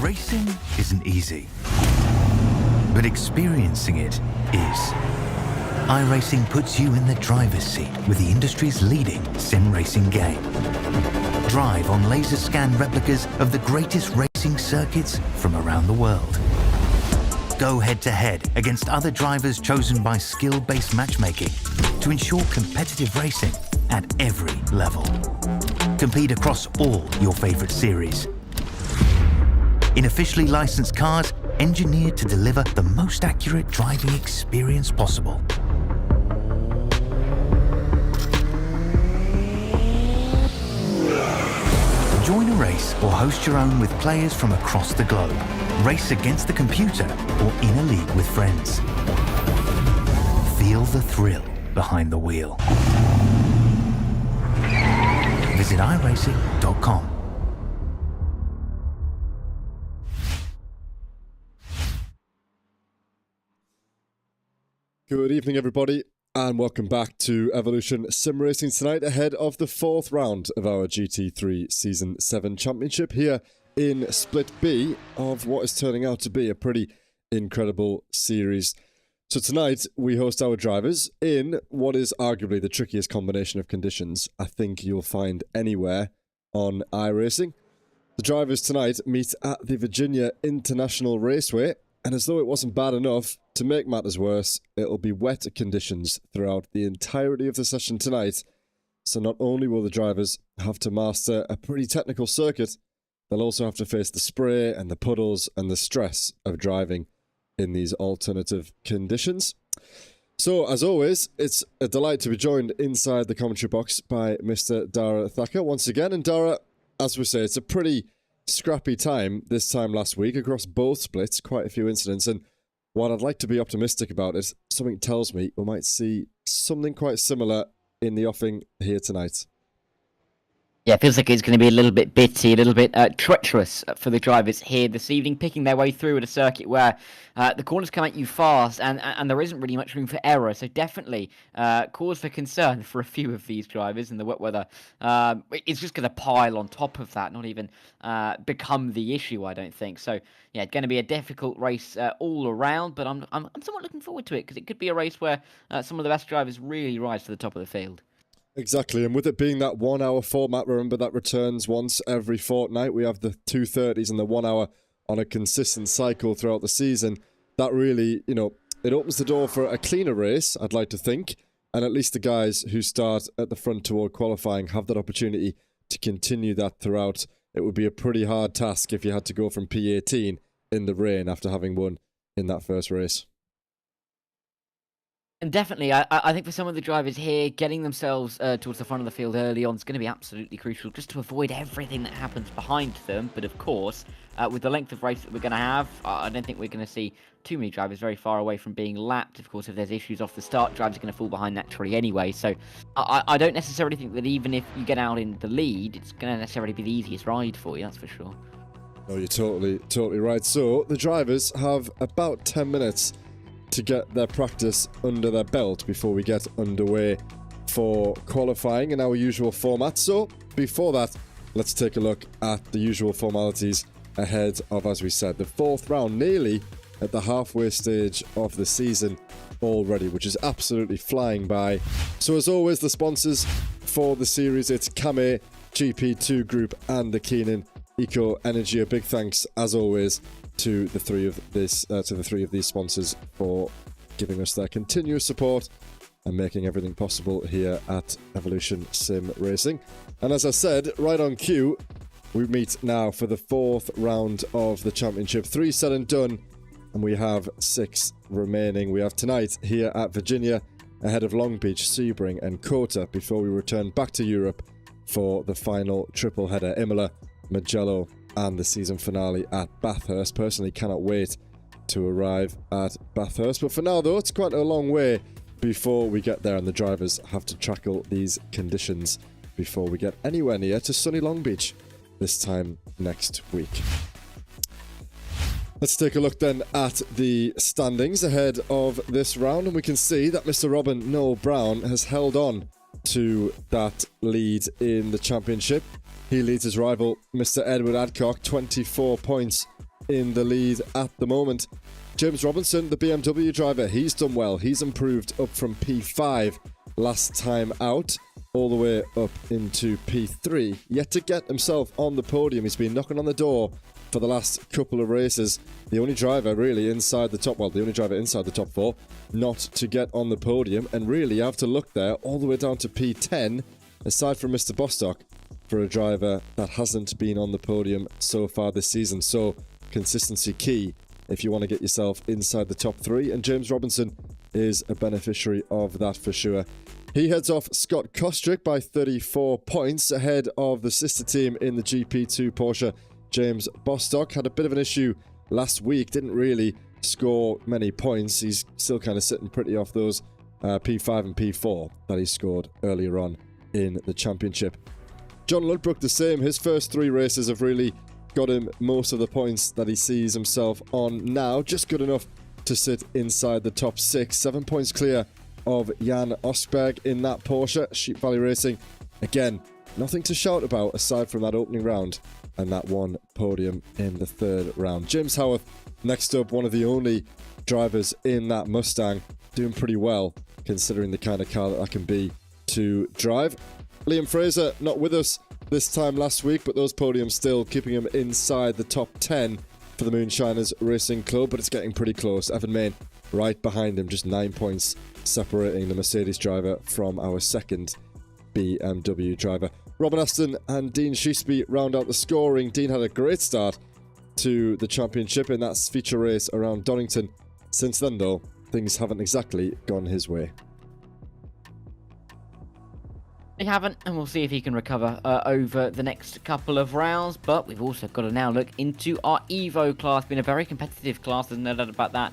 Racing isn't easy, but experiencing it is. iRacing puts you in the driver's seat with the industry's leading sim racing game. Drive on laser scan replicas of the greatest racing circuits from around the world. Go head-to-head against other drivers chosen by skill-based matchmaking to ensure competitive racing at every level. Compete across all your favorite series. In officially licensed cars, engineered to deliver the most accurate driving experience possible. Join a race or host your own with players from across the globe. Race against the computer or in a league with friends. Feel the thrill behind the wheel. Visit iRacing.com. Good evening, everybody, and welcome back to Evolution Sim Racing tonight ahead of the fourth round of our GT3 Season 7 Championship here in Split B of what is turning out to be a pretty incredible series. So tonight we host our drivers in what is arguably the trickiest combination of conditions I think you'll find anywhere on iRacing. The drivers tonight meet at the Virginia International Raceway, and as though it wasn't bad enough, to make matters worse, it'll be wet conditions throughout the entirety of the session tonight. So not only will the drivers have to master a pretty technical circuit, they'll also have to face the spray and the puddles and the stress of driving in these alternative conditions. So, as always, it's a delight to be joined inside the commentary box by Mr. Dara Thacker once again. And Dara, as we say, it's a pretty scrappy time this time last week across both splits, quite a few incidents, and while I'd like to be optimistic about it, something tells me we might see something quite similar in the offing here tonight. Yeah, it feels like it's going to be a little bit bitty, a little bit treacherous for the drivers here this evening, picking their way through at a circuit where the corners come at you fast and there isn't really much room for error. So definitely cause for concern for a few of these drivers in the wet weather. It's just going to pile on top of that, not even become the issue, I don't think. So yeah, it's going to be a difficult race all around, but I'm somewhat looking forward to it because it could be a race where some of the best drivers really rise to the top of the field. Exactly, and with it being that 1 hour format, remember that returns once every fortnight. We have the 2:30s and the 1 hour on a consistent cycle throughout the season. That really, it opens the door for a cleaner race, I'd like to think, and at least the guys who start at the front toward qualifying have that opportunity to continue that throughout. It would be a pretty hard task if you had to go from P18 in the rain after having won in that first race. And definitely, I think for some of the drivers here, getting themselves towards the front of the field early on is going to be absolutely crucial just to avoid everything that happens behind them. But of course, with the length of race that we're going to have, I don't think we're going to see too many drivers very far away from being lapped. Of course, if there's issues off the start, drivers are going to fall behind naturally anyway. So I don't necessarily think that even if you get out in the lead, it's going to necessarily be the easiest ride for you, that's for sure. No, you're totally right. So the drivers have about 10 minutes to get their practice under their belt before we get underway for qualifying in our usual format. So before that, let's take a look at the usual formalities ahead of, as we said, the fourth round, nearly at the halfway stage of the season already, which is absolutely flying by. So as always, the sponsors for the series, it's Kame, GP2 Group and the Keenan Eco Energy. A big thanks, as always, to the three of these sponsors for giving us their continuous support and making everything possible here at Evolution Sim Racing. And as I said, right on cue, we meet now for the fourth round of the championship. 3 said and done, and we have 6 remaining. We have tonight here at Virginia, ahead of Long Beach, Sebring and Kota, before we return back to Europe for the final triple header, Imola, Mugello, and the season finale at Bathurst. Personally cannot wait to arrive at Bathurst, but for now though, it's quite a long way before we get there, and the drivers have to tackle these conditions before we get anywhere near to sunny Long Beach this time next week. Let's take a look then at the standings ahead of this round, and we can see that Mr. Robin Noel Brown has held on to that lead in the championship. He leads his rival, Mr. Edward Adcock, 24 points in the lead at the moment. James Robinson, the BMW driver, he's done well. He's improved up from P5 last time out, all the way up into P3. Yet to get himself on the podium. He's been knocking on the door for the last couple of races. The only driver really inside the top, well, the only driver inside the top 4 not to get on the podium. And really, you have to look there all the way down to P10, aside from Mr. Bostock, for a driver that hasn't been on the podium so far this season. So consistency key if you want to get yourself inside the top 3, and James Robinson is a beneficiary of that for sure. He heads off Scott Kostrick by 34 points ahead of the sister team in the GP2 Porsche. James Bostock had a bit of an issue last week, didn't really score many points. He's still kind of sitting pretty off those P5 and P4 that he scored earlier on in the championship. John Ludbrook the same. His first 3 races have really got him most of the points that he sees himself on now. Just good enough to sit inside the top 6. 7 points clear of Jan Osberg in that Porsche. Sheep Valley Racing, again, nothing to shout about aside from that opening round and that one podium in the 3rd round. James Howarth, next up, one of the only drivers in that Mustang, doing pretty well considering the kind of car that can be to drive. Liam Fraser, not with us this time last week, but those podiums still keeping him inside the top 10 for the Moonshiners Racing Club, but it's getting pretty close. Evan Main right behind him, just 9 points separating the Mercedes driver from our second BMW driver. Robin Aston and Dean Sheesby round out the scoring. Dean had a great start to the championship in that feature race around Donington. Since then, though, things haven't exactly gone his way. They haven't, and we'll see if he can recover over the next couple of rounds. But we've also got to now look into our Evo class. Been a very competitive class, there's no doubt about that,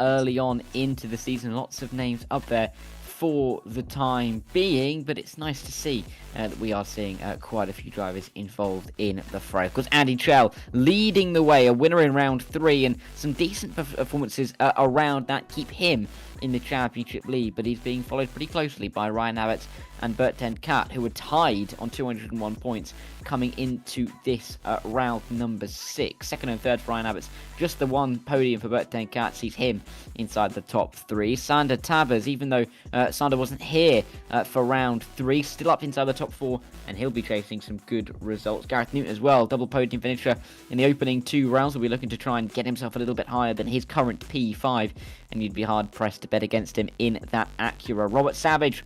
early on into the season. Lots of names up there for the time being, but it's nice to see that we are seeing quite a few drivers involved in the fray. Of course, Andy Chell leading the way, a winner in round 3, and some decent performances around that keep him in the championship lead, but he's being followed pretty closely by Ryan Abbott and Bert Ten Kat, who were tied on 201 points coming into this round number 6. Second and third for Ryan Abbott, just the one podium for Bert Ten Kat sees him inside the top 3. Sander Tabbers, even though Sander wasn't here for round 3, still up inside the top 4, and he'll be chasing some good results. Gareth Newton as well, double podium finisher in the opening 2 rounds, will be looking to try and get himself a little bit higher than his current P5, and you'd be hard pressed to bet against him in that Acura. Robert Savage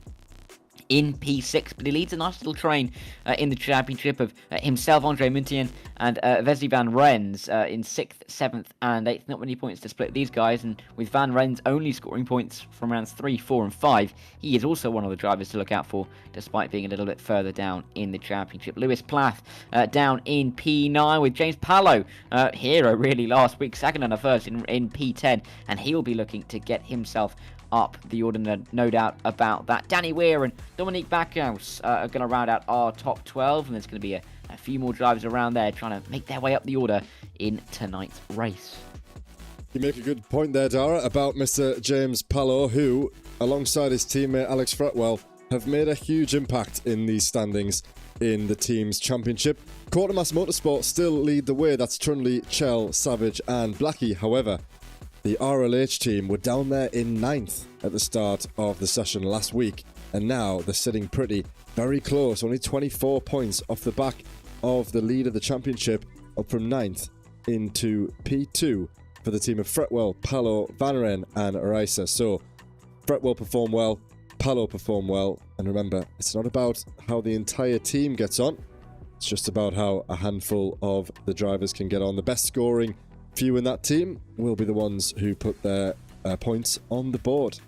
in P6, but he leads a nice little train in the championship of himself, Andre Muntien, and Wesley Van Rens in 6th, 7th, and 8th. Not many points to split these guys, and with Van Rens only scoring points from rounds 3, 4, and 5, he is also one of the drivers to look out for, despite being a little bit further down in the championship. Lewis Plath down in P9 with James Pallow, hero really last week, second and a first in P10, and he'll be looking to get himself up the order, no doubt about that. Danny Weir and Dominique Backhouse are going to round out our top 12, and there's going to be a few more drivers around there trying to make their way up the order in tonight's race. You make a good point there, Dara, about Mr. James Pallow, who, alongside his teammate Alex Fretwell, have made a huge impact in these standings in the team's championship. Quartermass Motorsport still lead the way. That's Trunley, Chell, Savage and Blackie. However, the RLH team were down there in 9th at the start of the session last week, and now they're sitting pretty, very close, only 24 points off the back of the lead of the championship, up from 9th into P2 for the team of Fretwell, Pallow, Van Ren and Arisa. So Fretwell perform well, Pallow perform well, and remember, it's not about how the entire team gets on, it's just about how a handful of the drivers can get on. The best scoring few in that team will be the ones who put their points on the board.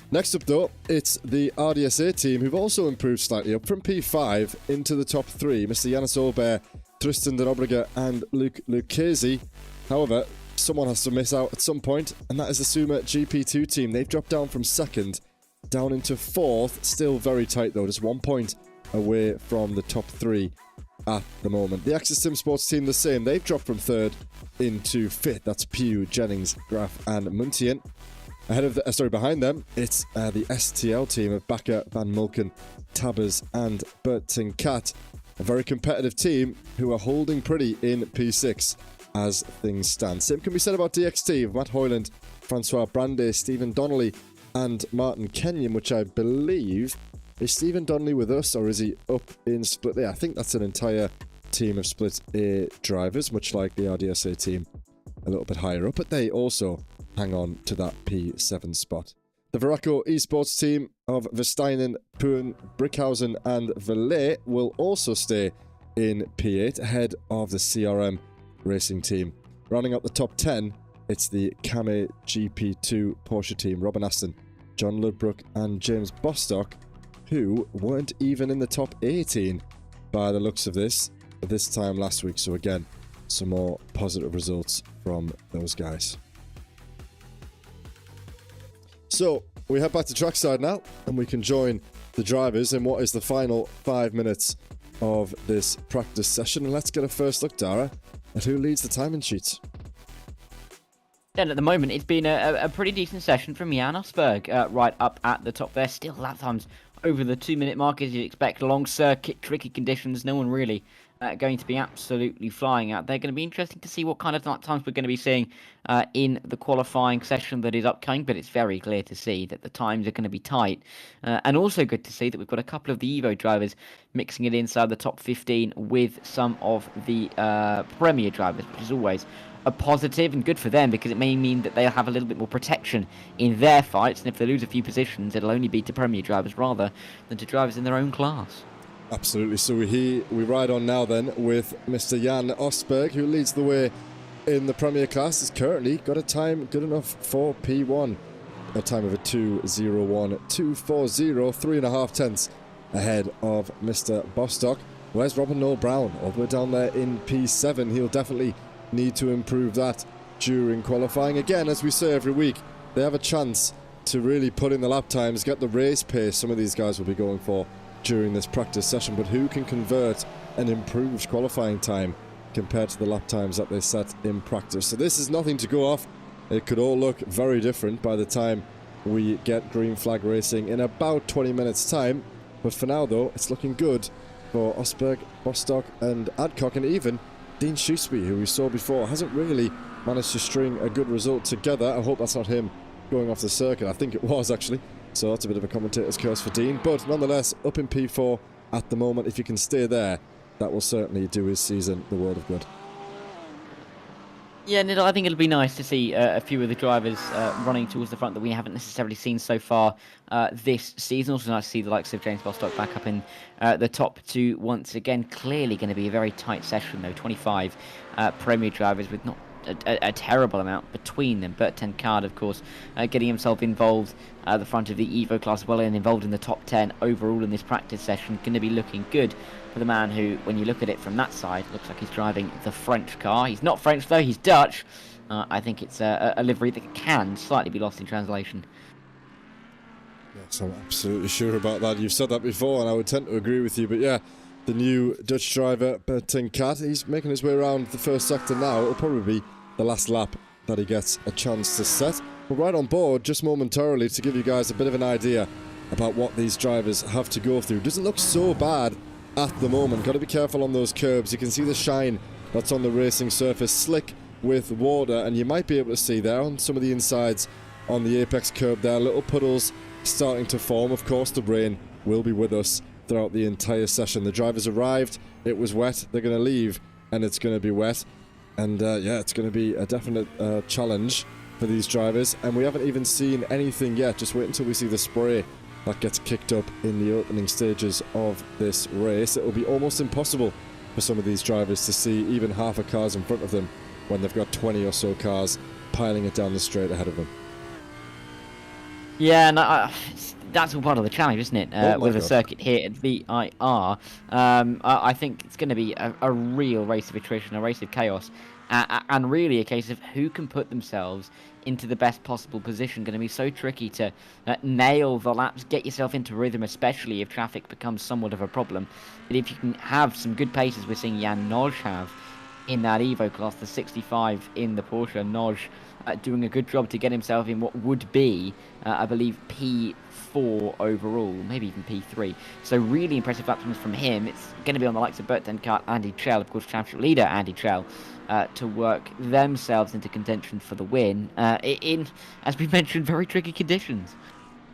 Next up, though, it's the RDSA team, who've also improved slightly up from P5 into the top 3. Mr. Yannis Olber, Tristan de Nobrega and Luke Lucchese. However, someone has to miss out at some point, and that is the Suma GP2 team. They've dropped down from 2nd down into 4th. Still very tight, though, just 1 point away from the top 3 at the moment. The Axis Sim Sports team the same. They've dropped from 3rd into 5th. That's Pugh, Jennings, Graff and Muntien. Behind them, it's the STL team of Bakker, Van Mulken, Tabbers and Bert Tinkat. A very competitive team who are holding pretty in P6. as things stand. Same can be said about DXT, Matt Hoyland, Francois Brandet, Stephen Donnelly, and Martin Kenyon, which I believe... Is Stephen Donnelly with us, or is he up in Split A? I think that's an entire team of Split A drivers, much like the RDSA team a little bit higher up, but they also hang on to that P7 spot. The Veraco esports team of Versteinen, Puin, Brickhausen, and Velay will also stay in P8 ahead of the CRM racing team. Rounding up the top 10, it's the Kame GP2 Porsche team, Robin Aston, John Ludbrook, and James Bostock, who weren't even in the top 18 by the looks of this time last week. So again, some more positive results from those guys. So we head back to trackside now, and we can join the drivers in what is the final 5 minutes of this practice session. And let's get a first look, Dara, at who leads the timing sheets. Then at the moment, it's been a pretty decent session from Jan Osberg, right up at the top there. Still lap times over the 2-minute mark, as you'd expect. Long circuit, tricky conditions, no one really going to be absolutely flying out. They're going to be interesting to see what kind of lap times we're going to be seeing in the qualifying session that is upcoming, but it's very clear to see that the times are going to be tight. And also good to see that we've got a couple of the Evo drivers mixing it inside the top 15 with some of the Premier drivers, which is always a positive and good for them, because it may mean that they'll have a little bit more protection in their fights, and if they lose a few positions, it'll only be to Premier drivers rather than to drivers in their own class. Absolutely. So we ride on now then with Mr. Jan Osberg, who leads the way in the Premier class. Has currently got a time good enough for P1, a time of a 2:01.240, 3.5 tenths ahead of Mr. Bostock. Where's Robin Noel Brown? All the way down there in P7. He'll definitely need to improve that during qualifying. Again, as we say every week, they have a chance to really put in the lap times, get the race pace some of these guys will be going for during this practice session, but who can convert an improved qualifying time compared to the lap times that they set in practice? So this is nothing to go off. It could all look very different by the time we get green flag racing in about 20 minutes time, but for now though, it's looking good for Osberg, Bostock and Adcock, and even Dean Shoesby, who we saw before, hasn't really managed to string a good result together. I hope that's not him going off the circuit. I think it was, actually. So that's a bit of a commentator's curse for Dean. But nonetheless, up in P4 at the moment. If you can stay there, that will certainly do his season the world of good. Yeah, Niddle, I think it'll be nice to see a few of the drivers running towards the front that we haven't necessarily seen so far this season. Also nice to see the likes of James Bostock back up in the top two once again. Clearly going to be a very tight session, though. 25 Premier drivers with not a terrible amount between them. Bert Tenkard, of course, getting himself involved at the front of the Evo class, well, and involved in the top 10 overall in this practice session. Going to be looking good for the man who, when you look at it from that side, looks like he's driving the French car. He's not French, though. He's Dutch. I think it's a livery that can slightly be lost in translation. Yes, I'm absolutely sure about that. You've said that before, and I would tend to agree with you. But yeah, the new Dutch driver, Bert Tenkard, he's making his way around the first sector now. It'll probably be the last lap that he gets a chance to set. We're right on board just momentarily to give you guys a bit of an idea about what these drivers have to go through. Doesn't look so bad at the moment. Got to be careful on those curbs. You can see the shine that's on the racing surface, slick with water, and you might be able to see there on some of the insides on the apex curb there, little puddles starting to form. Of course, the rain will be with us throughout the entire session. The drivers arrived, it was wet, they're going to leave, and it's going to be wet. And yeah, it's going to be a definite challenge for these drivers. And we haven't even seen anything yet. Just wait until we see the spray that gets kicked up in the opening stages of this race. It will be almost impossible for some of these drivers to see even half a car's in front of them when they've got 20 or so cars piling it down the straight ahead of them. Yeah, and that's all part of the challenge, isn't it? With a circuit here at VIR. I think it's going to be a real race of attrition, a race of chaos, and really a case of who can put themselves into the best possible position. Going to be so tricky to nail the laps, get yourself into rhythm, especially if traffic becomes somewhat of a problem. But if you can have some good paces, we're seeing Jan Noj have in that Evo class, the 65 in the Porsche. Noj doing a good job to get himself in what would be, I believe, P4 overall, maybe even P3. So really impressive lap times from him. It's going to be on the likes of Bert Denkart, Andy Chell, of course, championship leader Andy Chell, to work themselves into contention for the win in, as we mentioned, very tricky conditions.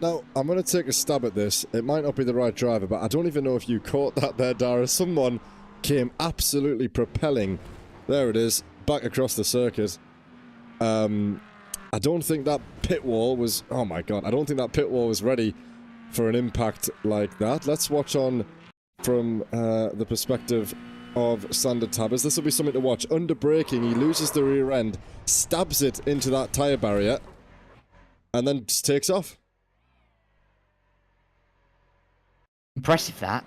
Now, I'm going to take a stab at this. It might not be the right driver, but I don't even know if you caught that there, Dara. Someone came absolutely propelling. There it is, back across the circuit. I don't think that pit wall was... Oh my god, I don't think that pit wall was ready for an impact like that. Let's watch on from the perspective of Sander Tabbers. This will be something to watch. Under braking, he loses the rear end, stabs it into that tyre barrier, and then just takes off. Impressive that.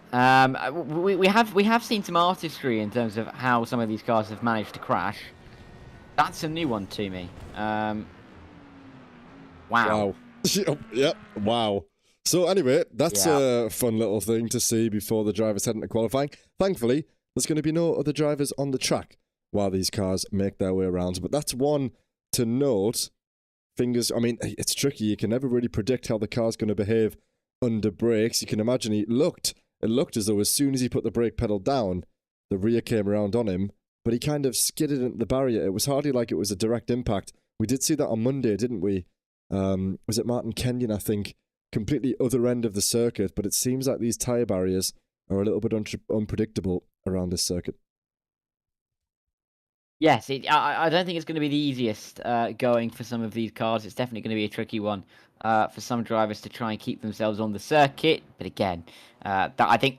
We have seen some artistry in terms of how some of these cars have managed to crash. That's a new one to me. Wow. Yep. Wow. So anyway, that's a fun little thing to see before the drivers head into qualifying. Thankfully, there's going to be no other drivers on the track while these cars make their way around. But that's one to note. I mean, it's tricky. You can never really predict how the car's going to behave under brakes. You can imagine it looked as though as soon as he put the brake pedal down, the rear came around on him, but he kind of skidded into the barrier. It was hardly like it was a direct impact. We did see that on Monday, didn't we? Was it Martin Kenyon, I think? Completely other end of the circuit, but it seems like these tyre barriers are a little bit unpredictable around this circuit. Yes, I don't think it's going to be the easiest going for some of these cars. It's definitely going to be a tricky one for some drivers to try and keep themselves on the circuit. But again, I think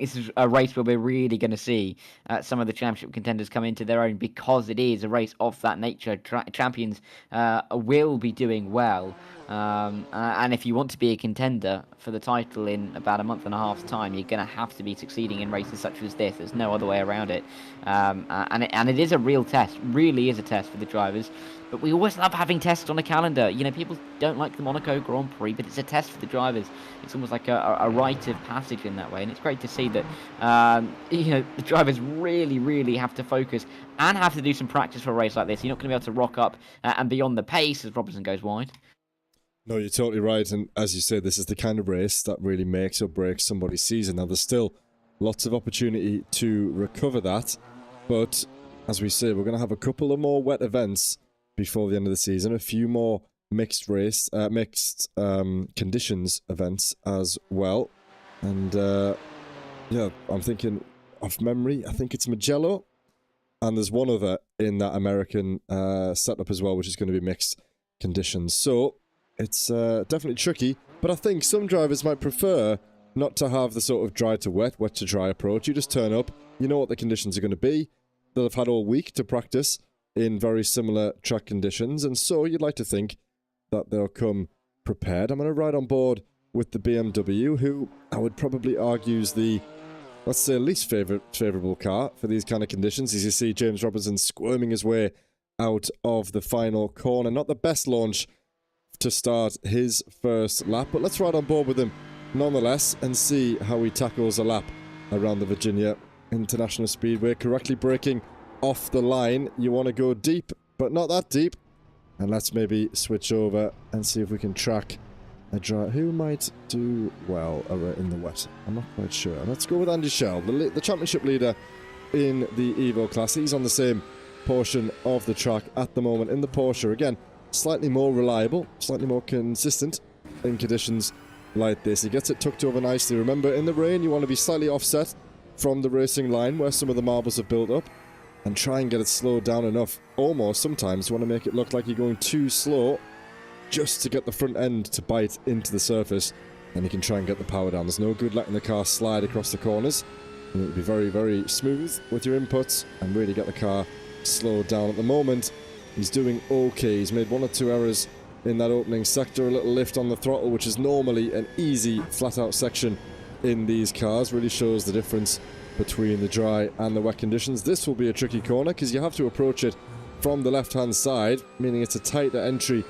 this is a race where we're really going to see some of the championship contenders come into their own, because it is a race of that nature. Champions will be doing well. And if you want to be a contender for the title in about a month and a half's time, you're going to have to be succeeding in races such as this. There's no other way around it. And it is a real test, really is a test for the drivers. But we always love having tests on a calendar. You know, people don't like the Monaco Grand Prix, but it's a test for the drivers. It's almost like a rite of passage in that way. And it's great to see that, the drivers really, really have to focus and have to do some practice for a race like this. You're not going to be able to rock up and be on the pace as Robertson goes wide. No, you're totally right. And as you say, this is the kind of race that really makes or breaks somebody's season. Now, there's still lots of opportunity to recover that. But as we say, we're going to have a couple of more wet events before the end of the season. A few more mixed conditions events as well. And I'm thinking off memory, I think it's Mugello. And there's one other in that American setup as well, which is going to be mixed conditions. So it's definitely tricky, but I think some drivers might prefer not to have the sort of dry to wet, wet to dry approach. You just turn up, you know what the conditions are going to be. They'll have had all week to practice in very similar track conditions, and so you'd like to think that they'll come prepared. I'm going to ride on board with the BMW, who I would probably argue is the, let's say, least favourable car for these kind of conditions. As you see, James Robertson squirming his way out of the final corner. Not the best launch to start his first lap, but let's ride on board with him nonetheless and see how he tackles a lap around the Virginia International Speedway. Correctly braking off the line. You want to go deep, but not that deep. And let's maybe switch over and see if we can track a driver who might do well in the wet. I'm not quite sure. Let's go with Andy Schell, the championship leader in the Evo class. He's on the same portion of the track at the moment in the Porsche. Again, slightly more reliable, slightly more consistent in conditions like this. He gets it tucked over nicely. Remember, in the rain, you want to be slightly offset from the racing line where some of the marbles have built up and try and get it slowed down enough. Almost, sometimes, you want to make it look like you're going too slow just to get the front end to bite into the surface, and you can try and get the power down. There's no good letting the car slide across the corners. You need to be very, very smooth with your inputs and really get the car slowed down. At the moment, he's doing okay. He's made one or two errors in that opening sector. A little lift on the throttle, which is normally an easy flat-out section in these cars. Really shows the difference between the dry and the wet conditions. This will be a tricky corner because you have to approach it from the left-hand side, meaning it's a tighter entry,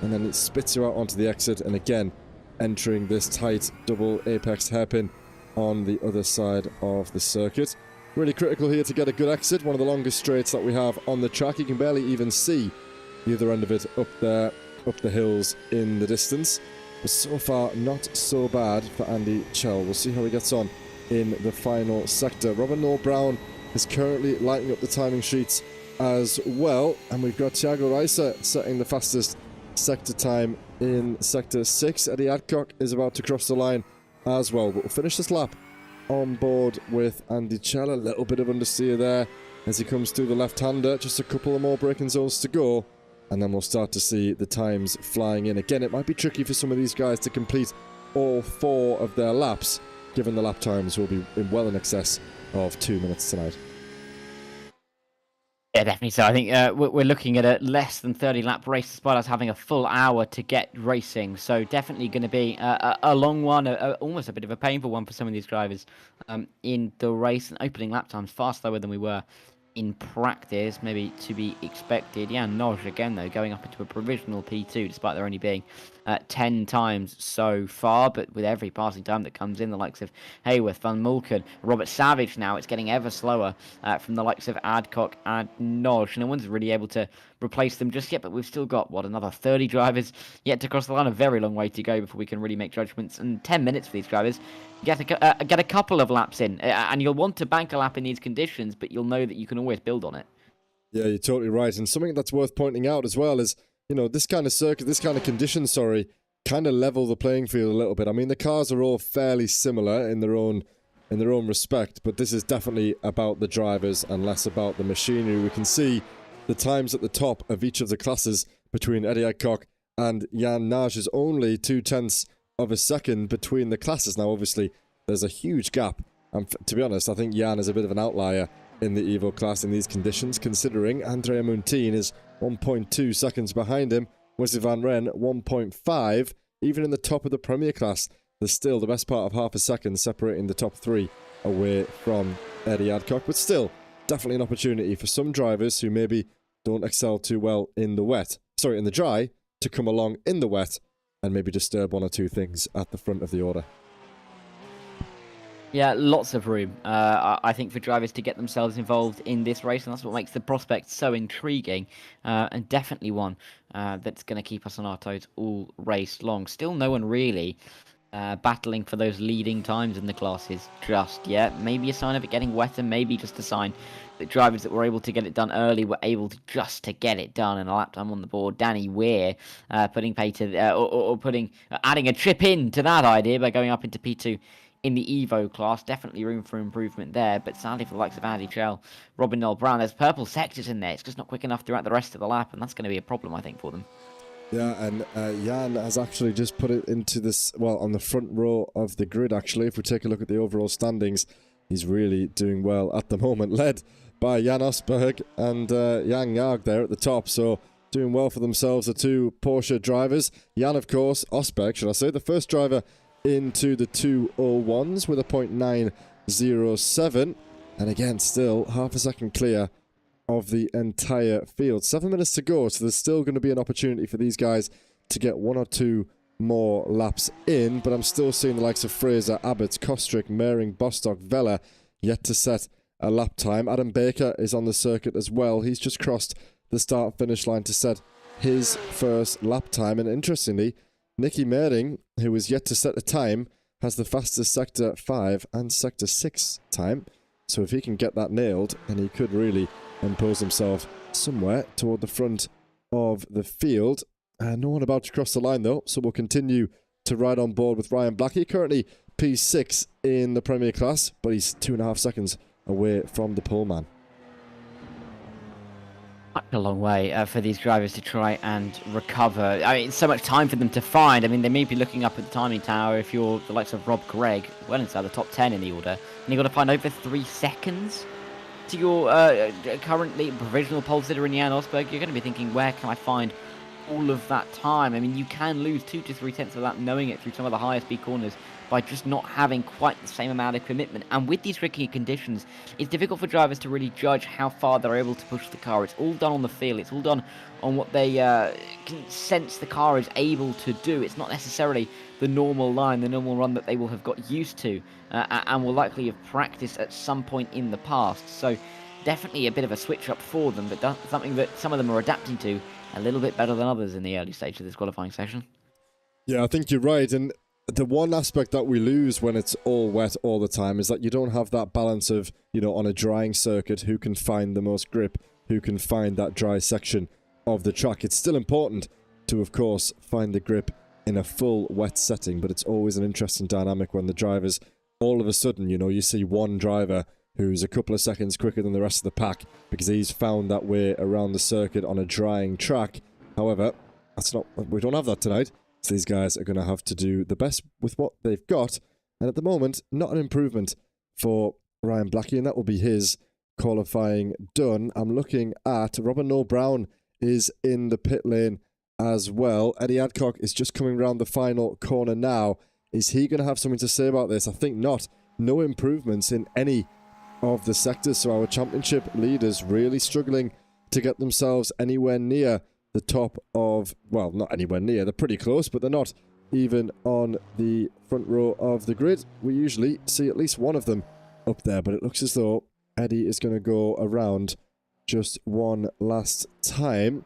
and then it spits you out onto the exit, and again, entering this tight double apex hairpin on the other side of the circuit. Really critical here to get a good exit. One of the longest straights that we have on the track. You can barely even see the other end of it up there, up the hills in the distance. But so far, not so bad for Andy Chell. We'll see how he gets on in the final sector. Robin Noel Brown is currently lighting up the timing sheets as well. And we've got Thiago Reiser setting the fastest sector time in Sector 6. Eddie Adcock is about to cross the line as well. But we'll finish this lap on board with Andy Chell. A little bit of understeer there as he comes through the left-hander. Just a couple of more braking zones to go. And then we'll start to see the times flying in. Again, it might be tricky for some of these guys to complete all 4 of their laps, given the lap times will be well in excess of 2 minutes tonight. Yeah, definitely so. I think we're looking at a less than 30 lap race, despite us having a full hour to get racing. So definitely going to be a long one, almost a bit of a painful one for some of these drivers in the race. And opening lap times far slower than we were in practice, maybe to be expected. Yeah, Noj again though, going up into a provisional P2, despite there only being 10 times so far. But with every passing time that comes in, the likes of Hayworth, Van Mulken, Robert Savage now, it's getting ever slower from the likes of Adcock and Noj. No one's really able to replace them just yet, but we've still got, what, another 30 drivers yet to cross the line. A very long way to go before we can really make judgments. And 10 minutes for these drivers. Get a couple of laps in, and you'll want to bank a lap in these conditions, but you'll know that you can always build on it. Yeah, you're totally right. And something that's worth pointing out as well is, you know, this kind of circuit, this kind of condition, kind of level the playing field a little bit. I mean, the cars are all fairly similar in their own respect, but this is definitely about the drivers and less about the machinery. We can see the times at the top of each of the classes between Eddie Adcock and Jan Naj is only 0.2 of a second between the classes. Now, obviously, there's a huge gap. And to be honest, I think Jan is a bit of an outlier in the Evo class in these conditions, considering Andrea Muntin is 1.2 seconds behind him. Wesley Van Ren, 1.5. Even in the top of the Premier class, there's still the best part of half a second separating the top 3 away from Eddie Adcock. But still, definitely an opportunity for some drivers who maybe don't excel too well in the dry, to come along in the wet and maybe disturb 1 or 2 things at the front of the order. Yeah, lots of room, I think, for drivers to get themselves involved in this race, and that's what makes the prospect so intriguing, and definitely one that's going to keep us on our toes all race long. Still no one really battling for those leading times in the classes just yet. Maybe a sign of it getting wetter, maybe just a sign that drivers that were able to get it done early were able to get it done in a lap time on the board. Danny Weir putting pay to or adding a chip in to that idea by going up into P2 in the Evo class. Definitely room for improvement there, but sadly for the likes of Andy Chell, Robin Noel Brown, there's purple sectors in there. It's just not quick enough throughout the rest of the lap, and that's going to be a problem, I think, for them. Yeah, and Jan has actually just put it into this, well, on the front row of the grid, actually. If we take a look at the overall standings, he's really doing well at the moment, led by Jan Osberg and Jan Jarg there at the top, so doing well for themselves, the 2 Porsche drivers. Jan, of course, Osberg, should I say, the first driver into the 201s with a 0.907, and again, still half a second clear of the entire field. 7 minutes to go, so there's still going to be an opportunity for these guys to get 1 or 2 more laps in, but I'm still seeing the likes of Fraser, Abbott, Kostrick, Mehring, Bostock, Vella yet to set a lap time. Adam Baker is on the circuit as well. He's just crossed the start-finish line to set his first lap time, and interestingly, Nicky Mehring, who is yet to set a time, has the fastest Sector 5 and Sector 6 time. So if he can get that nailed, then he could really impose himself somewhere toward the front of the field. No one about to cross the line though, so we'll continue to ride on board with Ryan Blackie. Currently P6 in the Premier class, but he's 2.5 seconds away from the pole man. A long way for these drivers to try and recover. I mean, it's so much time for them to find. I mean, they may be looking up at the timing tower if you're the likes of Rob Gregg, well inside the top 10 in the order, and you've got to find over 3 seconds to your currently provisional pole sitter in Jan Osberg. You're going to be thinking, where can I find all of that time? I mean, you can lose 2 to 3 tenths of that knowing it through some of the higher speed corners by just not having quite the same amount of commitment. And with these tricky conditions, it's difficult for drivers to really judge how far they're able to push the car. It's all done on the feel. It's all done on what they can sense the car is able to do. It's not necessarily the normal line, the normal run that they will have got used to and will likely have practiced at some point in the past. So definitely a bit of a switch up for them, but something that some of them are adapting to a little bit better than others in the early stage of this qualifying session. Yeah, I think you're right. And the one aspect that we lose when it's all wet all the time is that you don't have that balance of, you know, on a drying circuit, who can find the most grip, who can find that dry section of the track. It's still important to, of course, find the grip in a full wet setting, but it's always an interesting dynamic when the drivers, all of a sudden, you know, you see one driver who's a couple of seconds quicker than the rest of the pack because he's found that way around the circuit on a drying track. However, we don't have that tonight. So these guys are going to have to do the best with what they've got. And at the moment, not an improvement for Ryan Blackie, and that will be his qualifying done. I'm looking at Robert Noel Brown is in the pit lane as well. Eddie Adcock is just coming around the final corner now. Is he going to have something to say about this? I think not. No improvements in any of the sectors. So our championship leaders really struggling to get themselves anywhere near the top of, well, not anywhere near, they're pretty close, but they're not even on the front row of the grid. We usually see at least one of them up there, but it looks as though Eddie is going to go around just one last time.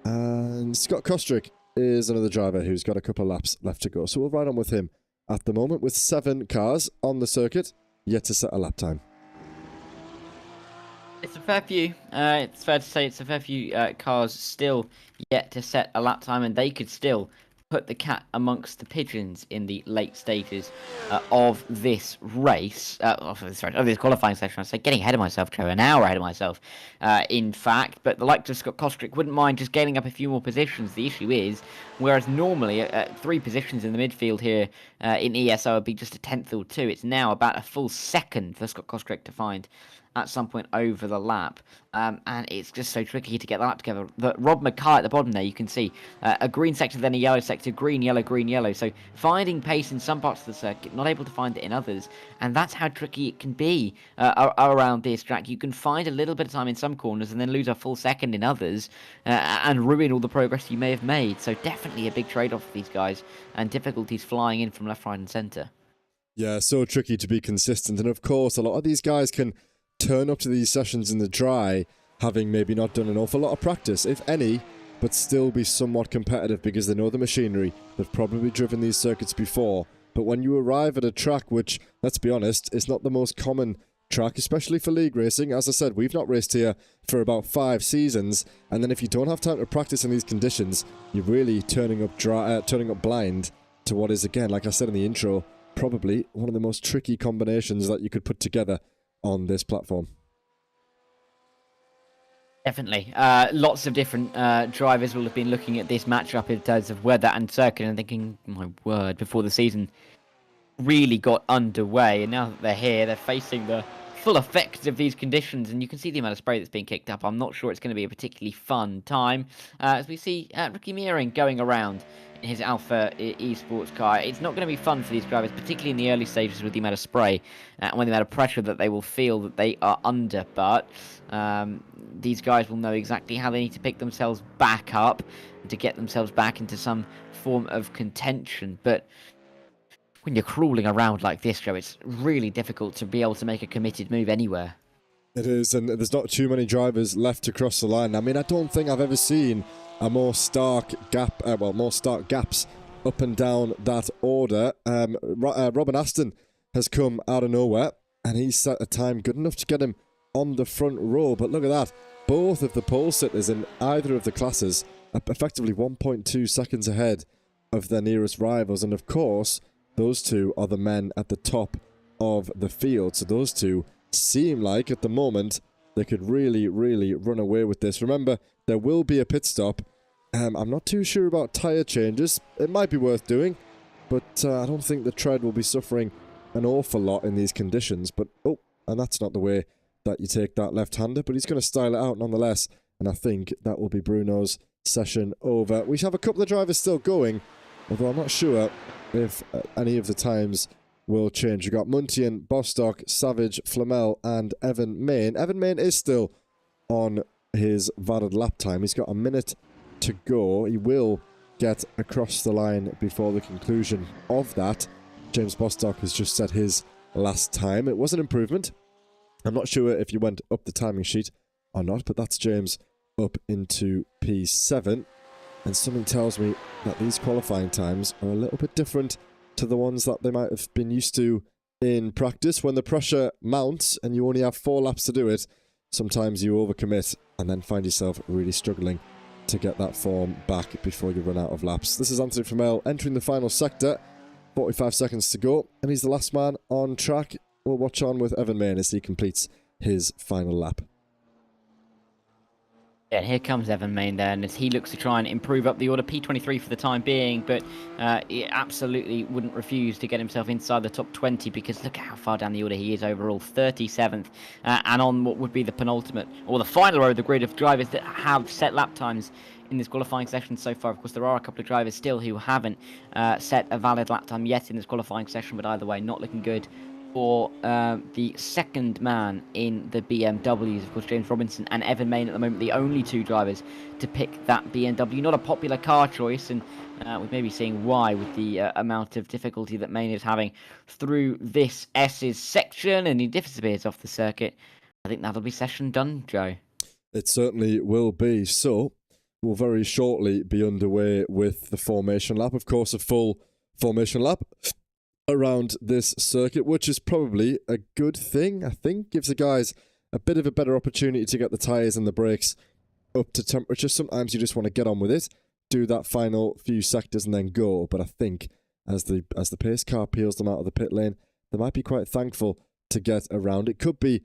And Scott Kostrick is another driver who's got a couple of laps left to go, so we'll ride on with him at the moment with 7 cars on the circuit, yet to set a lap time. It's a fair few. It's fair to say it's a fair few cars still yet to set a lap time, and they could still put the cat amongst the pigeons in the late stages of this race, of this qualifying session. I say getting ahead of myself, Trevor, an hour ahead of myself, in fact. But the likes of Scott Kostrick wouldn't mind just gaining up a few more positions. The issue is, whereas normally 3 positions in the midfield here in ESO would be just a tenth or two, it's now about a full second for Scott Kostrick to find at some point over the lap, and it's just so tricky to get that lap together. Rob Mackay at the bottom there, you can see a green sector, then a yellow sector, green, yellow. So finding pace in some parts of the circuit, not able to find it in others, and that's how tricky it can be around this track. You can find a little bit of time in some corners and then lose a full second in others, and ruin all the progress you may have made. So definitely a big trade-off for these guys, and difficulties flying in from left, right and centre. Yeah, so tricky to be consistent, and of course a lot of these guys can turn up to these sessions in the dry having maybe not done an awful lot of practice, if any, but still be somewhat competitive because they know the machinery. They've probably driven these circuits before. But when you arrive at a track which, let's be honest, is not the most common track, especially for league racing, as I said, we've not raced here for about 5 seasons, and then if you don't have time to practice in these conditions, you're really turning up blind to what is, again, like I said in the intro, probably one of the most tricky combinations that you could put together on this platform. Definitely. Lots of different drivers will have been looking at this matchup in terms of weather and circuit and thinking, my word, before the season really got underway. And now that they're here, they're facing the full effects of these conditions. And you can see the amount of spray that's being kicked up. I'm not sure it's going to be a particularly fun time. As we see Ricky Meering going around in his Alpha Esports car. It's not going to be fun for these drivers, particularly in the early stages with the amount of spray and with the amount of pressure that they will feel that they are under. But these guys will know exactly how they need to pick themselves back up to get themselves back into some form of contention. But when you're crawling around like this, Joe, it's really difficult to be able to make a committed move anywhere. It is, and there's not too many drivers left to cross the line. I mean, I don't think I've ever seen a more stark gap, more stark gaps up and down that order. Robin Aston has come out of nowhere, and he's set a time good enough to get him on the front row. But look at that. Both of the pole sitters in either of the classes are effectively 1.2 seconds ahead of their nearest rivals. And of course, those two are the men at the top of the field. So those two seem like, at the moment, they could really, really run away with this. Remember, there will be a pit stop. I'm not too sure about tyre changes. It might be worth doing, but I don't think the tread will be suffering an awful lot in these conditions. But, oh, and that's not the way that you take that left-hander, but he's going to style it out nonetheless, and I think that will be Bruno's session over. We have a couple of drivers still going, although I'm not sure if any of the times will change. We've got Muntian, Bostock, Savage, Flamel, and Evan Main. Evan Main is still on his valid lap time. He's got a minute to go. He will get across the line before the conclusion of that. James Bostock has just set his last time. It was an improvement. I'm not sure if you went up the timing sheet or not, but that's James up into P7. And something tells me that these qualifying times are a little bit different to the ones that they might have been used to in practice. When the pressure mounts and you only have 4 laps to do it, sometimes you overcommit and then find yourself really struggling to get that form back before you run out of laps. This is Anthony Flamel entering the final sector. 45 seconds to go, and he's the last man on track. We'll watch on with Evan Main as he completes his final lap. Yeah, here comes Evan Main then, as he looks to try and improve up the order. P23 for the time being, but he absolutely wouldn't refuse to get himself inside the top 20, because look at how far down the order he is overall. 37th, and on what would be the penultimate, or the final row of the grid of drivers that have set lap times in this qualifying session so far. Of course, there are a couple of drivers still who haven't set a valid lap time yet in this qualifying session, but either way, not looking good for the second man in the BMWs. Of course, James Robinson and Evan Main at the moment, the only 2 drivers to pick that BMW. Not a popular car choice, and we may be seeing why with the amount of difficulty that Main is having through this S's section, and he disappears off the circuit. I think that'll be session done, Joe. It certainly will be. So we'll very shortly be underway with the formation lap. Of course, a full formation lap around this circuit, which is probably a good thing, I think. Gives the guys a bit of a better opportunity to get the tyres and the brakes up to temperature. Sometimes you just want to get on with it, do that final few sectors and then go. But I think as the pace car peels them out of the pit lane, they might be quite thankful to get around. It could be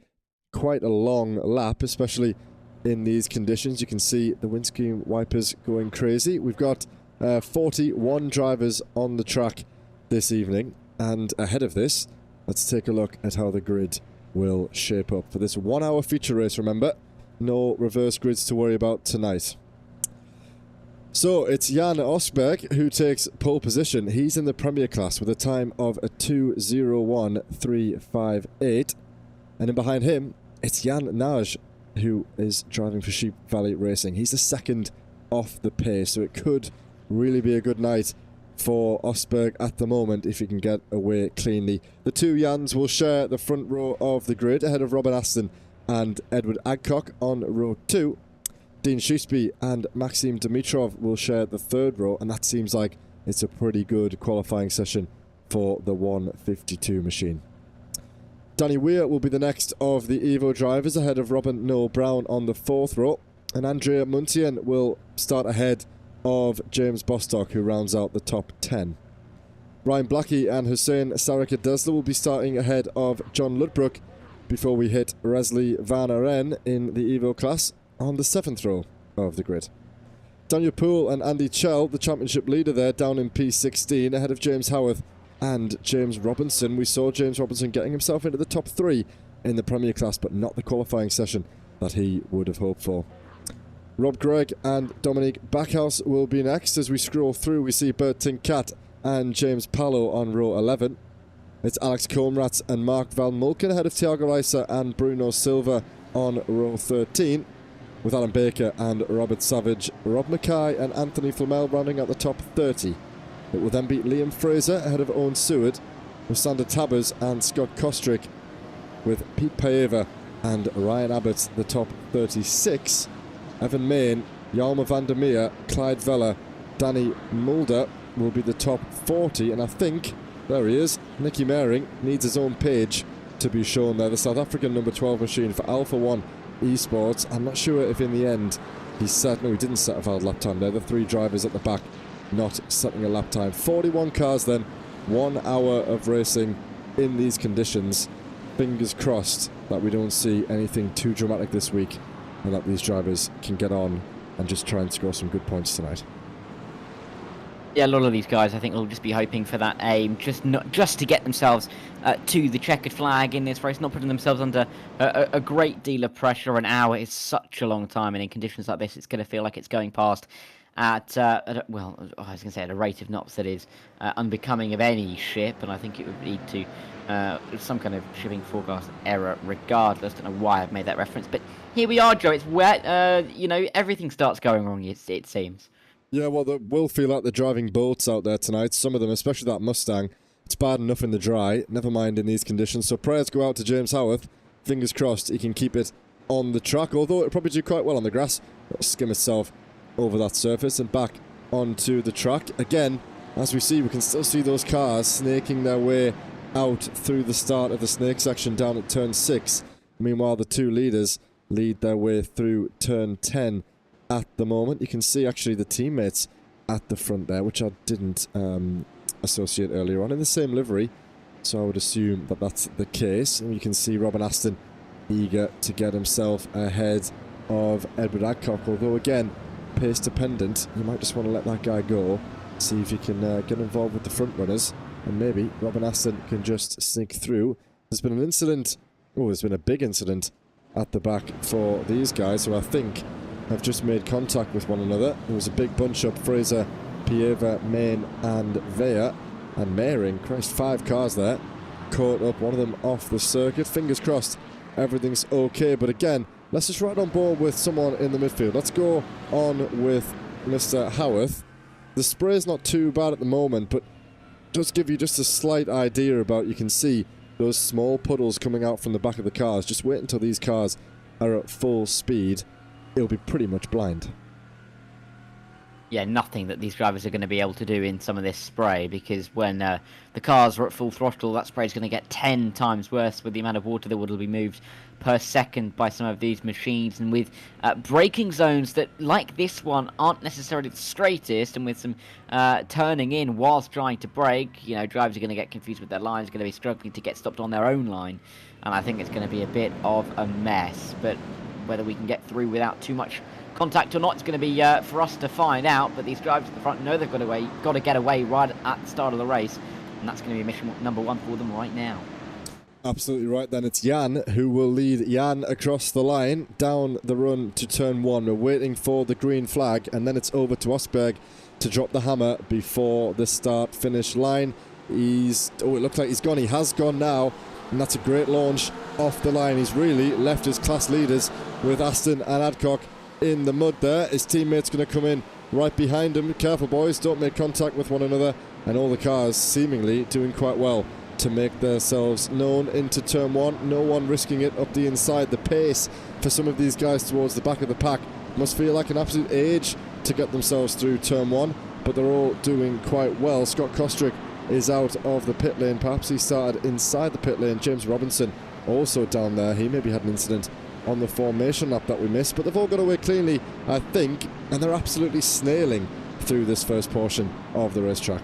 quite a long lap, especially in these conditions. You can see the windscreen wipers going crazy. We've got 41 drivers on the track this evening. And ahead of this, let's take a look at how the grid will shape up for this 1-hour feature race. Remember, no reverse grids to worry about tonight. So it's Jan Osberg who takes pole position. He's in the Premier class with a time of a 2:01.358. And in behind him, it's Jan Naj who is driving for Sheep Valley Racing. He's the second off the pace, so it could really be a good night for Osberg at the moment if he can get away cleanly. The 2 Jans will share the front row of the grid ahead of Robin Aston and Edward Adcock on row 2. Dean Shrewsbury and Maxim Dimitrov will share the 3rd row, and that seems like it's a pretty good qualifying session for the 152 machine. Danny Weir will be the next of the Evo drivers ahead of Robin Noel Brown on the 4th row, and Andrea Muntian will start ahead of James Bostock, who rounds out the top 10. Ryan Blackie and Hussein Sarika Desler will be starting ahead of John Ludbrook before we hit Resley Van Aren in the Evo class on the 7th row of the grid. Daniel Poole and Andy Chell, the championship leader there, down in P16 ahead of James Howarth and James Robinson. We saw James Robinson getting himself into the top 3 in the Premier class, but not the qualifying session that he would have hoped for. Rob Gregg and Dominique Backhouse will be next. As we scroll through, we see Bert Tinkat and James Pallo on row 11. It's Alex Comrats and Mark Van Mulken ahead of Thiago Reiser and Bruno Silva on row 13, with Alan Baker and Robert Savage, Rob Mackay and Anthony Flamel rounding out the top 30. It will then be Liam Fraser ahead of Owen Seward, with Sander Tabbers and Scott Kostrick, with Pete Paeva and Ryan Abbott the top 36. Evan Main, Jalma van der Meer, Clyde Vella, Danny Mulder will be the top 40, and I think, there he is, Nicky Mehring needs his own page to be shown there. The South African number 12 machine for Alpha 1 Esports. I'm not sure if in the end he didn't set a valid lap time there. The 3 drivers at the back not setting a lap time. 41 cars then, 1 hour of racing in these conditions. Fingers crossed that we don't see anything too dramatic this week, and that these drivers can get on and just try and score some good points tonight. Yeah, a lot of these guys, I think, will just be hoping for that aim, just to get themselves to the checkered flag in this race, not putting themselves under a great deal of pressure. An hour is such a long time, and in conditions like this, it's going to feel like it's going past well, I was going to say at a rate of knots that is unbecoming of any ship, and I think it would lead to some kind of shipping forecast error regardless. Don't know why I've made that reference, but here we are, Joe. It's wet. Everything starts going wrong, it seems. Yeah, well, they will feel like they're driving boats out there tonight. Some of them, especially that Mustang, it's bad enough in the dry, never mind in these conditions. So prayers go out to James Howarth. Fingers crossed he can keep it on the track, although it'll probably do quite well on the grass. It'll skim itself over that surface and back onto the track. Again, as we see, we can still see those cars snaking their way out through the start of the snake section down at turn 6. Meanwhile, the two leaders lead their way through turn 10 at the moment. You can see actually the teammates at the front there, which I didn't associate earlier on, in the same livery. So I would assume that that's the case. And you can see Robin Aston eager to get himself ahead of Edward Adcock. Although again, pace dependent, you might just want to let that guy go. See if you can get involved with the front runners. And maybe Robin Aston can just sneak through. There's been an incident. Oh, there's been a big incident at the back for these guys who I think have just made contact with one another. There was a big bunch up. Fraser, Pieva, Main and Vea. And Mehring, Christ, 5 cars there. Caught up, one of them off the circuit. Fingers crossed everything's okay. But again, let's just ride on board with someone in the midfield. Let's go on with Mr. Howarth. The spray's not too bad at the moment, but does give you just a slight idea about, you can see those small puddles coming out from the back of the cars. Just wait until these cars are at full speed. It'll be pretty much blind. Yeah, nothing that these drivers are going to be able to do in some of this spray, because when the cars are at full throttle, that spray is going to get 10 times worse with the amount of water that will be moved per second by some of these machines, and with braking zones that, like this one, aren't necessarily the straightest, and with some turning in whilst trying to brake, drivers are going to get confused with their lines, going to be struggling to get stopped on their own line, and I think it's going to be a bit of a mess. But whether we can get through without too much contact or not, it's going to be for us to find out. But these drivers at the front know they've got to get away right at the start of the race, and that's going to be mission number 1 for them right now. Absolutely right. Then it's Jan who will lead Jan across the line down the run to turn 1. We're waiting for the green flag, and then it's over to Osberg to drop the hammer before the start-finish line. It looks like he's gone. He has gone now, and that's a great launch off the line. He's really left his class leaders with Aston and Adcock in the mud there. His teammate's going to come in right behind him. Careful, boys, don't make contact with one another. And all the cars seemingly doing quite well to make themselves known into turn 1. No one risking it up the inside. The pace for some of these guys towards the back of the pack must feel like an absolute age to get themselves through turn 1, but they're all doing quite well. Scott Kostrick is out of the pit lane. Perhaps he started inside the pit lane. James Robinson also down there. He maybe had an incident on the formation lap that we missed, but they've all got away cleanly, I think, and they're absolutely snailing through this first portion of the racetrack.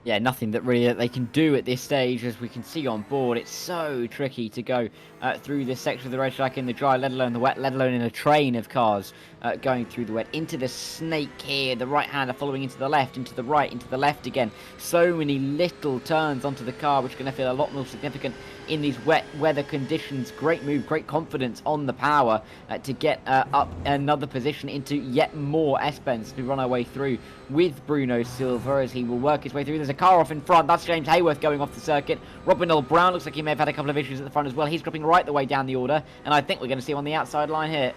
Yeah, nothing that they can do at this stage. As we can see on board, it's so tricky to go through this section of the racetrack in the dry, let alone the wet, let alone in a train of cars going through the wet. Into the snake here, the right-hander following into the left, into the right, into the left again. So many little turns onto the car, which are going to feel a lot more significant in these wet weather conditions. Great move, great confidence on the power to get up another position into yet more S-bends to run our way through with Bruno Silva as he will work his way through. There's a car off in front. That's James Hayworth going off the circuit. Robin Earl Brown looks like he may have had a couple of issues at the front as well. He's dropping right the way down the order, and I think we're going to see him on the outside line here.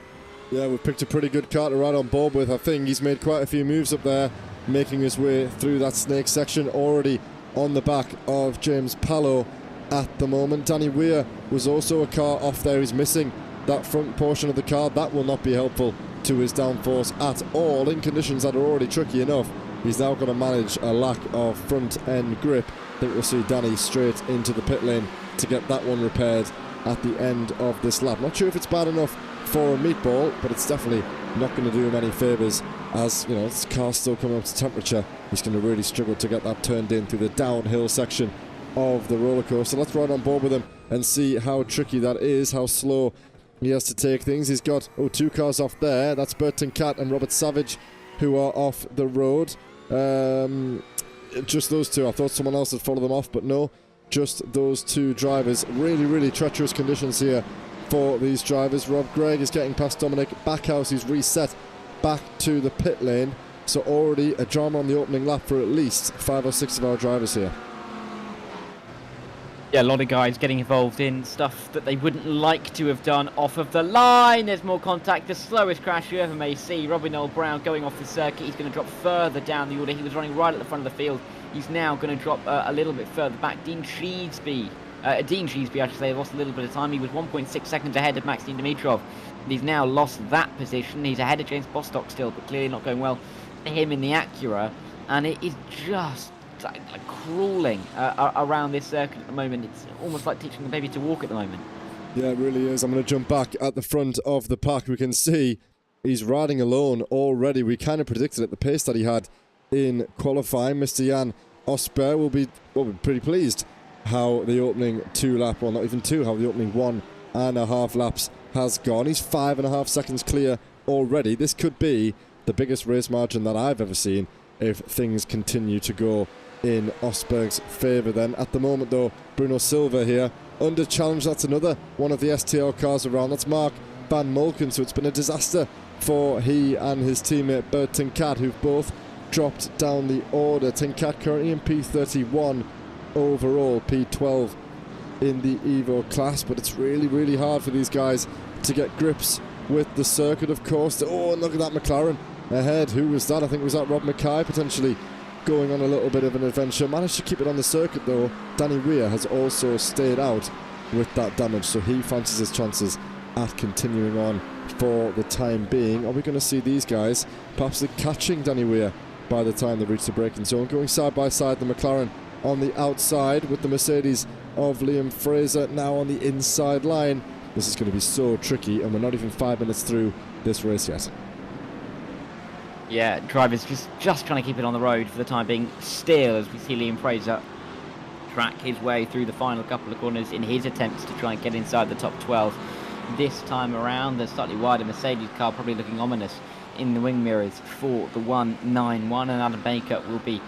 Yeah, we've picked a pretty good car to ride on board with. I think he's made quite a few moves up there, making his way through that snake section, already on the back of James Pallow at the moment. Danny Weir was also a car off there. He's missing that front portion of the car. That will not be helpful to his downforce at all in conditions that are already tricky enough. He's now going to manage a lack of front end grip. I think we'll see Danny straight into the pit lane to get that one repaired at the end of this lap. Not sure if it's bad enough for a meatball, but it's definitely not going to do him any favours, as this car's still coming up to temperature. He's going to really struggle to get that turned in through the downhill section of the roller coaster. Let's ride on board with him and see how tricky that is, how slow he has to take things. He's got 2 cars off there. That's Burton Cat and Robert Savage who are off the road. Just those 2. I thought someone else had followed them off, but no, just those 2 drivers. Really treacherous conditions here for these drivers. Rob Gregg is getting past Dominic Backhouse, who's reset back to the pit lane. So already a drama on the opening lap for at least 5 or 6 of our drivers here. Yeah, a lot of guys getting involved in stuff that they wouldn't like to have done off of the line. There's more contact. The slowest crash you ever may see. Robin Noel Brown going off the circuit. He's going to drop further down the order. He was running right at the front of the field. He's now going to drop a little bit further back. Dean Sheesby, I should say, lost a little bit of time. He was 1.6 seconds ahead of Maxime Dimitrov. And he's now lost that position. He's ahead of James Bostock still, but clearly not going well for him in the Acura. And it is just like crawling around this circuit at the moment. It's almost like teaching the baby to walk at the moment. Yeah, it really is. I'm going to jump back at the front of the pack. We can see he's riding alone already. We kind of predicted at the pace that he had in qualifying. Mr. Jan Osberg will be pretty pleased how the opening 2 lap, well not even 2, how the opening 1.5 laps has gone. He's 5.5 seconds clear already. This could be the biggest race margin that I've ever seen if things continue to go in Osberg's favour then. At the moment though, Bruno Silva here under challenge. That's another one of the STL cars around. That's Mark Van Mulken. So it's been a disaster for he and his teammate Bert Tinkat, who've both dropped down the order. Tinkat currently in P31 overall, P12 in the Evo class, but it's really hard for these guys to get grips with the circuit, of course. Oh, and look at that McLaren ahead. Who was that? I think it was that Rob Mackay, potentially going on a little bit of an adventure. Managed to keep it on the circuit though. Danny Weir has also stayed out with that damage, so he fancies his chances at continuing on for the time being. Are we going to see these guys possibly catching Danny Weir by the time they reach the braking zone? Going side by side, the McLaren on the outside with the Mercedes of Liam Fraser now on the inside line. This is going to be so tricky, and we're not even 5 minutes through this race yet. Yeah, drivers just trying to keep it on the road for the time being still, as we see Liam Fraser track his way through the final couple of corners in his attempts to try and get inside the top 12. This time around, the slightly wider Mercedes car probably looking ominous in the wing mirrors for the 191, and Adam Baker will be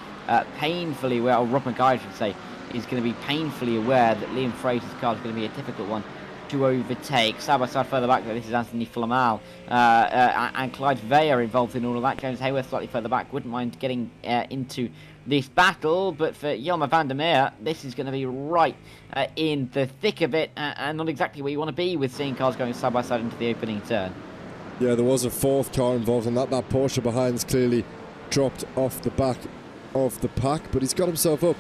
painfully aware, or Rob Mackay I should say, is going to be painfully aware that Liam Fraser's car is going to be a difficult one to overtake. Side by side further back, though, this is Anthony Flamal and Clyde Veyer involved in all of that. James Hayworth slightly further back, wouldn't mind getting into this battle, but for Jelmer van der Meer, this is going to be right in the thick of it, and not exactly where you want to be with seeing cars going side by side into the opening turn. Yeah, there was a 4th car involved in that. That Porsche behind's clearly dropped off the back of the pack, but he's got himself up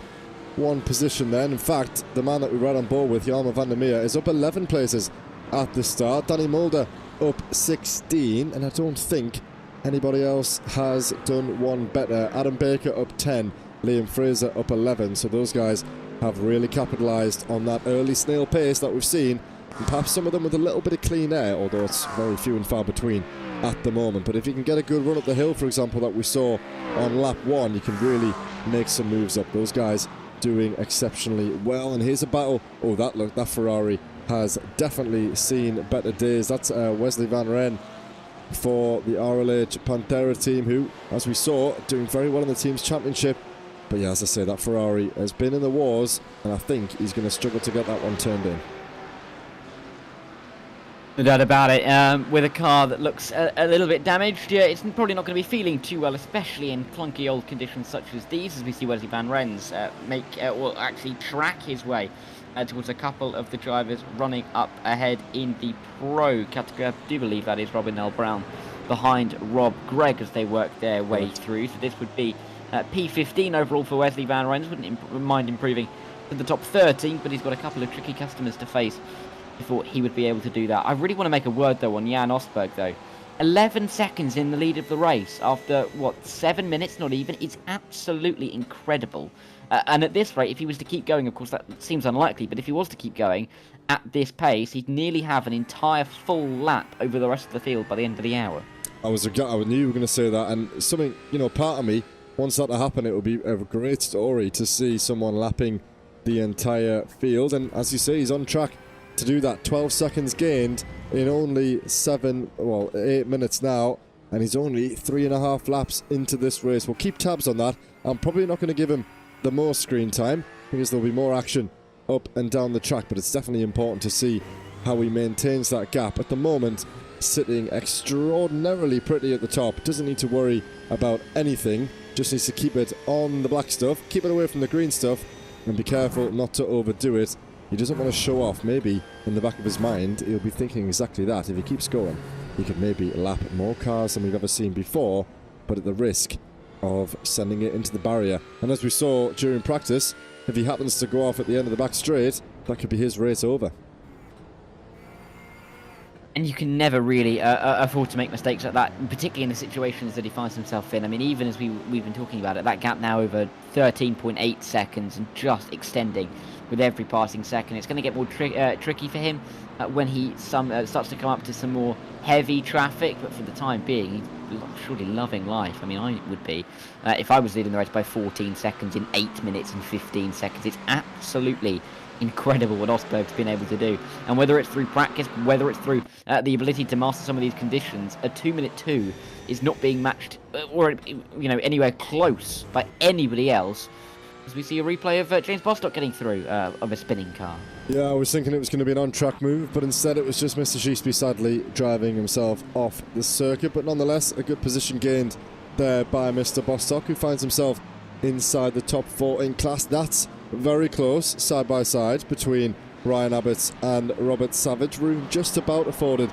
1 position then. In fact, the man that we ride on board with, Jelmer van der Meer, is up 11 places at the start. Danny Mulder up 16, and I don't think anybody else has done one better. Adam Baker up 10, Liam Fraser up 11, so those guys have really capitalised on that early snail pace that we've seen, and perhaps some of them with a little bit of clean air, although it's very few and far between at the moment. But if you can get a good run up the hill, for example, that we saw on lap 1, you can really make some moves up. Those guys doing exceptionally well. And here's a battle. Oh, that Ferrari has definitely seen better days. That's Wesley Van Ren for the RLH Pantera team, who, as we saw, doing very well in the team's championship. But yeah, as I say, that Ferrari has been in the wars, and I think he's going to struggle to get that one turned in. No doubt about it. With a car that looks a little bit damaged, yeah, it's probably not going to be feeling too well, especially in clunky old conditions such as these, as we see Wesley Van Rens actually track his way towards a couple of the drivers running up ahead in the pro category. I do believe that is Robin L. Brown behind Rob Gregg as they work their way through. So this would be P15 overall for Wesley Van Rens. Wouldn't mind improving to the top 13, but he's got a couple of tricky customers to face before he would be able to do that. I really want to make a word though on Jan Osberg though. 11 seconds in the lead of the race after, 7 minutes, not even. It's absolutely incredible. And at this rate, if he was to keep going, of course that seems unlikely, but if he was to keep going at this pace, he'd nearly have an entire full lap over the rest of the field by the end of the hour. I knew you were going to say that, and something, part of me wants that to happen. It would be a great story to see someone lapping the entire field, and as you say, he's on track to do that. 12 seconds gained in only 8 minutes now, and he's only 3.5 laps into this race. We'll keep tabs on that. I'm probably not going to give him the most screen time because there'll be more action up and down the track, but it's definitely important to see how he maintains that gap. At the moment, sitting extraordinarily pretty at the top. Doesn't need to worry about anything. Just needs to keep it on the black stuff, keep it away from the green stuff, and be careful not to overdo it. He doesn't want to show off. Maybe in the back of his mind, he'll be thinking exactly that. If he keeps going, he could maybe lap more cars than we've ever seen before, but at the risk of sending it into the barrier. And as we saw during practice, if he happens to go off at the end of the back straight, that could be his race over. And you can never really afford to make mistakes like that, particularly in the situations that he finds himself in. I mean, even as we've been talking about it, that gap now over 13.8 seconds and just extending with every passing second. It's going to get more tricky for him when he starts to come up to some more heavy traffic, but for the time being, he's surely loving life. I mean, I would be. If I was leading the race by 14 seconds in 8 minutes and 15 seconds, it's absolutely incredible what Osberg's been able to do. And whether it's through practice, whether it's through the ability to master some of these conditions, a 2-minute 2 is not being matched or anywhere close by anybody else. As we see a replay of James Bostock getting through of a spinning car. Yeah, I was thinking it was going to be an on-track move, but instead it was just Mr. Gisby sadly driving himself off the circuit. But nonetheless, a good position gained there by Mr. Bostock, who finds himself inside the top 4 in class. That's very close, side by side, between Ryan Abbott and Robert Savage. Room just about afforded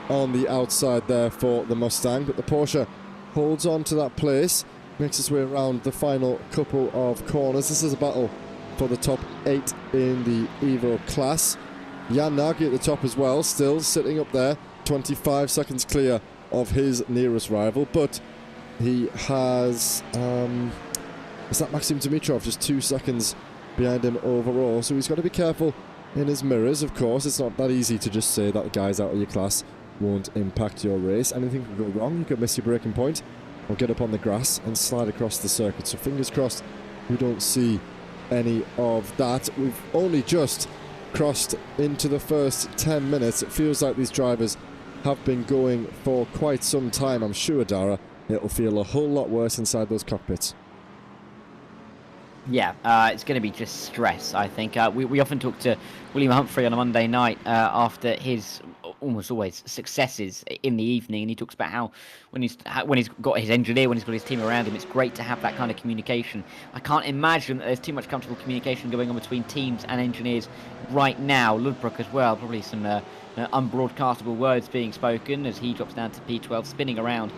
on the outside there for the Mustang, but the Porsche holds on to that place, makes its way around the final couple of corners. This is a battle for the top 8 in the Evo class. Jan Nagy at the top as well, still sitting up there, 25 seconds clear of his nearest rival, but he has is that Maxim Dimitrov just 2 seconds behind him overall, so he's got to be careful in his mirrors. Of course, it's not that easy to just say that the guys out of your class won't impact your race. Anything can go wrong. You could miss your braking point or get up on the grass and slide across the circuit, so fingers crossed we don't see any of that. We've only just crossed into the first 10 minutes. It feels like these drivers have been going for quite some time. I'm sure, Dara, it'll feel a whole lot worse inside those cockpits. Yeah, it's going to be just stress, I think. We often talk to William Humphrey on a Monday night after his almost always successes in the evening, and he talks about how when he's got his engineer, when he's got his team around him, it's great to have that kind of communication. I can't imagine that there's too much comfortable communication going on between teams and engineers right now. Ludbrook as well, probably some unbroadcastable words being spoken as he drops down to P12, spinning around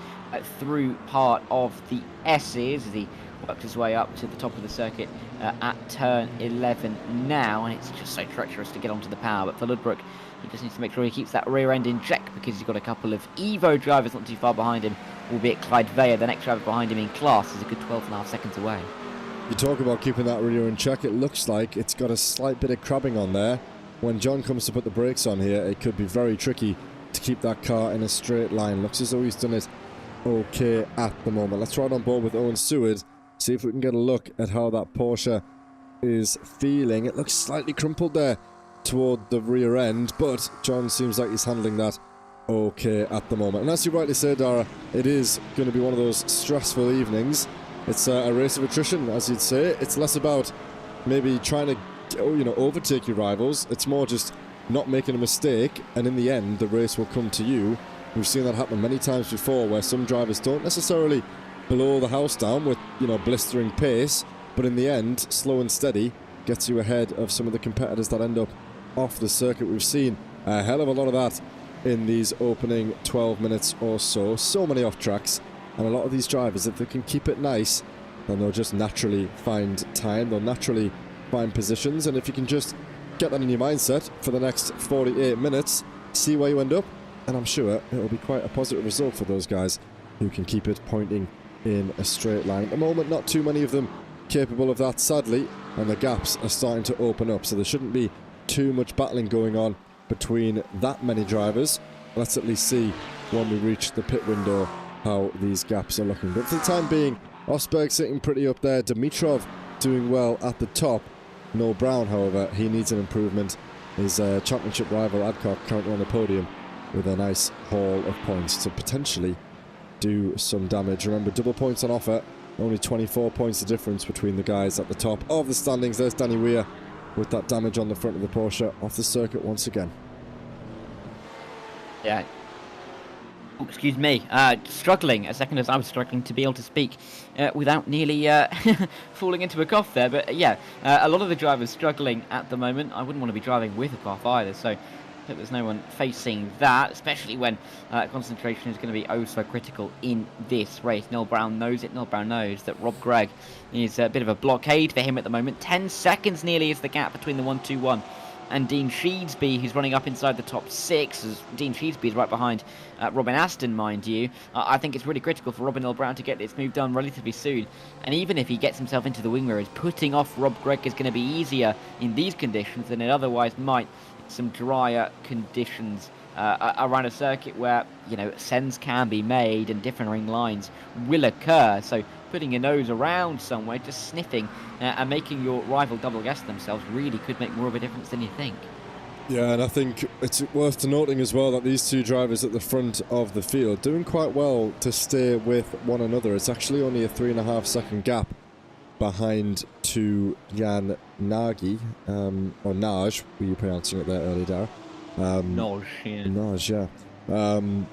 through part of the S's as he works his way up to the top of the circuit at turn 11 now, and it's just so treacherous to get onto the power. But for Ludbrook, he just needs to make sure he keeps that rear end in check, because he's got a couple of Evo drivers not too far behind him, albeit Clyde Veyer, the next driver behind him in class, is a good 12.5 seconds away. You talk about keeping that rear in check, it looks like it's got a slight bit of crabbing on there. When John comes to put the brakes on here, it could be very tricky to keep that car in a straight line. Looks as though he's done it okay at the moment. Let's ride on board with Owen Seward, see if we can get a look at how that Porsche is feeling. It looks slightly crumpled there toward the rear end, but John seems like he's handling that okay at the moment. And as you rightly say, Dara, it is going to be one of those stressful evenings. It's a race of attrition, as you'd say. It's less about maybe trying to overtake your rivals. It's more just not making a mistake, and in the end the race will come to you. We've seen that happen many times before, where some drivers don't necessarily blow the house down with blistering pace, but in the end, slow and steady gets you ahead of some of the competitors that end up off the circuit. We've seen a hell of a lot of that in these opening 12 minutes or so. So many off tracks, and a lot of these drivers, if they can keep it nice, then they'll just naturally find time, they'll naturally find positions, and if you can just get that in your mindset for the next 48 minutes, see where you end up, and I'm sure it'll be quite a positive result for those guys who can keep it pointing in a straight line. At the moment, not too many of them capable of that, sadly, and the gaps are starting to open up, so there shouldn't be too much battling going on between that many drivers. Let's at least see when we reach the pit window how these gaps are looking. But for the time being, Osberg sitting pretty up there, Dimitrov doing well at the top. Noel Brown, however, he needs an improvement. His championship rival Adcock currently on the podium with a nice haul of points to potentially do some damage. Remember, double points on offer, only 24 points the difference between the guys at the top of the standings. There's Danny Weir with that damage on the front of the Porsche off the circuit once again. Yeah. Oh, excuse me. Struggling a second as I was struggling to be able to speak without nearly falling into a cough there. But yeah, a lot of the drivers struggling at the moment. I wouldn't want to be driving with a cough either. So I hope there's no one facing that, especially when concentration is going to be oh so critical in this race. Noel Brown knows it. Noel Brown knows that Rob Gregg is a bit of a blockade for him at the moment. 10 seconds nearly is the gap between the 1-2-1 and Dean Sheedsby, who's running up inside the top 6, as Dean Sheedsby is right behind Robin Aston, mind you. I think it's really critical for Robin Earl Brown to get this move done relatively soon. And even if he gets himself into the wing mirrors, putting off Rob Gregg is going to be easier in these conditions than it otherwise might. Some drier conditions around a circuit where, you know, sends can be made and differing lines will occur. So putting your nose around somewhere, just sniffing and making your rival double guess themselves really could make more of a difference than you think. Yeah, and I think it's worth noting as well that these two drivers at the front of the field doing quite well to stay with one another. It's actually only a 3.5 second gap behind to Jan Nagy, or Naj, were you pronouncing it there earlier, Dara? Naj, yeah. Naj, yeah.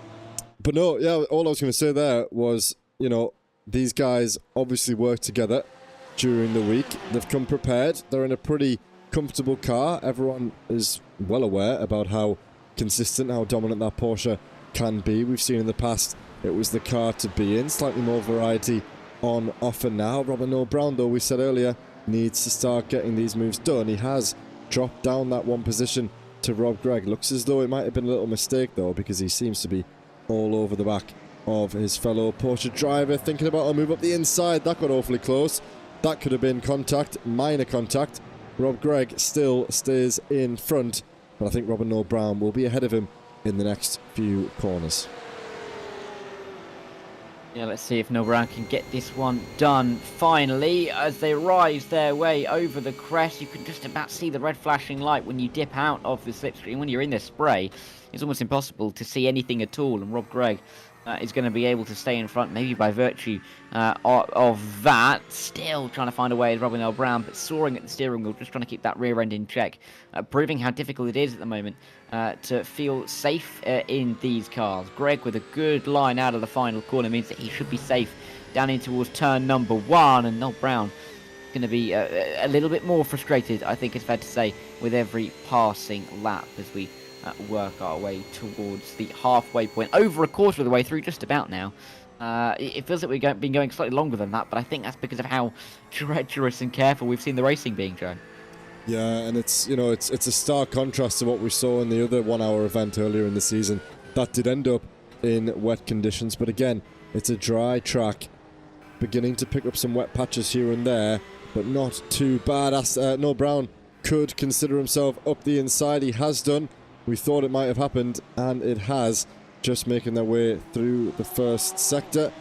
But no, yeah, all I was going to say there was, you know, these guys obviously work together during the week. They've come prepared. They're in a pretty comfortable car. Everyone is well aware about how consistent, how dominant that Porsche can be. We've seen in the past it was the car to be in. Slightly more variety on offer now. Robin Earl Brown, though, we said earlier, needs to start getting these moves done. He has dropped down that one position to Rob Gregg. Looks as though it might have been a little mistake, though, because he seems to be all over the back of his fellow Porsche driver, thinking about a move up the inside. That got awfully close. That could have been contact, minor contact. Rob Gregg still stays in front, but I think Robin Earl Brown will be ahead of him in the next few corners. Yeah, let's see if Noel Brown can get this one done finally. As they rise their way over the crest, you can just about see the red flashing light when you dip out of the slipstream. When you're in the spray, it's almost impossible to see anything at all, and Rob Gregg is going to be able to stay in front, maybe by virtue of that. Still trying to find a way as Robin Earl Brown, but soaring at the steering wheel, just trying to keep that rear end in check, proving how difficult it is at the moment to feel safe in these cars. Gregg with a good line out of the final corner means that he should be safe down in towards turn number 1, and Noel Brown going to be a little bit more frustrated, I think it's fair to say, with every passing lap as we work our way towards the halfway point, over a quarter of the way through, just about now. It feels like we've been going slightly longer than that, but I think that's because of how treacherous and careful we've seen the racing being, Joe. Yeah, and it's, you know, it's a stark contrast to what we saw in the other 1 hour event earlier in the season. That did end up in wet conditions, but again, it's a dry track, beginning to pick up some wet patches here and there, but not too bad. Noel Brown could consider himself up the inside. He has done. We thought it might have happened, and it has. Just making their way through the first sector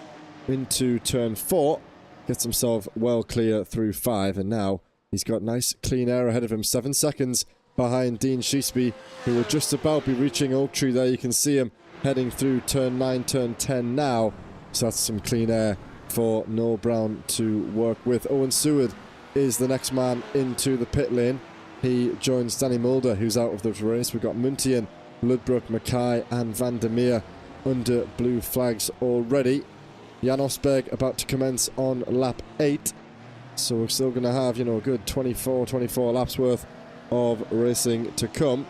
into turn 4. Gets himself well clear through 5, and now he's got nice clean air ahead of him. 7 seconds behind Dean Sheesby, who will just about be reaching Oak Tree there. You can see him heading through turn 9, turn 10 now. So that's some clean air for Noel Brown to work with. Owen Seward is the next man into the pit lane. He joins Danny Mulder, who's out of the race. We've got Muntian, Ludbrook, Mackay and Van der Meer under blue flags already. Jan Osberg about to commence on lap 8. So we're still going to have, you know, a good 24 laps worth of racing to come.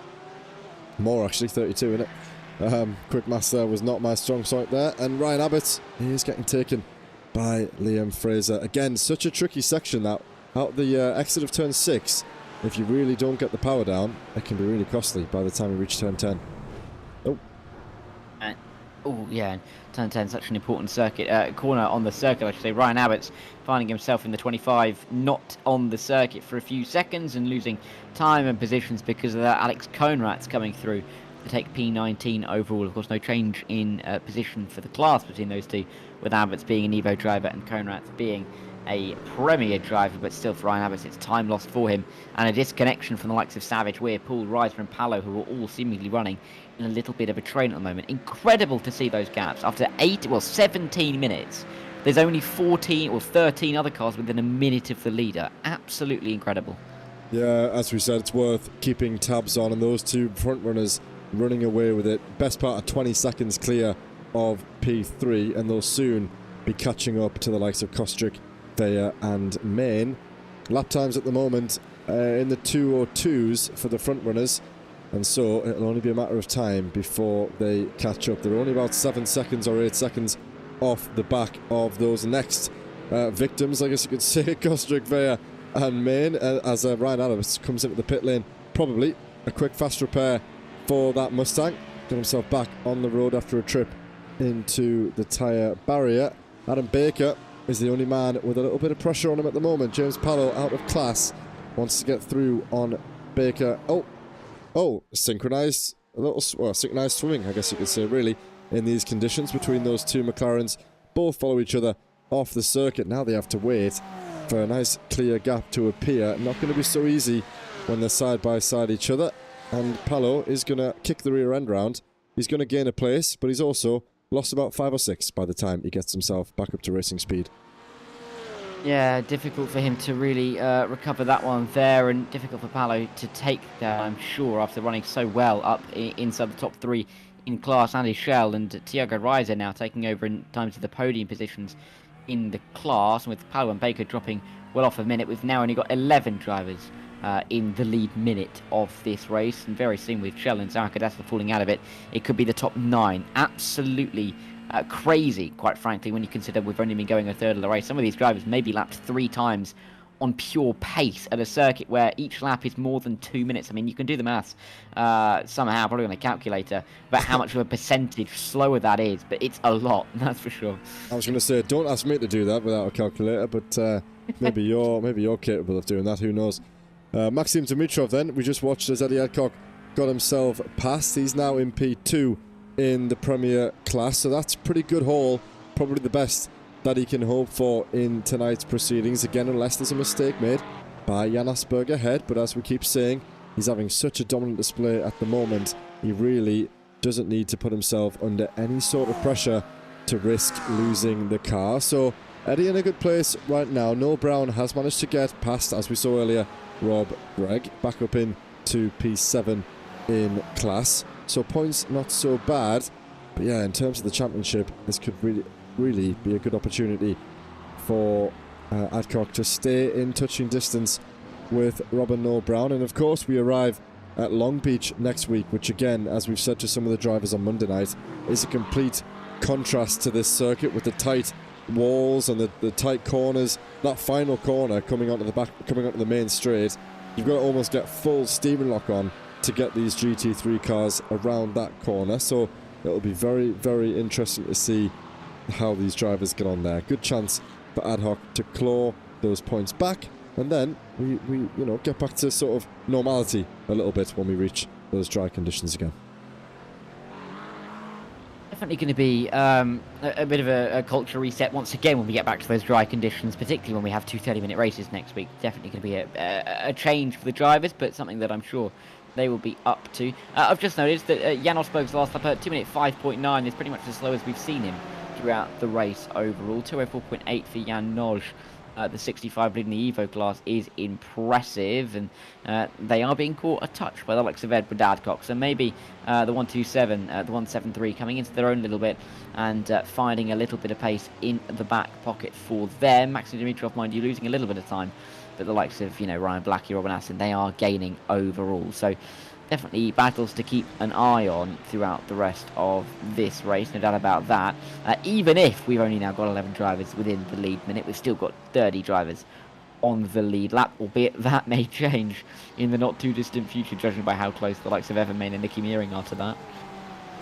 More actually, 32 in it. Quick maths there was not my strong side there. And Ryan Abbott, he is getting taken by Liam Fraser. Again, such a tricky section that out the exit of turn 6. If you really don't get the power down, it can be really costly by the time you reach turn 10. Oh, yeah, turn 10, such an important circuit, corner on the circuit, I should say. Ryan Abbott's finding himself in the 25, not on the circuit for a few seconds and losing time and positions because of that. Alex Conrad's coming through to take P19 overall. Of course, no change in position for the class between those two, with Abbott's being an Evo driver and Conrad's being a Premier driver, but still for Ryan Abbott, it's time lost for him, and a disconnection from the likes of Savage, Weir, Poole, Reiser and Palo, who are all seemingly running in a little bit of a train at the moment. Incredible to see those gaps. After 17 minutes, there's only 14 or 13 other cars within a minute of the leader. Absolutely incredible. Yeah, as we said, it's worth keeping tabs on, and those two front runners running away with it. Best part of 20 seconds clear of P3, and they'll soon be catching up to the likes of Kostrick, Veyer and Main. Lap times at the moment in the 2:02s for the front runners, and so it'll only be a matter of time before they catch up. They're only about 7 seconds or 8 seconds off the back of those next victims, I guess you could say, Kostrick, Veyer and Main, as Ryan Adams comes into the pit lane. Probably a quick fast repair for that Mustang. Get himself back on the road after a trip into the tyre barrier. Adam Baker is the only man with a little bit of pressure on him at the moment. James Pallow, out of class, wants to get through on Baker. Oh, synchronised, synchronised swimming, I guess you could say, really, in these conditions between those two McLarens. Both follow each other off the circuit. Now they have to wait for a nice clear gap to appear. Not going to be so easy when they're side by side each other. And Pallow is going to kick the rear end round. He's going to gain a place, but he's also lost about 5 or 6 by the time he gets himself back up to racing speed. Yeah, difficult for him to really recover that one there, and difficult for Pallow to take that, I'm sure, after running so well up inside the top 3 in class. Andy Schell and Thiago Reiser now taking over in terms of the podium positions in the class, with Pallow and Baker dropping well off a minute. We've now only got 11 drivers in the lead minute of this race, and very soon with Schell and Zarkadessa falling out of it, it could be the top 9. Absolutely crazy, quite frankly, when you consider we've only been going a third of the race. Some of these drivers may be lapped 3 times on pure pace at a circuit where each lap is more than 2 minutes. I mean, you can do the maths somehow, probably on a calculator, about how much of a percentage slower that is, but it's a lot, that's for sure. I was going to say, don't ask me to do that without a calculator, but maybe you're capable of doing that, who knows. Maxim Dimitrov then, we just watched as Eddie Adcock got himself past. He's now in P2 in the Premier class, so that's pretty good haul, probably the best that he can hope for in tonight's proceedings, again, unless there's a mistake made by Jan Asperger ahead. But as we keep saying, he's having such a dominant display at the moment, he really doesn't need to put himself under any sort of pressure to risk losing the car. So Eddie in a good place right now. Noel Brown has managed to get past, as we saw earlier, Rob Gregg, back up into P7 in class. So points not so bad. But yeah, in terms of the championship, this could really be a good opportunity for Adcock to stay in touching distance with Robin Noel Brown. And of course, we arrive at Long Beach next week, which again, as we've said to some of the drivers on Monday night, is a complete contrast to this circuit with the tight walls and the tight corners. That final corner coming onto the main straight, you've got to almost get full steering lock on to get these GT3 cars around that corner. So it'll be very, very interesting to see how these drivers get on there. Good chance for Adcock to claw those points back, and then we get back to sort of normality a little bit when we reach those dry conditions again. Definitely going to be a bit of a culture reset once again when we get back to those dry conditions, particularly when we have 2 30-minute races next week. Definitely going to be a change for the drivers, but something that I'm sure they will be up to. I've just noticed that Jan Osberg's last lap at 2 minute 5.9 is pretty much as slow as we've seen him throughout the race overall. 204.8 for Jan Noj. The 65 leading the Evo class is impressive, and they are being caught a touch by the likes of Edward Adcock. So maybe the 127, the 173 coming into their own a little bit and finding a little bit of pace in the back pocket for them. Maxim Dimitrov, mind you, losing a little bit of time, but the likes of Ryan Blackie, Robin Aston, they are gaining overall. So definitely battles to keep an eye on throughout the rest of this race, no doubt about that. Even if we've only now got 11 drivers within the lead minute, we've still got 30 drivers on the lead lap, albeit that may change in the not too distant future, judging by how close the likes of Evan Main and Nicky Meering are to that.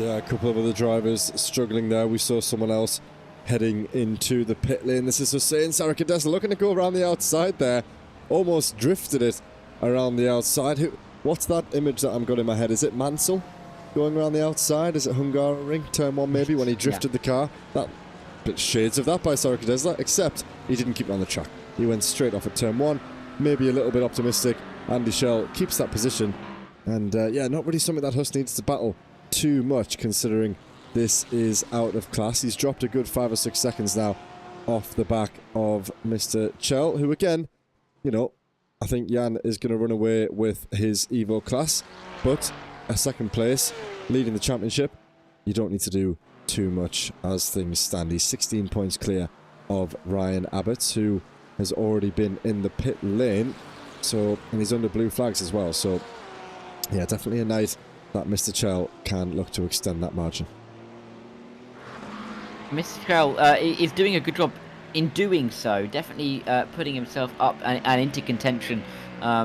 Yeah, a couple of other drivers struggling there. We saw someone else heading into the pit lane. This is Hussein Sarakadessa looking to go around the outside there. Almost drifted it around the outside. What's that image that I'm got in my head? Is it Mansell going around the outside? Is it Hungaroring? Turn 1 maybe, when he drifted the car? That bit shades of that by Sarakadessa, except he didn't keep it on the track. He went straight off at turn 1. Maybe a little bit optimistic. Andy Schell keeps that position. And yeah, not really something that Huss needs to battle too much, considering this is out of class. He's dropped a good 5 or 6 seconds now off the back of Mr. Chell, who again, I think Jan is going to run away with his Evo class, but a second place leading the championship, you don't need to do too much as things stand. He's 16 points clear of Ryan Abbott, who has already been in the pit lane. So, and he's under blue flags as well. So, yeah, definitely a night that Mr. Chell can look to extend that margin. Mr. Chell is doing a good job in doing so. Definitely putting himself up and into contention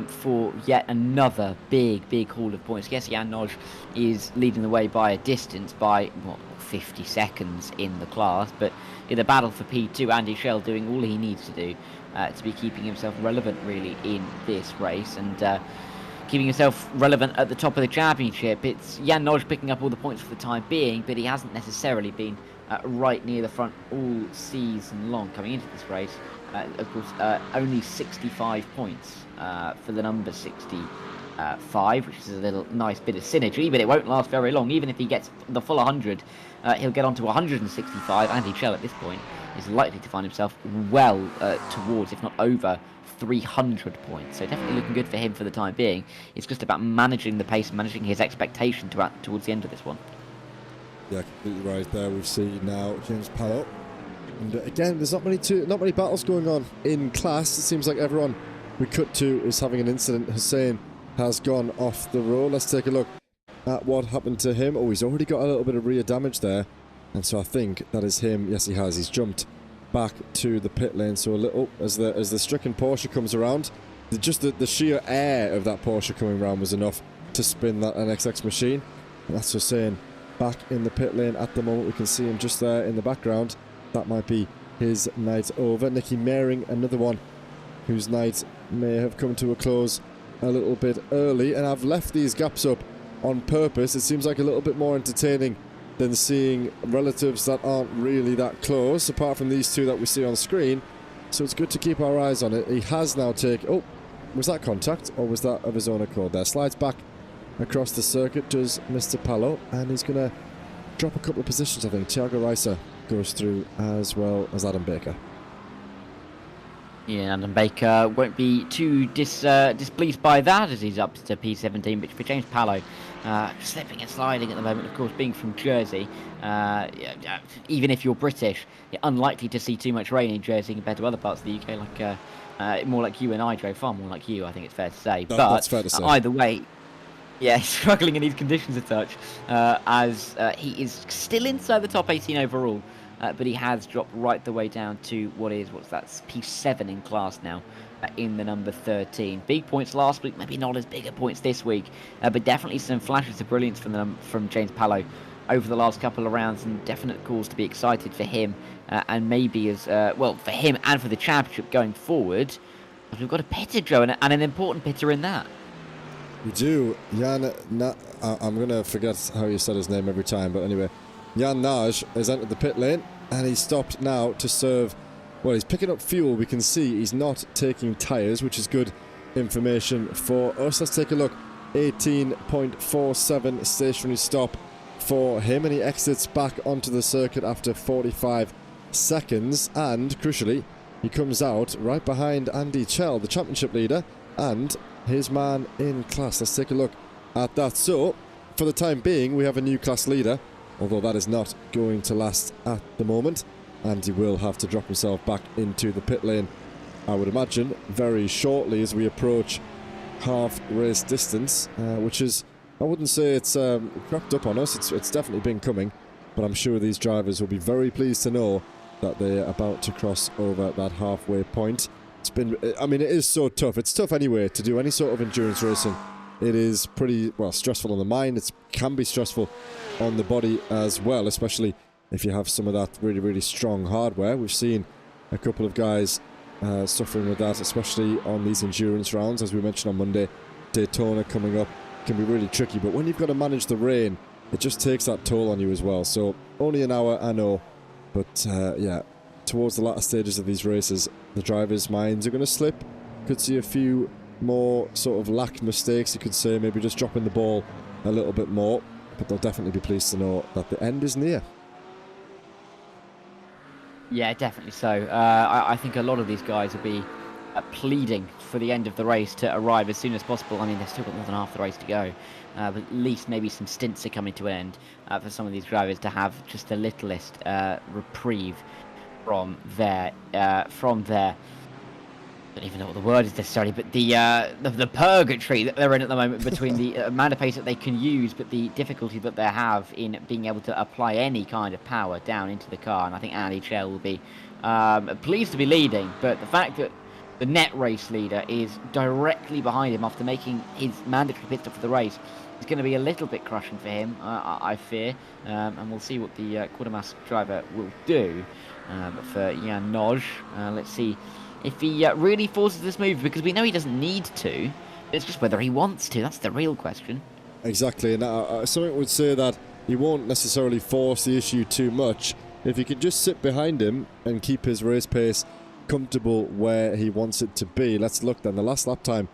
for yet another big haul of points. Yes, Jan Noj is leading the way by a distance, by what, 50 seconds in the class, but in the battle for P2, Andy Schell doing all he needs to do to be keeping himself relevant really in this race, and keeping himself relevant at the top of the championship. It's Jan Noj picking up all the points for the time being, but he hasn't necessarily been right near the front all season long coming into this race. Of course, only 65 points for the number 65, which is a little nice bit of synergy, but it won't last very long. Even if he gets the full 100, he'll get on to 165. Andy Chell at this point is likely to find himself well towards, if not over, 300 points. So definitely looking good for him for the time being. It's just about managing the pace, managing his expectation towards the end of this one. Yeah, completely right there. We've seen now James Pallow. And again, there's not many battles going on in class. It seems like everyone we cut to is having an incident. Hussein has gone off the road. Let's take a look at what happened to him. Oh, he's already got a little bit of rear damage there. And so I think that is him. Yes, he has. He's jumped back to the pit lane. So a little, as the stricken Porsche comes around, just the sheer air of that Porsche coming around was enough to spin that NXX machine. And that's Hussein back in the pit lane at the moment. We can see him just there in the background. That might be his night over. Nicky Mehring, another one whose night may have come to a close a little bit early. And I've left these gaps up on purpose. It seems like a little bit more entertaining than seeing relatives that aren't really that close, apart from these two that we see on screen. So it's good to keep our eyes on it. He has now taken... Oh, was that contact or was that of his own accord there? Slides back across the circuit, does Mr. Pallow, and he's going to drop a couple of positions, I think. Thiago Reiser goes through as well as Adam Baker. Yeah, Adam Baker won't be too displeased by that as he's up to P17, but for James Pallow, slipping and sliding at the moment, of course, being from Jersey, even if you're British, you're unlikely to see too much rain in Jersey compared to other parts of the UK, like more like you and I, Joe, far more like you, I think it's fair to say. No, but that's fair to say. Either way, yeah, he's struggling in these conditions a touch, as he is still inside the top 18 overall, but he has dropped right the way down to what's that, P7 in class now, in the number 13. Big points last week, maybe not as bigger points this week, but definitely some flashes of brilliance from James Pallow over the last couple of rounds, and definite cause to be excited for him, and maybe as well for him and for the championship going forward. We've got a pitter, Joe, and an important pitter in that. We do. I'm going to forget how you said his name every time, but anyway. Jan Naj has entered the pit lane, and he's stopped now to serve... Well, he's picking up fuel. We can see he's not taking tyres, which is good information for us. Let's take a look. 18.47 stationary stop for him, and he exits back onto the circuit after 45 seconds. And, crucially, he comes out right behind Andy Chell, the championship leader, and his man in class. Let's take a look at that. So, for the time being, we have a new class leader, although that is not going to last at the moment, and he will have to drop himself back into the pit lane, I would imagine, very shortly as we approach half race distance, which is, I wouldn't say it's crept up on us, it's definitely been coming, but I'm sure these drivers will be very pleased to know that they're about to cross over that halfway point. It's been, I mean, it is so tough. It's tough anyway to do any sort of endurance racing. It is pretty, well, stressful on the mind. It can be stressful on the body as well, especially if you have some of that really, really strong hardware. We've seen a couple of guys suffering with that, especially on these endurance rounds. As we mentioned on Monday, Daytona coming up can be really tricky. But when you've got to manage the rain, it just takes that toll on you as well. So only an hour, I know. But yeah, towards the latter stages of these races, the drivers' minds are going to slip. Could see a few more sort of lack mistakes, you could say, maybe just dropping the ball a little bit more, but they'll definitely be pleased to know that the end is near. Yeah, definitely so. I think a lot of these guys will be pleading for the end of the race to arrive as soon as possible. I mean, they've still got more than half the race to go, but at least maybe some stints are coming to an end for some of these drivers to have just the littlest reprieve from their I don't even know what the word is necessarily, but the purgatory that they're in at the moment between the amount of pace that they can use, but the difficulty that they have in being able to apply any kind of power down into the car. And I think Andy Chell will be pleased to be leading, but the fact that the net race leader is directly behind him after making his mandatory pit stop for the race is going to be a little bit crushing for him, I fear. And we'll see what the Quartermaster driver will do. But for Jan Noj, let's see if he really forces this move, because we know he doesn't need to. It's just whether he wants to. That's the real question. Exactly, and something would say that he won't necessarily force the issue too much. If he can just sit behind him and keep his race pace comfortable where he wants it to be. Let's look then. The last lap time,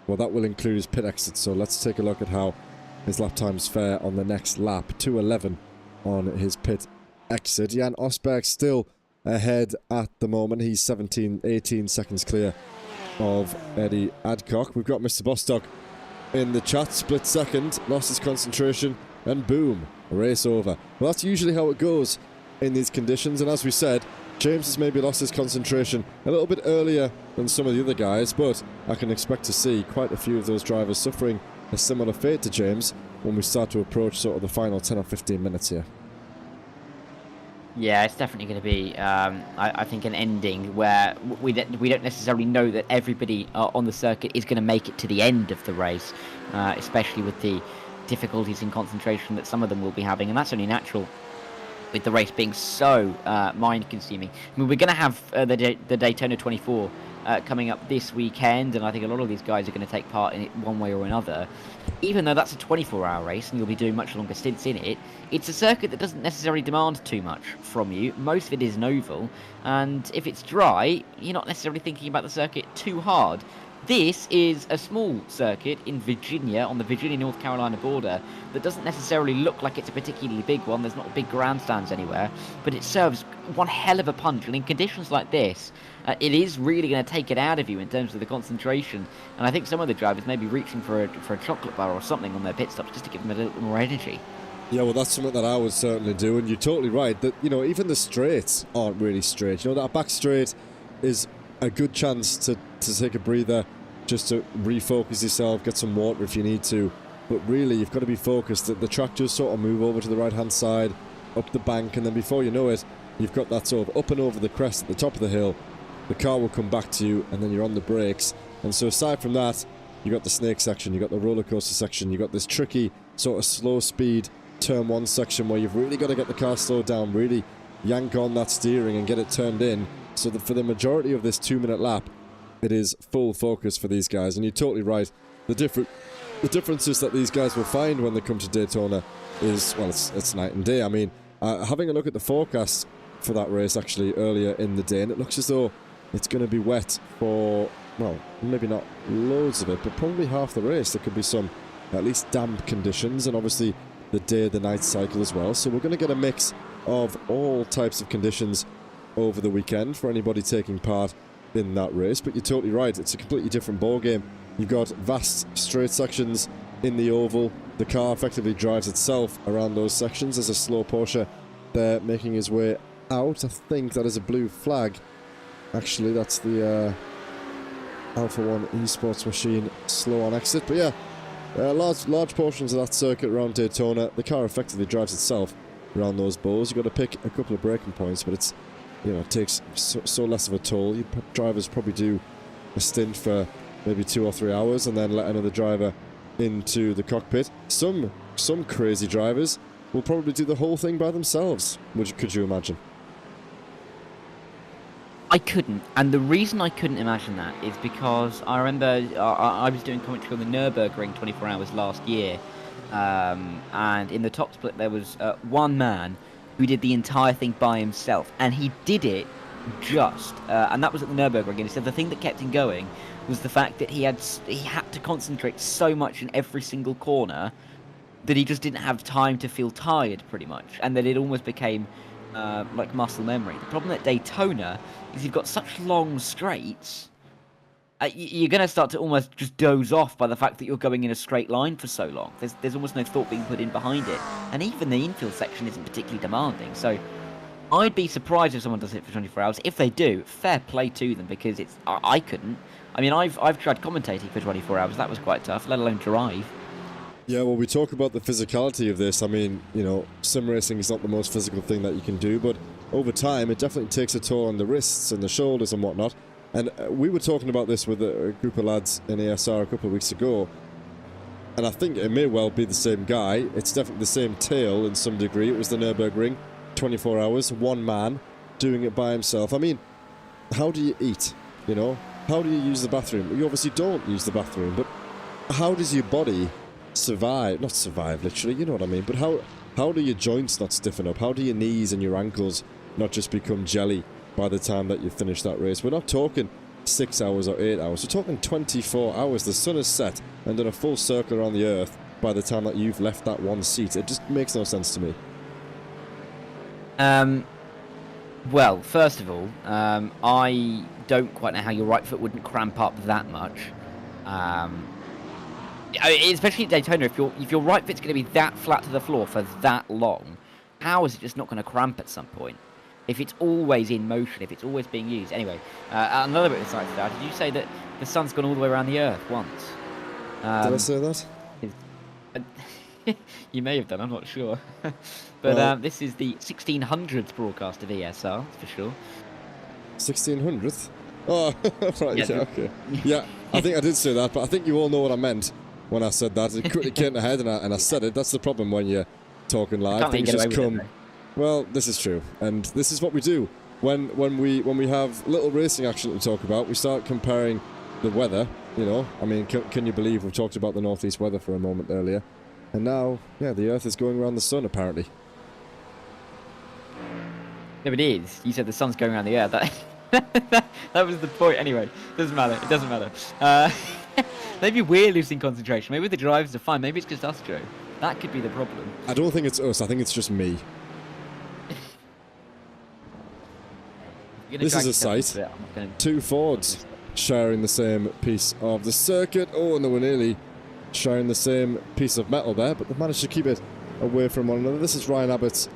well, that will include his pit exit. So let's take a look at how his lap times fare on the next lap. 2:11 on his pit exit. Jan Osberg still ahead at the moment. He's 18 seconds clear of Eddie Adcock. We've got Mr. Bostock in the chat. Split second, lost his concentration, and boom, race over. Well, that's usually how it goes in these conditions, and as we said, James has maybe lost his concentration a little bit earlier than some of the other guys, but I can expect to see quite a few of those drivers suffering a similar fate to James when we start to approach sort of the final 10 or 15 minutes here. Yeah, it's definitely going to be, I think, an ending where we don't necessarily know that everybody on the circuit is going to make it to the end of the race, especially with the difficulties in concentration that some of them will be having, and that's only natural with the race being so mind-consuming. I mean, we're going to have the Daytona 24 coming up this weekend, and I think a lot of these guys are going to take part in it one way or another. Even though that's a 24-hour race and you'll be doing much longer stints in it, it's a circuit that doesn't necessarily demand too much from you. Most of it is an oval, and if it's dry, you're not necessarily thinking about the circuit too hard. This is a small circuit in Virginia, on the Virginia-North Carolina border, that doesn't necessarily look like it's a particularly big one. There's not big grandstands anywhere, but it serves one hell of a punch, and in conditions like this, it is really going to take it out of you in terms of the concentration. And I think some of the drivers may be reaching for a chocolate bar or something on their pit stops just to give them a little bit more energy. Yeah, well, that's something that I would certainly do, and you're totally right that, you know, even the straights aren't really straight. You know, that back straight is a good chance to take a breather, just to refocus yourself, get some water if you need to. But really, you've got to be focused. The track just sort of move over to the right-hand side, up the bank, and then before you know it, you've got that sort of up and over the crest at the top of the hill. The car will come back to you, and then you're on the brakes. And so aside from that, you've got the snake section, you've got the roller coaster section, you've got this tricky sort of slow speed turn one section where you've really got to get the car slowed down, really yank on that steering and get it turned in, so that for the majority of this 2-minute lap, it is full focus for these guys. And you're totally right. The differences that these guys will find when they come to Daytona is, well, it's night and day. I mean, having a look at the forecast for that race actually earlier in the day, and it looks as though it's going to be wet for, well, maybe not loads of it, but probably half the race. There could be some at least damp conditions, and obviously the day, the night cycle as well. So we're going to get a mix of all types of conditions over the weekend for anybody taking part in that race. But you're totally right, it's a completely different ball game. You've got vast straight sections in the oval. The car effectively drives itself around those sections. There's a slow Porsche there making his way out. I think that is a blue flag. Actually, that's the Alpha 1 Esports machine slow on exit. But yeah, large portions of that circuit around Daytona, the car effectively drives itself around those bows. You've got to pick a couple of braking points, but it's, you know, it takes so less of a toll. Drivers probably do a stint for maybe 2 or 3 hours and then let another driver into the cockpit. Some crazy drivers will probably do the whole thing by themselves. Could you imagine? I couldn't, and the reason I couldn't imagine that is because I remember I was doing commentary on the Nürburgring 24 Hours last year, and in the top split there was one man who did the entire thing by himself, and he did it and that was at the Nürburgring, and he said the thing that kept him going was the fact that he had to concentrate so much in every single corner that he just didn't have time to feel tired, pretty much, and that it almost became like muscle memory. The problem at Daytona is you've got such long straights you're going to start to almost just doze off by the fact that you're going in a straight line for so long. There's almost no thought being put in behind it. And even the infield section isn't particularly demanding. So I'd be surprised if someone does it for 24 hours. If they do, fair play to them, because I couldn't. I mean, I've tried commentating for 24 hours. That was quite tough, let alone drive. Yeah, well, we talk about the physicality of this. I mean, you know, sim racing is not the most physical thing that you can do, but over time, it definitely takes a toll on the wrists and the shoulders and whatnot. And we were talking about this with a group of lads in ASR a couple of weeks ago, and I think it may well be the same guy. It's definitely the same tale in some degree. It was the Nürburgring, 24 hours, one man doing it by himself. I mean, how do you eat, you know? How do you use the bathroom? You obviously don't use the bathroom, but how does your body survive? Not survive, literally, you know what I mean, but how do your joints not stiffen up? How do your knees and your ankles not just become jelly by the time that you finish that race? We're not talking 6 hours or 8 hours. We're talking 24 hours. The sun has set and done a full circle around the earth by the time that you've left that one seat. It just makes no sense to me. Well, first of all, I don't quite know how your right foot wouldn't cramp up that much. Especially at Daytona, if your right foot's going to be that flat to the floor for that long, how is it just not going to cramp at some point? If it's always in motion, if it's always being used. Anyway, another bit of insight to that. Did you say that the sun's gone all the way around the Earth once? Did I say that? You may have done, I'm not sure. But Well, this is the 1600s broadcast of ESR, that's for sure. 1600th? Oh, right, Yeah, yeah, okay. Yeah, I think I did say that, but I think you all know what I meant when I said that. It quickly came to head and I said it. That's the problem when you're talking live. Can't let you Things get just away with come. it, Well, this is true, and this is what we do. When we have little racing action to talk about, we start comparing the weather, you know. I mean, can you believe we've talked about the northeast weather for a moment earlier? And now, yeah, the Earth is going around the sun, apparently. No, it is. You said the sun's going around the Earth. That was the point. Anyway, doesn't matter. It doesn't matter. Maybe we're losing concentration. Maybe the drivers are fine. Maybe it's just us, Joe. That could be the problem. I don't think it's us. I think it's just me. This is a sight. Two Fords sharing the same piece of the circuit. Oh, and they were nearly sharing the same piece of metal there, but they managed to keep it away from one another. This is Ryan Abbott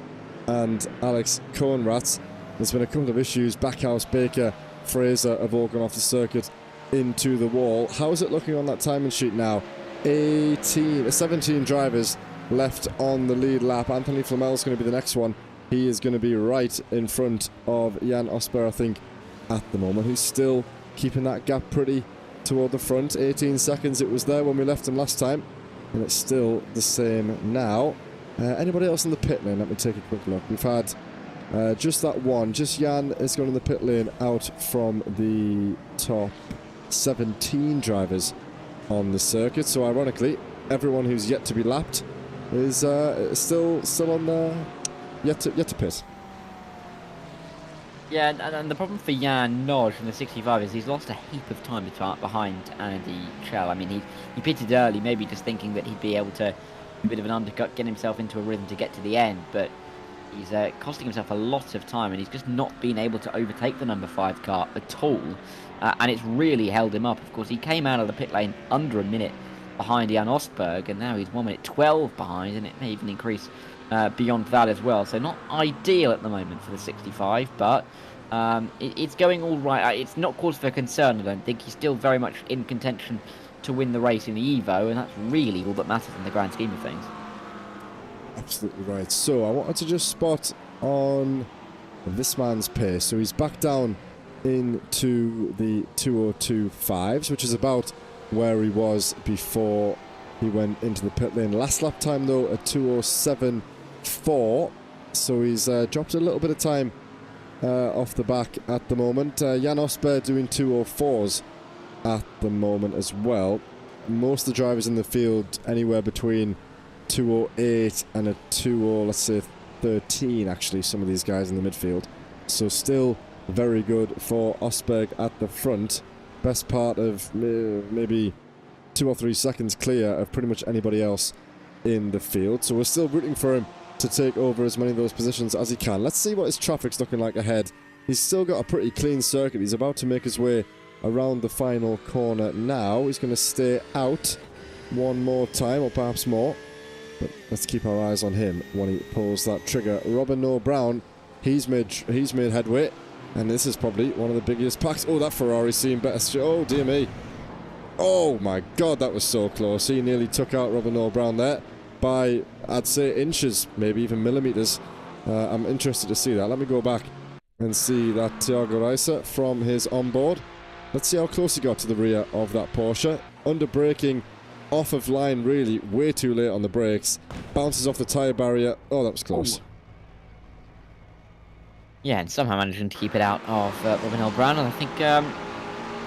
and Alex Cohenratz. There's been a couple of issues. Backhouse, Baker, Fraser have all gone off the circuit into the wall. How is it looking on that timing sheet now? 17 drivers left on the lead lap. Anthony Flamel's going to be the next one. He is going to be right in front of Jan Osper, I think, at the moment. He's still keeping that gap pretty toward the front. 18 seconds it was there when we left him last time, and it's still the same now. Anybody else in the pit lane? Let me take a quick look. We've had just that one. Just Jan is going in the pit lane out from the top 17 drivers on the circuit. So ironically, everyone who's yet to be lapped is still on there, yet to pit. Yeah, and the problem for Jan Nodge from the 65 is he's lost a heap of time behind Andy Chell. I mean, he pitted early, maybe just thinking that he'd be able to a bit of an undercut, get himself into a rhythm to get to the end, but he's costing himself a lot of time, and he's just not been able to overtake the number 5 car at all, and it's really held him up. Of course, he came out of the pit lane under a minute behind Jan Osberg, and now he's 1 minute 12 behind, and it may even increase beyond that as well. So not ideal at the moment for the 65, but it's going all right. It's not cause for concern, I don't think. He's still very much in contention to win the race in the Evo, and that's really all that matters in the grand scheme of things. Absolutely right. So I wanted to just spot on this man's pace. So he's back down into the 2:02.5s, which is about where he was before he went into the pit lane. Last lap time though at 2:07.4, so he's dropped a little bit of time off the back at the moment. Jan Osberg doing 2:04s at the moment as well. Most of the drivers in the field anywhere between 2:08 and a 2:0, let's say 13 actually, some of these guys in the midfield. So still very good for Osberg at the front. Best part of maybe 2 or 3 seconds clear of pretty much anybody else in the field. So we're still rooting for him to take over as many of those positions as he can. Let's see what his traffic's looking like ahead. He's still got a pretty clean circuit. He's about to make his way around the final corner now. He's going to stay out one more time, or perhaps more. But let's keep our eyes on him when he pulls that trigger. Robin Noah Brown, he's made headway, and this is probably one of the biggest packs. Oh, that Ferrari's seen better. Oh, dear me. Oh, my God, that was so close. He nearly took out Robin Noah Brown there by, I'd say, inches, maybe even millimetres. I'm interested to see that. Let me go back and see that Thiago Reisa from his onboard. Let's see how close he got to the rear of that Porsche. Under braking, off of line really, way too late on the brakes. Bounces off the tyre barrier. Oh, that was close. Ooh. Yeah, and somehow managing to keep it out of Robin Noah Brown. And I think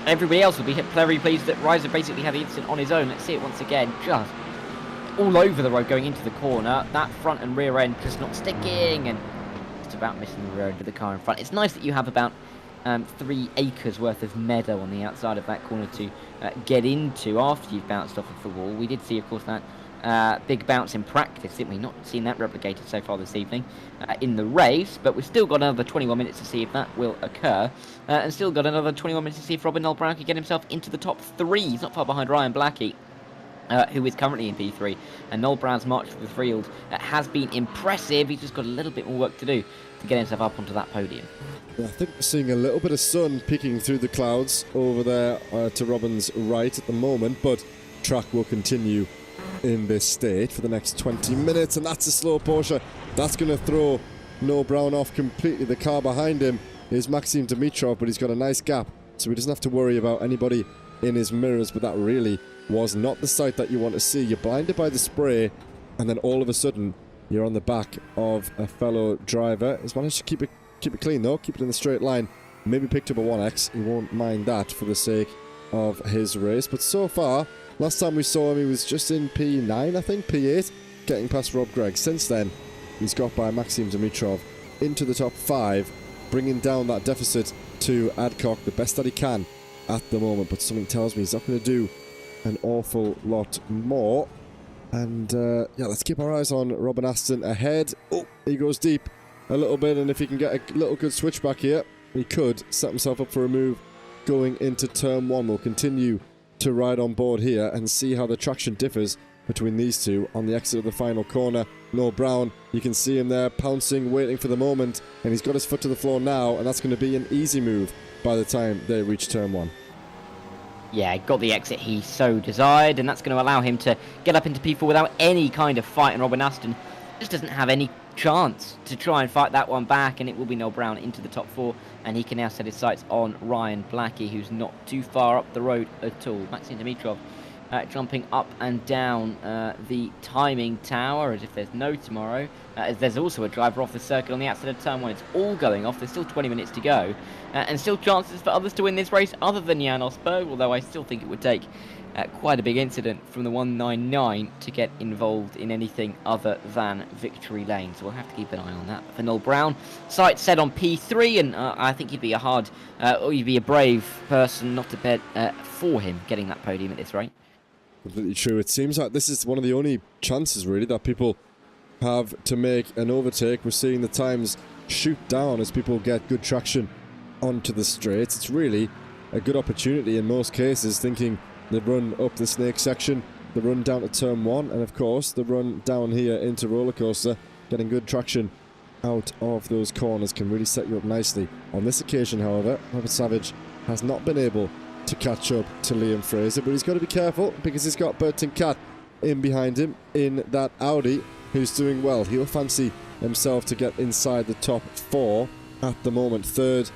everybody else will be very pleased that Reisa basically had the incident on his own. Let's see it once again. Just all over the road going into the corner. That front and rear end just not sticking, and just about missing the rear end of the car in front. It's nice that you have about 3 acres worth of meadow on the outside of that corner to get into after you've bounced off of the wall. We did see, of course, that big bounce in practice, didn't we? Not seen that replicated so far this evening in the race, but we've still got another 21 minutes to see if that will occur, and still got another 21 minutes to see if Robin Noah Brown can get himself into the top 3. He's not far behind Ryan Blackie, who is currently in P3, and Noel Brown's march through the field has been impressive. He's just got a little bit more work to do to get himself up onto that podium. I think we're seeing a little bit of sun peeking through the clouds over there to Robin's right at the moment, but track will continue in this state for the next 20 minutes, and that's a slow Porsche. That's going to throw Noah Brown off completely. The car behind him is Maxim Dimitrov, but he's got a nice gap, so he doesn't have to worry about anybody in his mirrors, but that really was not the sight that you want to see. You're blinded by the spray, and then all of a sudden you're on the back of a fellow driver. He's managed to keep it clean though, keep it in the straight line. Maybe picked up a 1x. He won't mind that for the sake of his race. But so far, last time we saw him, he was just in P9, I think, P8, getting past Rob Gregg. Since then, he's got by Maxim Dimitrov into the top 5, bringing down that deficit to Adcock the best that he can at the moment. But something tells me he's not going to do an awful lot more. And yeah, let's keep our eyes on Robin Aston ahead. Oh, he goes deep a little bit, and if he can get a little good switchback here, he could set himself up for a move going into turn 1. We'll continue to ride on board here and see how the traction differs between these two on the exit of the final corner. Noah Brown, you can see him there pouncing, waiting for the moment, and he's got his foot to the floor now, and that's going to be an easy move by the time they reach turn 1. Yeah, got the exit he so desired, and that's going to allow him to get up into P4 without any kind of fight, and Robin Aston just doesn't have any chance to try and fight that one back, and it will be Noel Brown into the top 4, and he can now set his sights on Ryan Blackie, who's not too far up the road at all. Maxim Dimitrov jumping up and down the timing tower as if there's no tomorrow, as there's also a driver off the circuit on the outside of turn 1. It's all going off. There's still 20 minutes to go, and still chances for others to win this race other than Jan Osberg, although I still think it would take quite a big incident from the 199 to get involved in anything other than victory lane, so we'll have to keep an eye on that. But for Noel Brown, sights set on P3, and I think he'd be you'd be a brave person not to bet for him getting that podium at this rate. Completely true. It seems like this is one of the only chances really that people have to make an overtake. We're seeing the times shoot down as people get good traction onto the straights. It's really a good opportunity in most cases, thinking the run up the snake section, the run down to turn 1, and of course the run down here into roller coaster. Getting good traction out of those corners can really set you up nicely. On this occasion, however, Robert Savage has not been able to catch up to Liam Fraser, but he's got to be careful because he's got Burton Cat in behind him in that Audi, who's doing well. He'll fancy himself to get inside the top 4 at the moment. 3rd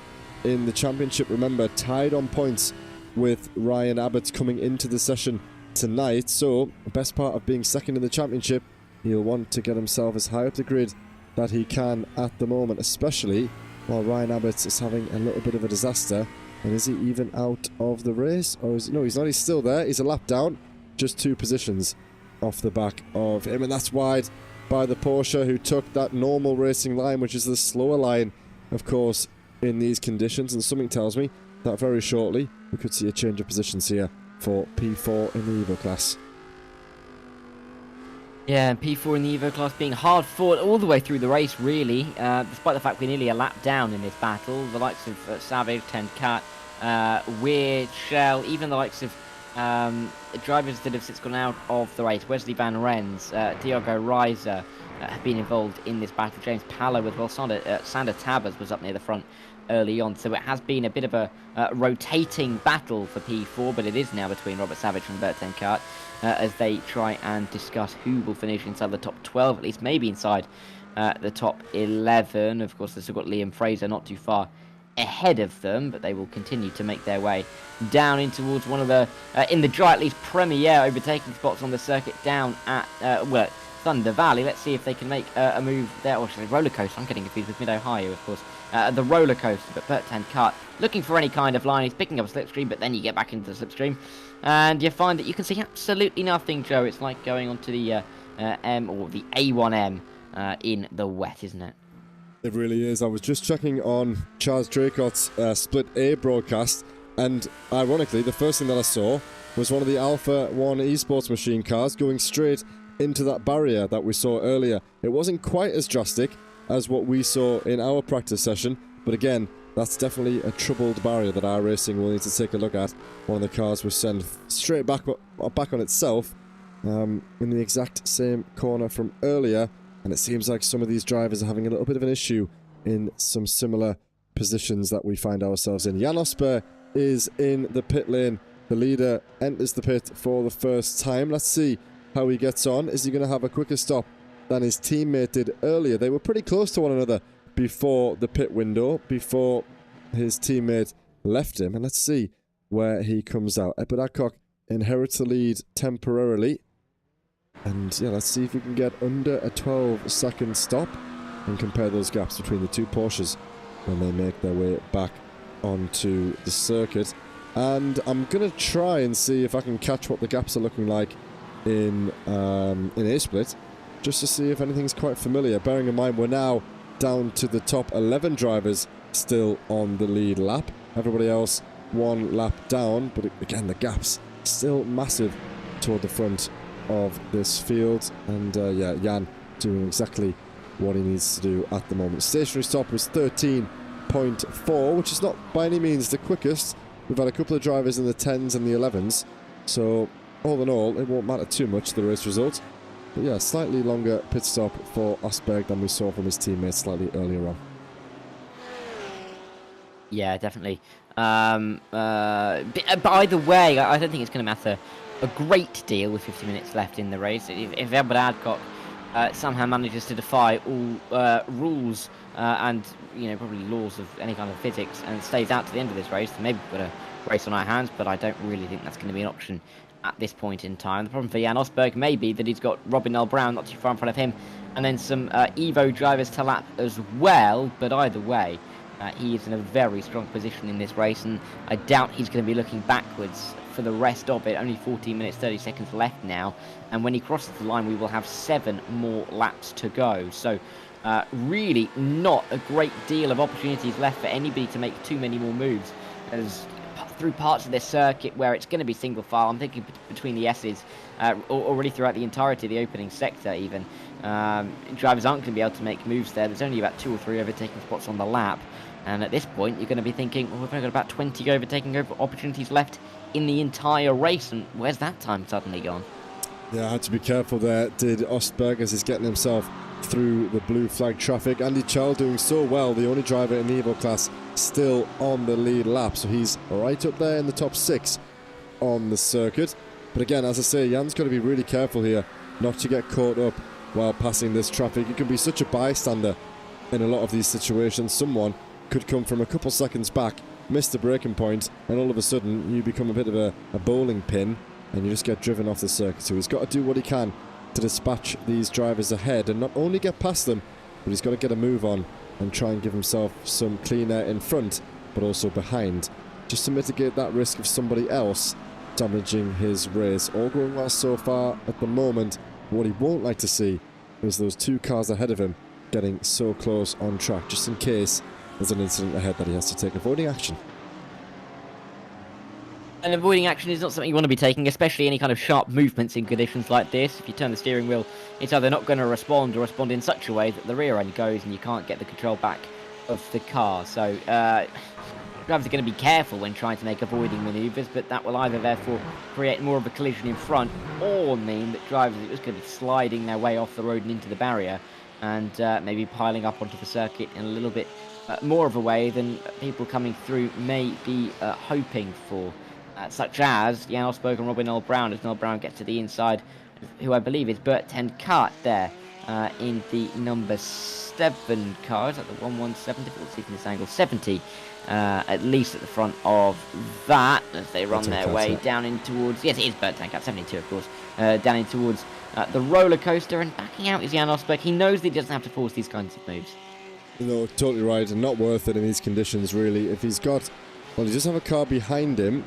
in the championship, remember, tied on points with Ryan Abbott coming into the session tonight. So the best part of being 2nd in the championship, he'll want to get himself as high up the grid that he can at the moment, especially while Ryan Abbott is having a little bit of a disaster. And is he even out of the race? Or is no, he's not. He's still there. He's a lap down. Just 2 positions off the back of him. And that's wide by the Porsche, who took that normal racing line, which is the slower line, of course, in these conditions. And something tells me that very shortly we could see a change of positions here for P4 in the Evo class. Yeah, and P4 in the Evo class being hard fought all the way through the race, really. Despite the fact we're nearly a lap down in this battle, the likes of Savage, 10 Cat, Weird, Shell, even the likes of drivers that have since gone out of the race. Wesley Van Rens, Diogo Reiser have been involved in this battle. James Pallow as well. Sander Tabbers was up near the front early on. So it has been a bit of a rotating battle for P4, but it is now between Robert Savage and Bert ten Kart as they try and discuss who will finish inside the top 12, at least maybe inside the top 11. Of course, they've still got Liam Fraser not too far ahead of them, but they will continue to make their way down in towards one of the, in the dry at least, premier overtaking spots on the circuit down at, well, Thunder Valley. Let's see if they can make a move there, or should I say roller coaster? I'm getting confused with Mid-Ohio, of course. The roller coaster, but Bert ten Kart looking for any kind of line. He's picking up a slipstream, but then you get back into the slipstream, and you find that you can see absolutely nothing, Joe. It's like going onto the M or the A1M in the wet, isn't it? It really is. I was just checking on Charles Draycott's Split A broadcast, and ironically, the first thing that I saw was one of the Alpha 1 esports machine cars going straight into that barrier that we saw earlier. It wasn't quite as drastic as what we saw in our practice session, but again, that's definitely a troubled barrier that iRacing will need to take a look at. One of the cars was sent straight back on itself in the exact same corner from earlier, and it seems like some of these drivers are having a little bit of an issue in some similar positions that we find ourselves in. Jan Osberg is in the pit lane. The leader enters the pit for the first time. Let's see how he gets on. Is he going to have a quicker stop than his teammate did earlier? They were pretty close to one another before the pit window, before his teammate left him. And let's see where he comes out. Edward Adcock inherits the lead temporarily. And yeah, let's see if we can get under a 12-second stop and compare those gaps between the two Porsches when they make their way back onto the circuit. And I'm going to try and see if I can catch what the gaps are looking like in A-Split, just to see if anything's quite familiar. Bearing in mind, we're now down to the top 11 drivers still on the lead lap. Everybody else one lap down, but again, the gap's still massive toward the front of this field. And yeah, Jan doing exactly what he needs to do at the moment. Stationary stop was 13.4, which is not by any means the quickest. We've had a couple of drivers in the 10s and the 11s, so all in all, it won't matter too much, the race result. But yeah, slightly longer pit stop for Osberg than we saw from his teammates slightly earlier on. Yeah, definitely. But either way, I don't think it's going to matter a great deal with 50 minutes left in the race. If Edward Adcock somehow manages to defy all rules and probably laws of any kind of physics and stays out to the end of this race, then maybe we've got a race on our hands, but I don't really think that's going to be an option at this point in time. The problem for Jan Osberg may be that he's got Robin L. Brown not too far in front of him, and then some Evo drivers to lap as well, but either way, he is in a very strong position in this race, and I doubt he's going to be looking backwards for the rest of it. Only 14 minutes 30 seconds left now, and when he crosses the line we will have 7 more laps to go. So really not a great deal of opportunities left for anybody to make too many more moves, as through parts of this circuit where it's going to be single file, I'm thinking between the S's, or really throughout the entirety of the opening sector even, drivers aren't going to be able to make moves there. There's only about 2 or 3 overtaking spots on the lap, and at this point you're going to be thinking, well, we've only got about 20 overtaking opportunities left in the entire race, and where's that time suddenly gone? Yeah, I had to be careful there, did Osberg, as he's getting himself through the blue flag traffic. Andy Charles doing so well, the only driver in the Evo class still on the lead lap, so he's right up there in the top 6 on the circuit. But again, as I say, Jan's got to be really careful here not to get caught up while passing this traffic. You can be such a bystander in a lot of these situations. Someone could come from a couple seconds back, miss the braking point, and all of a sudden you become a bit of a bowling pin and you just get driven off the circuit. So he's got to do what he can to dispatch these drivers ahead and not only get past them, but he's got to get a move on and try and give himself some clean air in front, but also behind, just to mitigate that risk of somebody else damaging his race. All going well so far at the moment. What he won't like to see is those 2 cars ahead of him getting so close on track, just in case there's an incident ahead that he has to take avoiding action. And avoiding action is not something you want to be taking, especially any kind of sharp movements in conditions like this. If you turn the steering wheel, it's either not going to respond or respond in such a way that the rear end goes and you can't get the control back of the car. So drivers are going to be careful when trying to make avoiding manoeuvres, but that will either therefore create more of a collision in front or mean that drivers are just going to be sliding their way off the road and into the barrier, and maybe piling up onto the circuit in a little bit more of a way than people coming through may be hoping for. Such as Jan Osberg and Robin Noel Brown, as Noel Brown gets to the inside, who I believe is Bert Ten Kart there in the number 7 car. Is that the 117? Difficult to see from this angle. 70, at least at the front of that, as they run their way down in towards. Yes, it is Bert Ten Kart, 72, of course. Down in towards the roller coaster, and backing out is Jan Osberg. He knows that he doesn't have to force these kinds of moves. No, totally right, and not worth it in these conditions, really. If he's got, well, he does have a car behind him.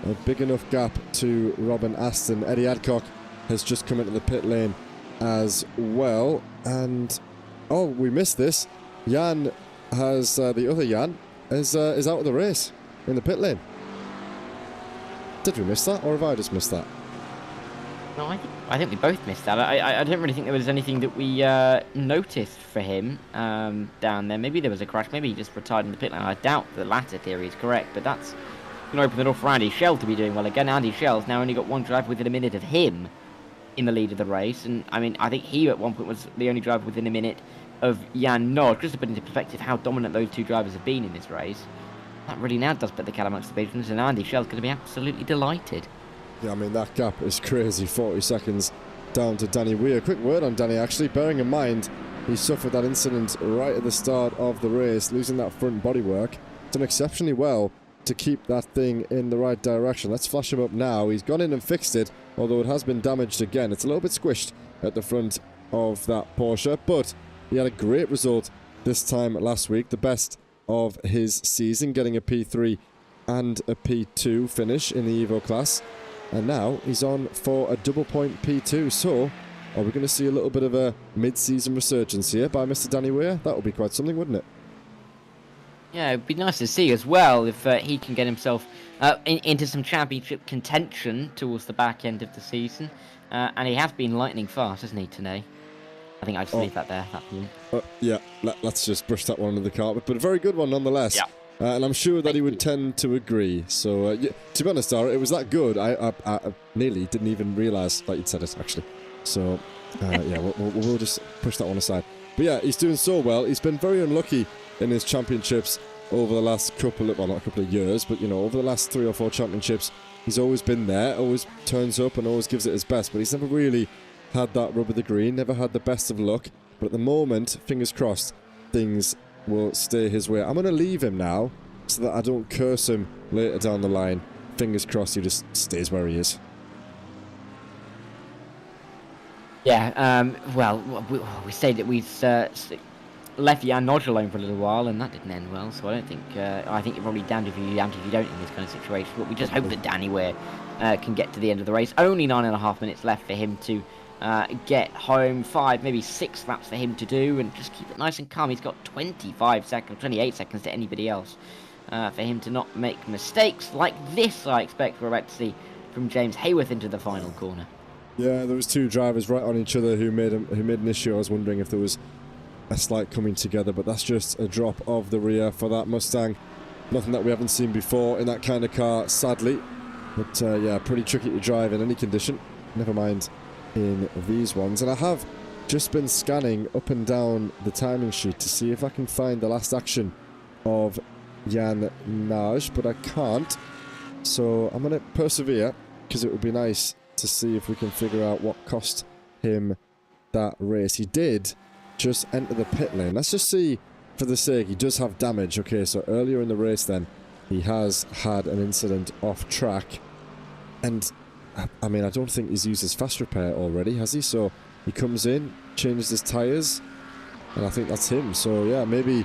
A big enough gap to Robin Aston. Eddie Adcock has just come into the pit lane as well. And, oh, we missed this. Jan has, the other Jan, is out of the race in the pit lane. Did we miss that, or have I just missed that? No, I think we both missed that. I don't really think there was anything that we noticed for him down there. Maybe there was a crash. Maybe he just retired in the pit lane. I doubt the latter theory is correct, but that's going to open the door for Andy Schell to be doing well again. Andy Schell's now only got one driver within a minute of him in the lead of the race, and I mean, I think he at one point was the only driver within a minute of Jan Nod. Just to put into perspective how dominant those two drivers have been in this race, that really now does put the cat amongst the pigeons, and Andy Schell's going to be absolutely delighted. Yeah, I mean, that gap is crazy. 40 seconds down to Danny Weir. Quick word on Danny, actually, bearing in mind he suffered that incident right at the start of the race, losing that front bodywork. Done exceptionally well to keep that thing in the right direction. Let's flash him up now. He's gone in and fixed it, although it has been damaged again. It's a little bit squished at the front of that Porsche, but he had a great result this time last week, the best of his season, getting a P3 and a P2 finish in the Evo class, and now he's on for a double point P2. So are we going to see a little bit of a mid-season resurgence here by Mr. Danny Weir? That would be quite something, wouldn't it? Yeah, it'd be nice to see as well if he can get himself into some championship contention towards the back end of the season. And he has been lightning fast, hasn't he, today? I think I'd just leave that there. Yeah, let's just brush that one under the carpet, but a very good one nonetheless. Yeah. And I'm sure that he would tend to agree. So, yeah, to be honest, Dara, it was that good, I nearly didn't even realise that you'd said it, actually. So, yeah, we'll just push that one aside. But yeah, he's doing so well. He's been very unlucky in his championships over the last couple of, well, not a couple of years, but, you know, over the last 3 or 4 championships, he's always been there, always turns up and always gives it his best, but he's never really had that rub of the green, never had the best of luck. But at the moment, fingers crossed, things will stay his way. I'm going to leave him now so that I don't curse him later down the line. Fingers crossed he just stays where he is. Yeah, well, we said that we'd left Jan Nodge alone for a little while, and that didn't end well, so I don't think, I think you're probably damned if you don't in this kind of situation, but we just hope that Danny Weir can get to the end of the race. Only 9.5 minutes left for him to get home, 5, maybe 6 laps for him to do, and just keep it nice and calm. He's got 28 seconds to anybody else for him to not make mistakes like this. I expect we're about to see from James Hayworth into the final corner. Yeah, there was 2 drivers right on each other who made an issue. I was wondering if there was a slight coming together, but that's just a drop of the rear for that Mustang. Nothing that we haven't seen before in that kind of car, sadly. But yeah, pretty tricky to drive in any condition. Never mind in these ones. And I have just been scanning up and down the timing sheet to see if I can find the last action of Jan Nage, but I can't. So I'm going to persevere, because it would be nice to see if we can figure out what cost him that race. He did just enter the pit lane. Let's just see, for the sake, he does have damage. Okay, so earlier in the race then, he has had an incident off track. And, I mean, I don't think he's used his fast repair already, has he? So he comes in, changes his tyres, and I think that's him. So, yeah, maybe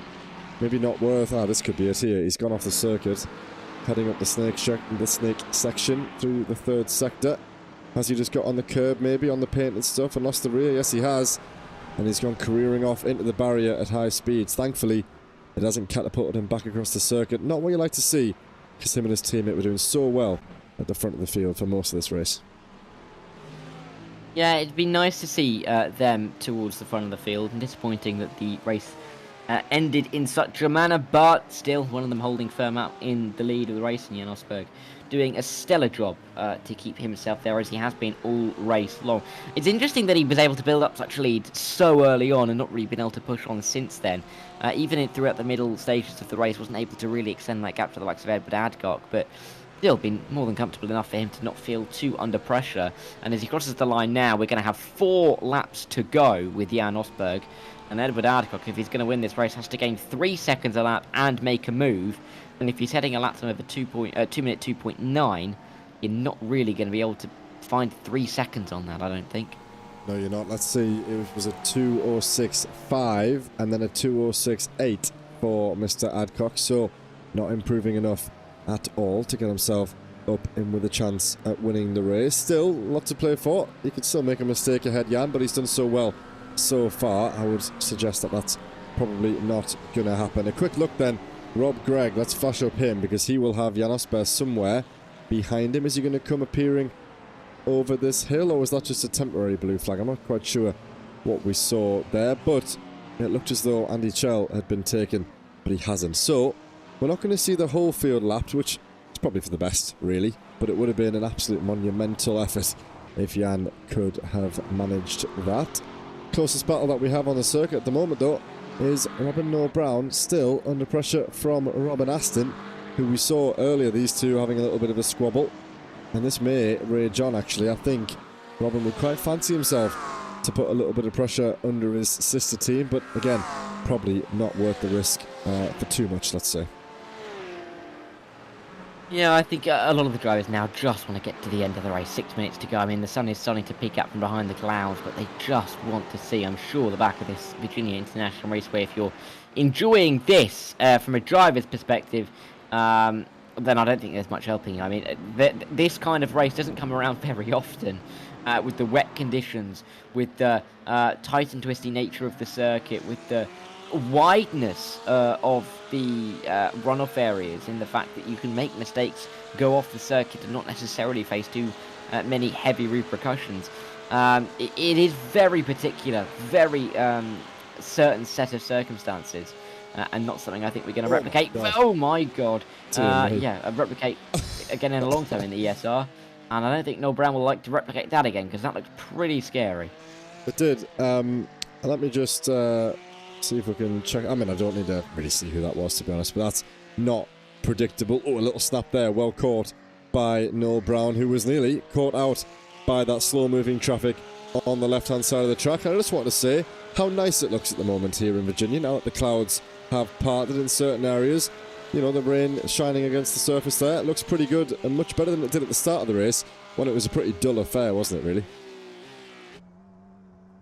not worth... this could be it here. He's gone off the circuit, heading up the snake section through the 3rd sector. Has he just got on the curb, maybe, on the painted stuff and lost the rear? Yes, he has. And he's gone careering off into the barrier at high speeds. Thankfully, it hasn't catapulted him back across the circuit. Not what you like to see, because him and his teammate were doing so well at the front of the field for most of this race. Yeah, it'd be nice to see them towards the front of the field, and disappointing that the race ended in such a manner, but still one of them holding firm out in the lead of the race, and Jan Rosberg doing a stellar job to keep himself there, as he has been all race long. It's interesting that he was able to build up such a lead so early on and not really been able to push on since then. Even throughout the middle stages of the race, wasn't able to really extend that gap to the likes of Edward Adcock, but still been more than comfortable enough for him to not feel too under pressure. And as he crosses the line now, we're going to have 4 laps to go with Jan Rosberg. And Edward Adcock, if he's going to win this race, has to gain 3 seconds a lap and make a move. And if he's heading a lap time over 2 minute 2.9, you're not really going to be able to find 3 seconds on that, I don't think. No, you're not. Let's see. It was a 2:06.5 and then a 2:06.8 for Mr. Adcock. So not improving enough at all to get himself up in with a chance at winning the race. Still, a lot to play for. He could still make a mistake ahead, Jan, but he's done so well so far. I would suggest that that's probably not going to happen. A quick look then. Rob Gregg, let's flash up him because he will have Jan Rosberg somewhere behind him. Is he going to come appearing over this hill, or was that just a temporary blue flag? I'm not quite sure what we saw there, but it looked as though Andy Chell had been taken, but he hasn't. So we're not going to see the whole field lapped, which is probably for the best, really, but it would have been an absolute monumental effort if Jan could have managed that. Closest battle that we have on the circuit at the moment, though, is Robin Noah Brown, still under pressure from Robin Aston, who we saw earlier, these two having a little bit of a squabble. And this may rage on, actually. I think Robin would quite fancy himself to put a little bit of pressure under his sister team, but again, probably not worth the risk for too much, let's say. Yeah, I think a lot of the drivers now just want to get to the end of the race. 6 minutes to go. I mean, the sun is starting to peek out from behind the clouds, but they just want to see, I'm sure, the back of this Virginia International Raceway. If you're enjoying this from a driver's perspective, then I don't think there's much helping you. I mean, this kind of race doesn't come around very often, with the wet conditions, with the tight and twisty nature of the circuit, with the wideness of the runoff areas, in the fact that you can make mistakes, go off the circuit and not necessarily face too many heavy repercussions. It is very particular, very certain set of circumstances, and not something I think we're going to replicate. Oh my god. Replicate again in a long time in the ESR, and I don't think Noel Brown will like to replicate that again, because that looks pretty scary. It did. Let me just see if we can check. I mean, I don't need to really see who that was, to be honest, but that's not predictable. Oh, a little snap there, well caught by Noel Brown, who was nearly caught out by that slow-moving traffic on the left-hand side of the track. And I just want to say how nice it looks at the moment here in Virginia, now that the clouds have parted in certain areas. You know, the rain shining against the surface there. It looks pretty good and much better than it did at the start of the race, when it was a pretty dull affair, wasn't it, really?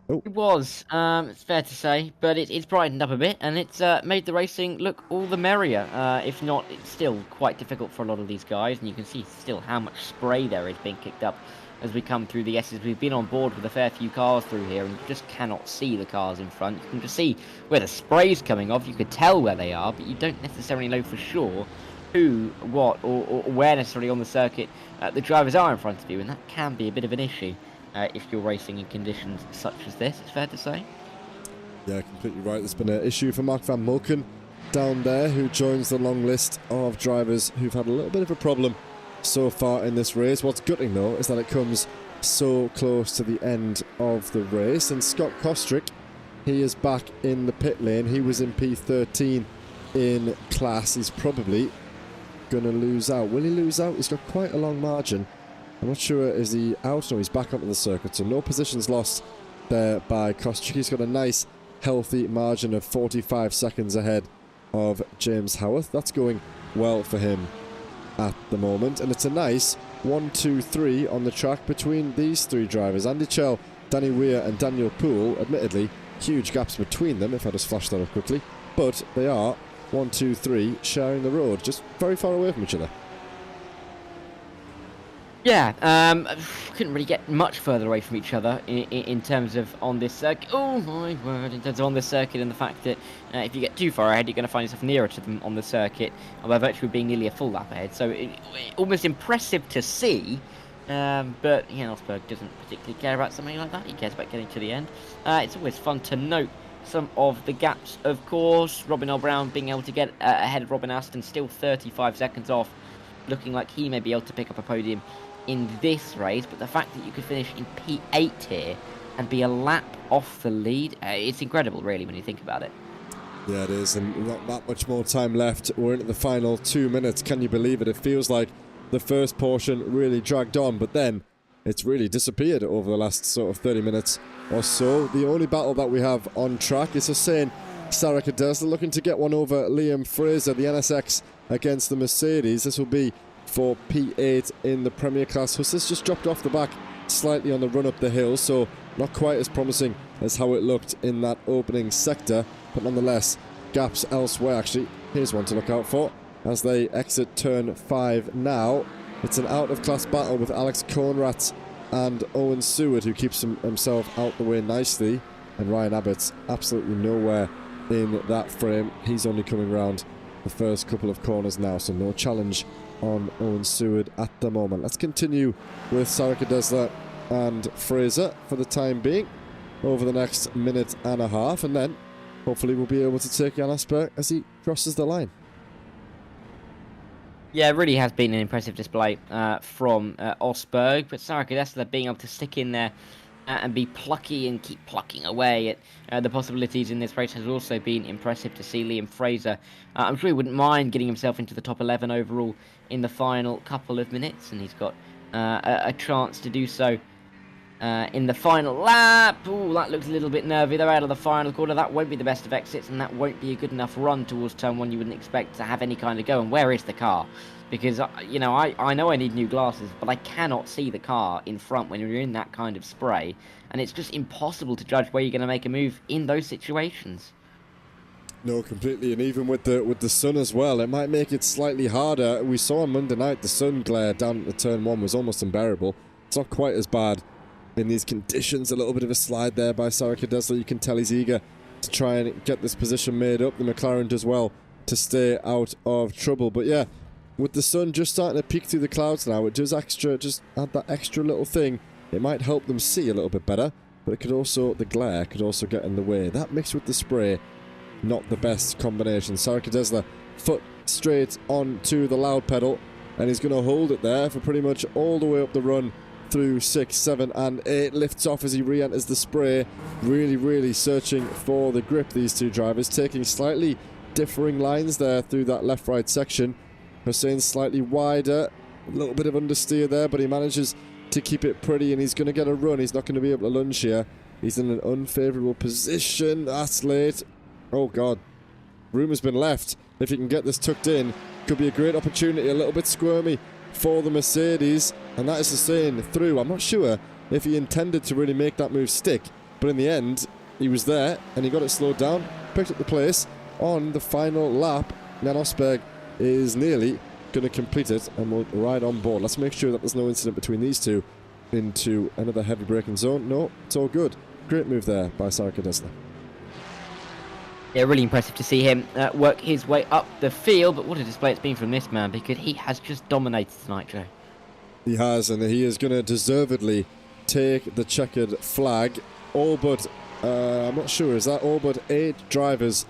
Oh. It was, it's fair to say, but it's brightened up a bit, and it's made the racing look all the merrier. If not, it's still quite difficult for a lot of these guys, and you can see still how much spray there is being kicked up as we come through the S's. We've been on board with a fair few cars through here, and you just cannot see the cars in front. You can just see where the spray's coming off. You could tell where they are, but you don't necessarily know for sure who, what, or where necessarily on the circuit the drivers are in front of you, and that can be a bit of an issue if you're racing in conditions such as this, it's fair to say. Yeah, completely right. There's been an issue for Mark van Mulken down there, who joins the long list of drivers who've had a little bit of a problem so far in this race. What's gutting, though, is that it comes so close to the end of the race. And Scott Kostrick, he is back in the pit lane. He was in P13 in class. He's probably going to lose out. Will he lose out? He's got quite a long margin. I'm not sure, is he out? No, he's back onto the circuit, so no positions lost there by Kostrick. He's got a nice, healthy margin of 45 seconds ahead of James Howarth. That's going well for him at the moment, and it's a nice 1, 2, 3 on the track between these three drivers. Andy Chell, Danny Weir and Daniel Poole. Admittedly, huge gaps between them, if I just flash that up quickly, but they are 1, 2, 3 sharing the road, just very far away from each other. Yeah, couldn't really get much further away from each other in terms of on this circuit. Oh my word, in terms of on this circuit, and the fact that if you get too far ahead, you're going to find yourself nearer to them on the circuit, by virtue of being nearly a full lap ahead. So almost impressive to see, but Rosberg doesn't particularly care about something like that. He cares about getting to the end. It's always fun to note some of the gaps, of course. Robin O'Brown being able to get ahead of Robin Aston, still 35 seconds off, looking like he may be able to pick up a podium in this race. But the fact that you could finish in P8 here and be a lap off the lead, it's incredible, really, when you think about it. Yeah, it is, and not that much more time left. We're into the final 2 minutes. Can you believe it? It feels like the first portion really dragged on, but then it's really disappeared over the last sort of 30 minutes or so. The only battle that we have on track is Hussein Sarakadesla looking to get one over Liam Fraser, the NSX against the Mercedes. This will be for P8 in the Premier Class. Hussein's just dropped off the back slightly on the run up the hill, so not quite as promising as how it looked in that opening sector, but nonetheless, gaps elsewhere. Actually, here's one to look out for as they exit turn 5 now. It's an out-of-class battle with Alex Conradt and Owen Seward, who keeps himself out the way nicely, and Ryan Abbott's absolutely nowhere in that frame. He's only coming round the first couple of corners now, so no challenge on Owen Seward at the moment. Let's continue with Sarakadesla and Fraser for the time being over the next minute and a half, and then hopefully we'll be able to take Jan Asper as he crosses the line. Yeah, it really has been an impressive display from Osberg, but Sarakadesla being able to stick in there and be plucky and keep plucking away at the possibilities in this race has also been impressive to see. Liam Fraser, I'm sure he wouldn't mind getting himself into the top 11 overall in the final couple of minutes, and he's got a chance to do so in the final lap. Ooh, that looks a little bit nervy. They're out of the final quarter. That won't be the best of exits, and that won't be a good enough run towards turn 1. You wouldn't expect to have any kind of go. And where is the car? Because, you know, I know I need new glasses, but I cannot see the car in front when you're in that kind of spray. And it's just impossible to judge where you're going to make a move in those situations. No, completely, and even with the sun as well, it might make it slightly harder. We saw on Monday night the sun glare down at the turn 1 was almost unbearable. It's not quite as bad in these conditions. A little bit of a slide there by Sarakadesla. You can tell he's eager to try and get this position made up. The McLaren does well to stay out of trouble. But yeah, with the sun just starting to peek through the clouds now, it does just add that extra little thing. It might help them see a little bit better, but it could also, the glare could also get in the way. That mixed with the spray, not the best combination. Sarakadesla foot straight onto the loud pedal, and he's going to hold it there for pretty much all the way up the run through 6, 7 and 8. Lifts off as he re-enters the spray. Really searching for the grip, these two drivers, taking slightly differing lines there through that left-right section. Hussein's slightly wider, a little bit of understeer there, but he manages to keep it pretty, and he's going to get a run. He's not going to be able to lunge here. He's in an unfavourable position. That's late. Oh god, room has been left. If he can get this tucked in, could be a great opportunity. A little bit squirmy for the Mercedes, and that is Hussein through. I'm not sure if he intended to really make that move stick, but in the end he was there and he got it slowed down, picked up the place on the final lap. Jan Osberg is nearly going to complete it and will ride on board. Let's make sure that there's no incident between these two into another heavy braking zone. No, it's all good. Great move there by Sarakadesla. Yeah, really impressive to see him work his way up the field, but what a display it's been from this man, because he has just dominated tonight, Joe. He has, and he is going to deservedly take the checkered flag. All but, I'm not sure, is that all but 8 drivers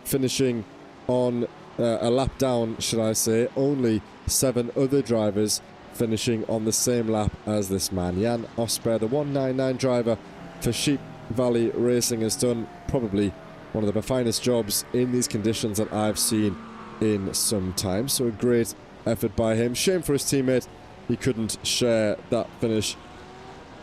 finishing on a lap down, should I say. Only 7 other drivers finishing on the same lap as this man. Jan Osberg, the 199 driver for Sheep Valley Racing, has done probably one of the finest jobs in these conditions that I've seen in some time. So a great effort by him. Shame for his teammate he couldn't share that finish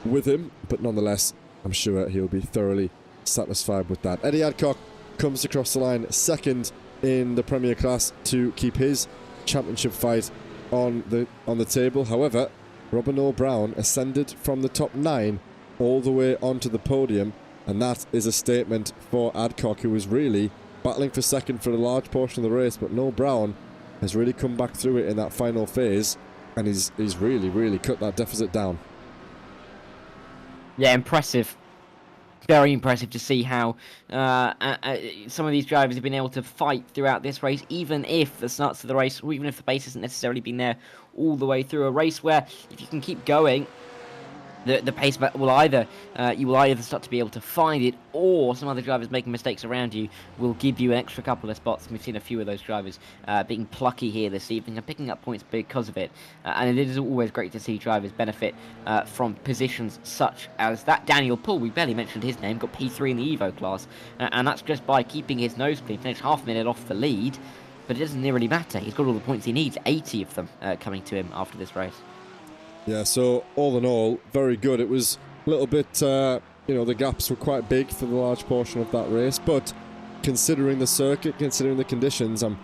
with him, but nonetheless, I'm sure he'll be thoroughly satisfied with that. Eddie Adcock comes across the line second in the Premier Class to keep his championship fight on the table. However, Robin O'Brown ascended from the top 9 all the way onto the podium, and that is a statement for Adcock, who was really battling for second for a large portion of the race, but no, Brown has really come back through it in that final phase, and he's really cut that deficit down. Yeah, impressive. Very impressive to see how some of these drivers have been able to fight throughout this race, even if the starts of the race, or even if the pace hasn't necessarily been there all the way through. A race where, if you can keep going the pace will either you will either start to be able to find it, or some other drivers making mistakes around you will give you an extra couple of spots. And we've seen a few of those drivers being plucky here this evening and picking up points because of it. And it is always great to see drivers benefit from positions such as that. Daniel Poole, we barely mentioned his name, got P3 in the Evo class, and that's just by keeping his nose clean, finished half a minute off the lead. But it doesn't really matter. He's got all the points he needs, 80 of them coming to him after this race. Yeah, so all in all, very good. It was a little bit, the gaps were quite big for the large portion of that race, but considering the circuit, considering the conditions, I'm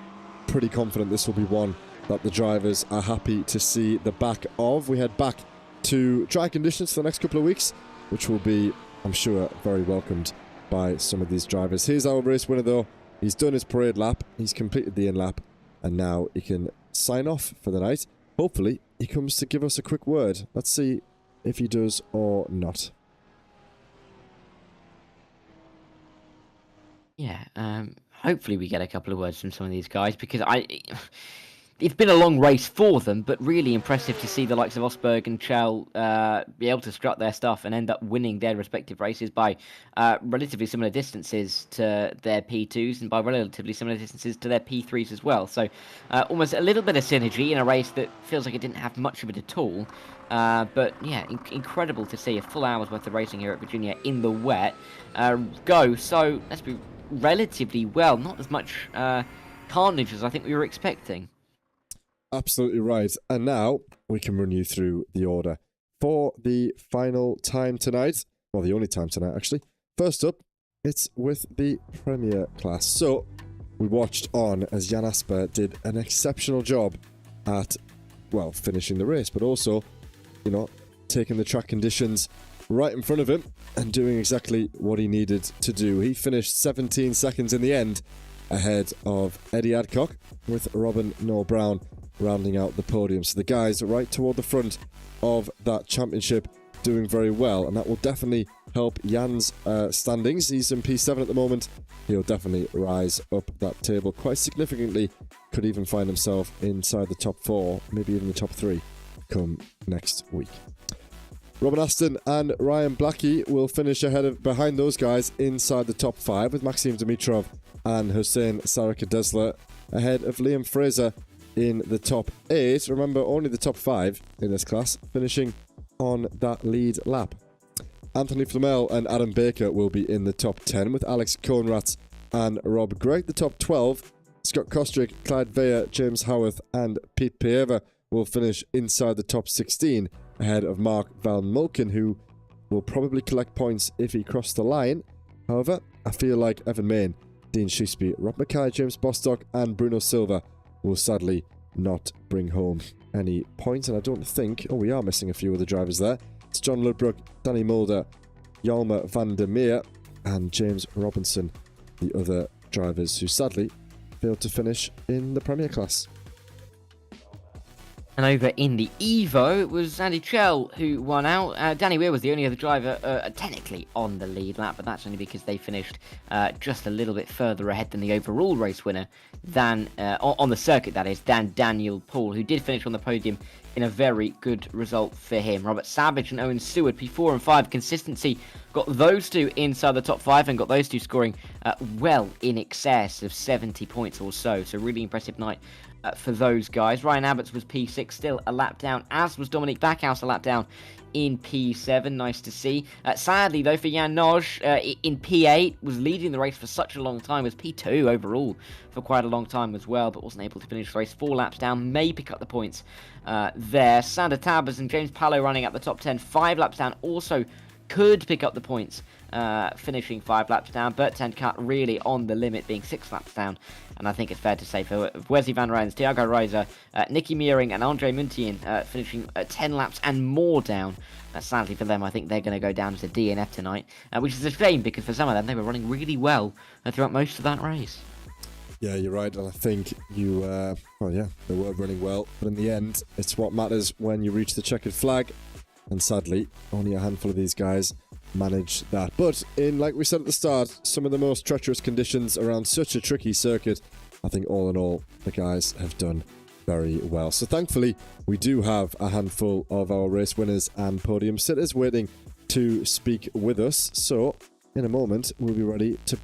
pretty confident this will be one that the drivers are happy to see the back of. We head back to dry conditions for the next couple of weeks, which will be, I'm sure, very welcomed by some of these drivers. Here's our race winner, though. He's done his parade lap, he's completed the in-lap, and now he can sign off for the night. Hopefully, he comes to give us a quick word. Let's see if he does or not. Yeah, hopefully we get a couple of words from some of these guys, because it's been a long race for them, but really impressive to see the likes of Osberg and Chell be able to strut their stuff and end up winning their respective races by relatively similar distances to their P2s and by relatively similar distances to their P3s as well. So almost a little bit of synergy in a race that feels like it didn't have much of it at all. But yeah, incredible to see a full hour's worth of racing here at Virginia in the wet go. So let's be relatively well, not as much carnage as I think we were expecting. Absolutely right. And now we can run you through the order for the final time tonight. Well, the only time tonight, actually. First up, it's with the Premier class. So we watched on as Jan Asper did an exceptional job at, well, finishing the race, but also, taking the track conditions right in front of him and doing exactly what he needed to do. He finished 17 seconds in the end ahead of Eddie Adcock, with Robin Noel Brown rounding out the podium. So the guys right toward the front of that championship doing very well, and that will definitely help Jan's standings. He's in P7 at the moment. He'll definitely rise up that table quite significantly. Could even find himself inside the top 4, maybe even the top 3 come next week. Robin Aston and Ryan Blackie will finish behind those guys inside the top 5, with Maxim Dimitrov and Hussein Sarakadesla ahead of Liam Fraser in the top 8. Remember, only the top 5 in this class finishing on that lead lap. Anthony Flamel and Adam Baker will be in the top 10, with Alex Coenratz and Rob Gregg. The top 12, Scott Kostrick, Clyde Veyer, James Howarth and Pete Pieva will finish inside the top 16 ahead of Mark Van Mulken, who will probably collect points if he crossed the line. However, I feel like Evan Main, Dean Shrewsbury, Rob Mackay, James Bostock and Bruno Silva will sadly not bring home any points. And I don't think... we are missing a few of the drivers there. It's John Ludbrook, Danny Mulder, Jalma van der Meer and James Robinson, the other drivers who sadly failed to finish in the Premier class. And over in the Evo, it was Andy Chell who won out. Danny Weir was the only other driver technically on the lead lap, but that's only because they finished just a little bit further ahead than the overall race winner, than on the circuit, that is, than Daniel Poole, who did finish on the podium in a very good result for him. Robert Savage and Owen Seward, P4 and 5 consistency, got those two inside the top 5 and got those two scoring well in excess of 70 points or so. So really impressive night for those guys. Ryan Abbott's was P6, still a lap down, as was Dominic Backhouse, a lap down in P7. Nice to see. Sadly, though, for Jan Noj, in P8, was leading the race for such a long time, was P2 overall for quite a long time as well, but wasn't able to finish the race. 4 laps down, may pick up the points there. Sander Tabers and James Pallow running at the top 10, 5 laps down, also could pick up the points, finishing 5 laps down. Bert Cut really on the limit, being 6 laps down. And I think it's fair to say for Wesley Van Rijn, Thiago Reiser, Nicky Meering and Andre Muntien finishing 10 laps and more down. Sadly for them, I think they're going to go down as a DNF tonight, which is a shame because for some of them, they were running really well throughout most of that race. Yeah, you're right, and I think they were running well, but in the end, it's what matters when you reach the checkered flag, and sadly, only a handful of these guys managed that. But in, like we said at the start, some of the most treacherous conditions around such a tricky circuit, I think all in all, the guys have done very well. So thankfully, we do have a handful of our race winners and podium sitters waiting to speak with us. So in a moment, we'll be ready to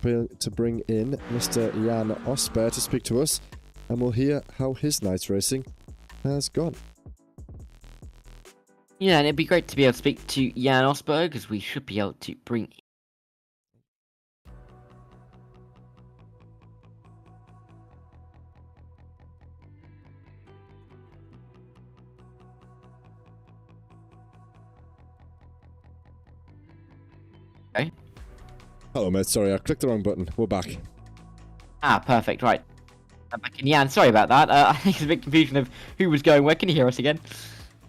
bring in Mr. Jan Osberg to speak to us, and we'll hear how his night's racing has gone. Yeah, and it'd be great to be able to speak to Jan Osberg, because we should be able to bring. Okay. Hello, mate. Sorry, I clicked the wrong button. We're back. Ah, perfect. Right. I'm back in. Jan, sorry about that. I think it's a bit confusion of who was going where. Can you hear us again?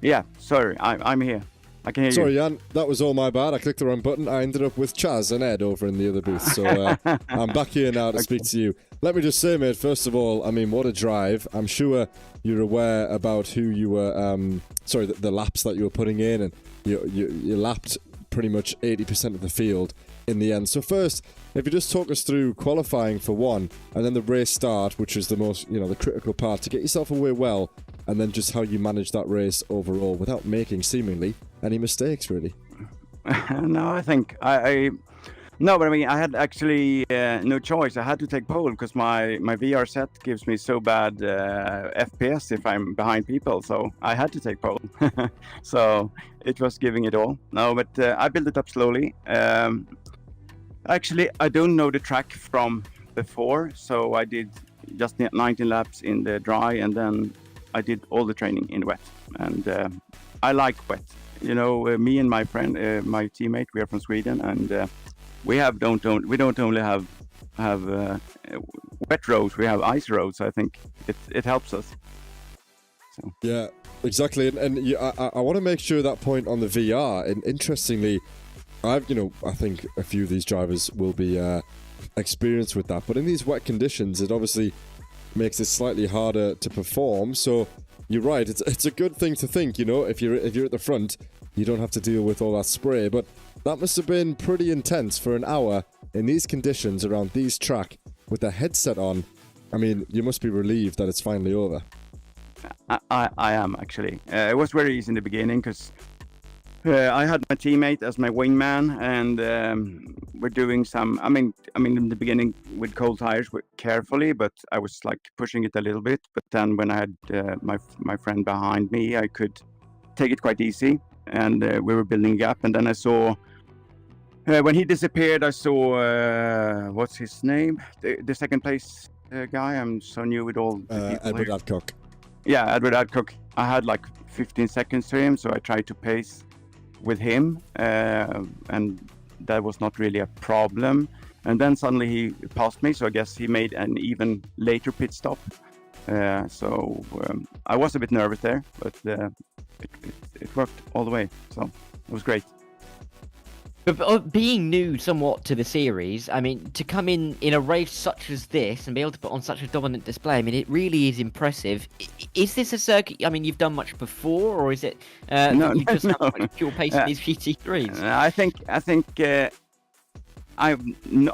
Yeah, sorry, I'm here. I can hear you. Sorry, Jan. That was all my bad. I clicked the wrong button. I ended up with Chaz and Ed over in the other booth. So I'm back here now to speak to you. Let me just say, mate, first of all, I mean, what a drive. I'm sure you're aware about who you were, the laps that you were putting in, and you lapped pretty much 80% of the field in the end. So first, if you just talk us through qualifying for one, and then the race start, which is the most, the critical part, to get yourself away well, and then just how you manage that race overall without making seemingly any mistakes, really. No, I think no, but I mean, I had actually no choice. I had to take pole because my VR set gives me so bad FPS if I'm behind people, so I had to take pole. So it was giving it all. No, but I built it up slowly. Actually, I don't know the track from before, so I did just 19 laps in the dry, and then I did all the training in wet. And I like wet. Me and my friend, my teammate, we are from Sweden, and we don't only have wet roads, we have ice roads. I think it helps us. So. Yeah, exactly. And I want to make sure that point on the VR. And interestingly, I think a few of these drivers will be experienced with that. But in these wet conditions, it obviously makes it slightly harder to perform. So you're right. It's a good thing to think. If you're at the front, you don't have to deal with all that spray. But that must have been pretty intense for an hour in these conditions around these track with the headset on. I mean, you must be relieved that it's finally over. I am actually. It was very easy in the beginning because I had my teammate as my wingman, and we're doing some. I mean, in the beginning with cold tires, carefully, but I was like pushing it a little bit. But then when I had my friend behind me, I could take it quite easy, and we were building a gap. And then I saw when he disappeared, I saw what's his name? The second place guy. I'm so new with all the people Edward here. Adcock. Yeah, Edward Adcock. I had like 15 seconds to him, so I tried to pace with him, and that was not really a problem. And then suddenly he passed me, so I guess he made an even later pit stop. So I was a bit nervous there, but it worked all the way, so it was great. But being new somewhat to the series, I mean, to come in a race such as this and be able to put on such a dominant display, I mean, it really is impressive. Is this a circuit, I mean, you've done much before, or is it you just have much pure pace in these GT3s? I think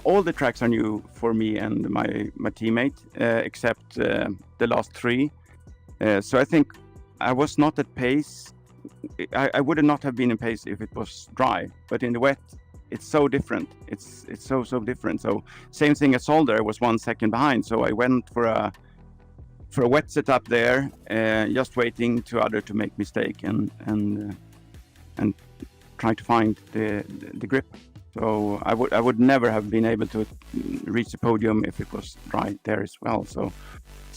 all the tracks are new for me and my teammate, except the last three. So I think I was not at pace. I would not have been in pace if it was dry, but in the wet, it's so different. It's so different. So same thing as Solder, I was 1 second behind. So I went for a wet setup there, just waiting to other to make mistake and try to find the grip. So I would never have been able to reach the podium if it was dry there as well. So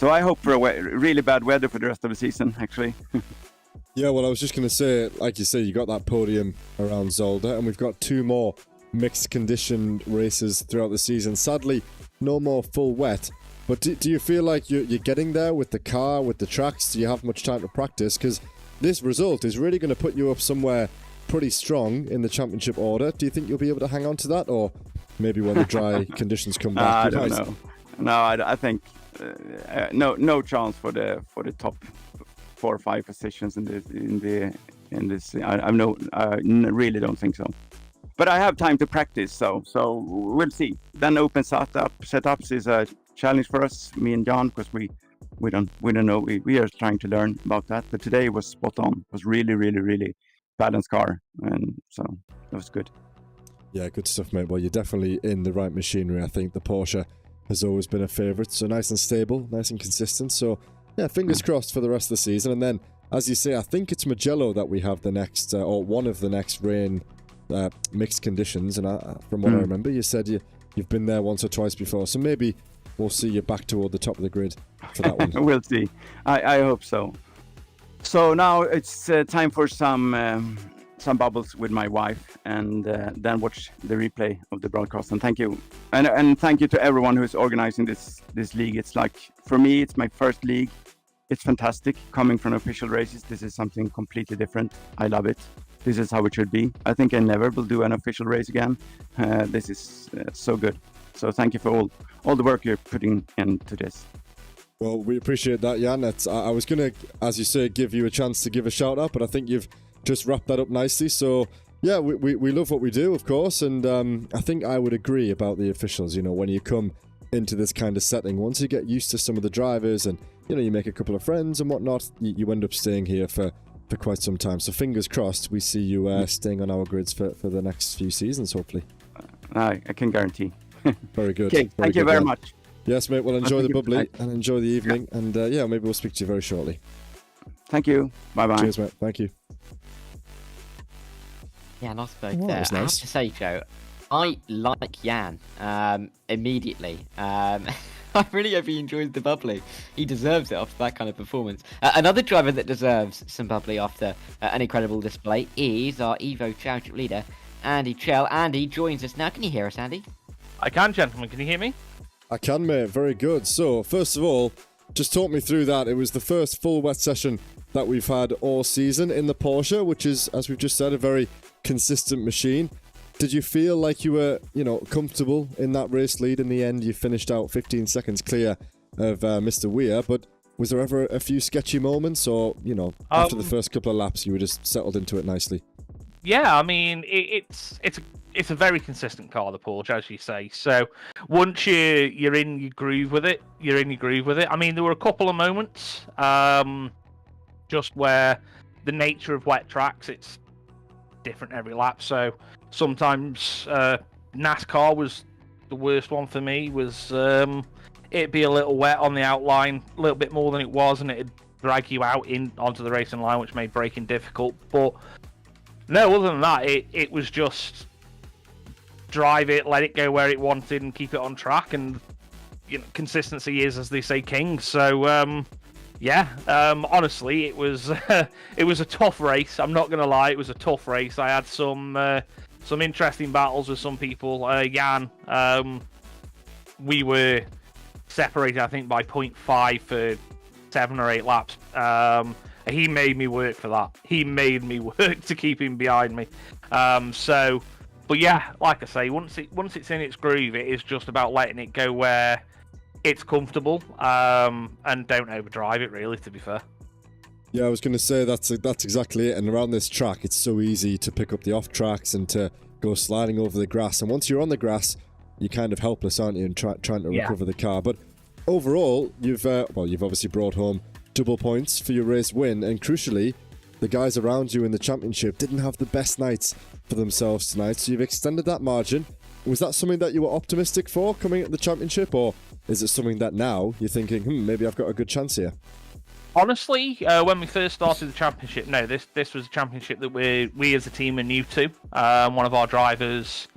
I hope for a really bad weather for the rest of the season, actually. Yeah, well, I was just going to say, like you say, you got that podium around Zolder, and we've got 2 more mixed condition races throughout the season. Sadly, no more full wet. But do you feel like you're getting there with the car, with the tracks? Do you have much time to practice? Because this result is really going to put you up somewhere pretty strong in the championship order. Do you think you'll be able to hang on to that, or maybe when the dry conditions come back? I don't know. No, I think no chance for the top 4 or 5 positions in this. I really don't think so. But I have time to practice, so we'll see. Then open setups is a challenge for us, me and John, because we we don't know. We are trying to learn about that. But today was spot on. It was really, really, really balanced car, and so that was good. Yeah, good stuff, mate. Well, you're definitely in the right machinery. I think the Porsche has always been a favourite, so nice and stable, nice and consistent. So, yeah, fingers crossed for the rest of the season. And then, as you say, I think it's Mugello that we have the next, or one of the next rain mixed conditions. And from what I remember, you said you've been there once or twice before, so maybe we'll see you back toward the top of the grid for that one. We'll see. I hope so. So now it's time for some bubbles with my wife, and then watch the replay of the broadcast. And thank you, and thank you to everyone who's organizing this league. It's like, for me, it's my first league. It's fantastic coming from official races. This is something completely different. I love it. This is how it should be. I think I never will do an official race again. This is so good. So thank you for all the work you're putting into this. Well, we appreciate that, Jan. I was going to, as you say, give you a chance to give a shout out, but I think you've just wrapped that up nicely. So, yeah, we love what we do, of course, and I think I would agree about the officials. You know, when you come into this kind of setting, once you get used to some of the drivers and, you know, you make a couple of friends and whatnot, you end up staying here for quite some time. So fingers crossed we see you staying on our grids for the next few seasons, hopefully. I can guarantee. Very good. Okay, thank you very much. Yes, mate. Well, enjoy the bubbly and enjoy the evening. Yeah. And yeah, maybe we'll speak to you very shortly. Thank you. Bye-bye. Cheers, mate. Thank you. Yeah, nice bloke Oh, there. that was I have nice. to say, Joe, I like Jan immediately. I really hope he enjoys the bubbly. He deserves it after that kind of performance. Another driver that deserves some bubbly after an incredible display is our Evo Championship leader, Andy Chell. Andy joins us now. Can you hear us, Andy? I can, gentlemen. Can you hear me? I can, mate. Very good. So, first of all, just talk me through that. It was the first full wet session that we've had all season in the Porsche, which is, as we've just said, a very consistent machine. Did you feel like you were, you know, comfortable in that race lead? In the end, you finished out 15 seconds clear of Mr. Weir, but was there ever a few sketchy moments, or, you know, after the first couple of laps, you were just settled into it nicely? Yeah, I mean, it's a very consistent car, the Porsche, as you say. So once you're in your groove with it, you're in your groove with it. I mean, there were a couple of moments, just where the nature of wet tracks, it's different every lap. So sometimes NASCAR was the worst one for me. Was it'd be a little wet on the outline, a little bit more than it was, and it'd drag you out onto the racing line, which made braking difficult. But no, other than that, it was just drive it, let it go where it wanted, and keep it on track. And you know, consistency is, as they say, king. So yeah, honestly, it was it was a tough race. I'm not gonna lie, it was a tough race. I had some interesting battles with some people. Jan, we were separated, I think, by 0.5 for 7 or 8 laps. He made me work for that. He made me work to keep him behind me. But yeah, like I say, once it's in its groove, it is just about letting it go where it's comfortable, and don't overdrive it, really, to be fair. Yeah, I was going to say that's exactly it. And around this track, it's so easy to pick up the off tracks and to go sliding over the grass. And once you're on the grass, you're kind of helpless, aren't you, in trying to recover the car. But overall, you've obviously brought home double points for your race win, and crucially, the guys around you in the championship didn't have the best nights for themselves tonight, so you've extended that margin. Was that something that you were optimistic for coming at the championship, or is it something that now you're thinking, maybe I've got a good chance here? Honestly, when we first started the championship, no, this was a championship that we as a team are new to. One of our drivers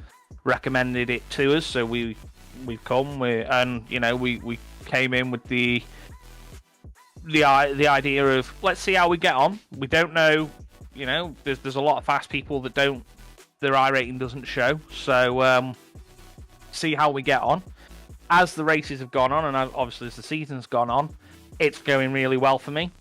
recommended it to us, so we've come, and you know, we came in with the idea of, let's see how we get on. We don't know, you know, there's a lot of fast people that their iRating doesn't show, so see how we get on. As the races have gone on, and obviously as the season's gone on, it's going really well for me.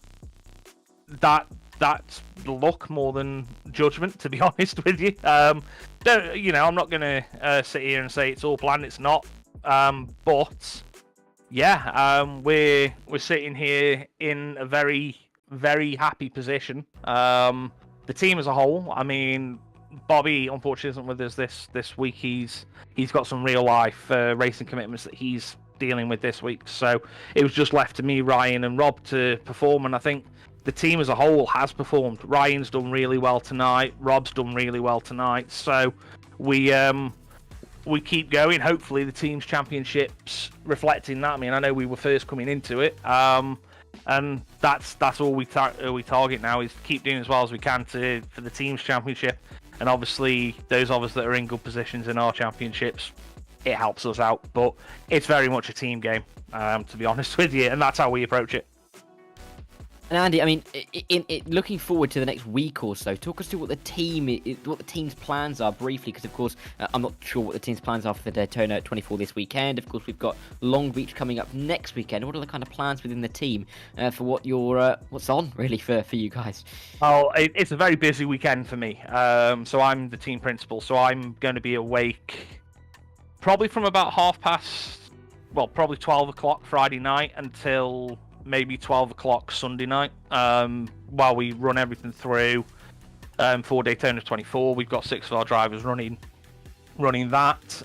That's luck more than judgment, to be honest with you. Don't, you know, I'm not gonna sit here and say it's all planned. It's not. But yeah, we're sitting here in a very, very happy position. The team as a whole. I mean, Bobby unfortunately isn't with us this week. He's got some real life racing commitments that he's dealing with this week. So it was just left to me, Ryan, and Rob to perform, and I think the team as a whole has performed. Ryan's done really well tonight. Rob's done really well tonight. So we keep going. Hopefully, the team's championships reflecting that. I mean, I know we were first coming into it, and that's all we target now is keep doing as well as we can for the team's championship. And obviously, those of us that are in good positions in our championships, it helps us out. But it's very much a team game, to be honest with you, and that's how we approach it. And Andy, I mean, in looking forward to the next week or so, talk us through what the team's plans are briefly, because of course I'm not sure what the team's plans are for the Daytona 24 this weekend. Of course, we've got Long Beach coming up next weekend. What are the kind of plans within the team for what's on really for you guys? Oh, it's a very busy weekend for me. So I'm the team principal, so I'm going to be awake probably from about probably 12 o'clock Friday night until maybe 12 o'clock Sunday night, while we run everything through for Daytona 24. We've got 6 of our drivers running that,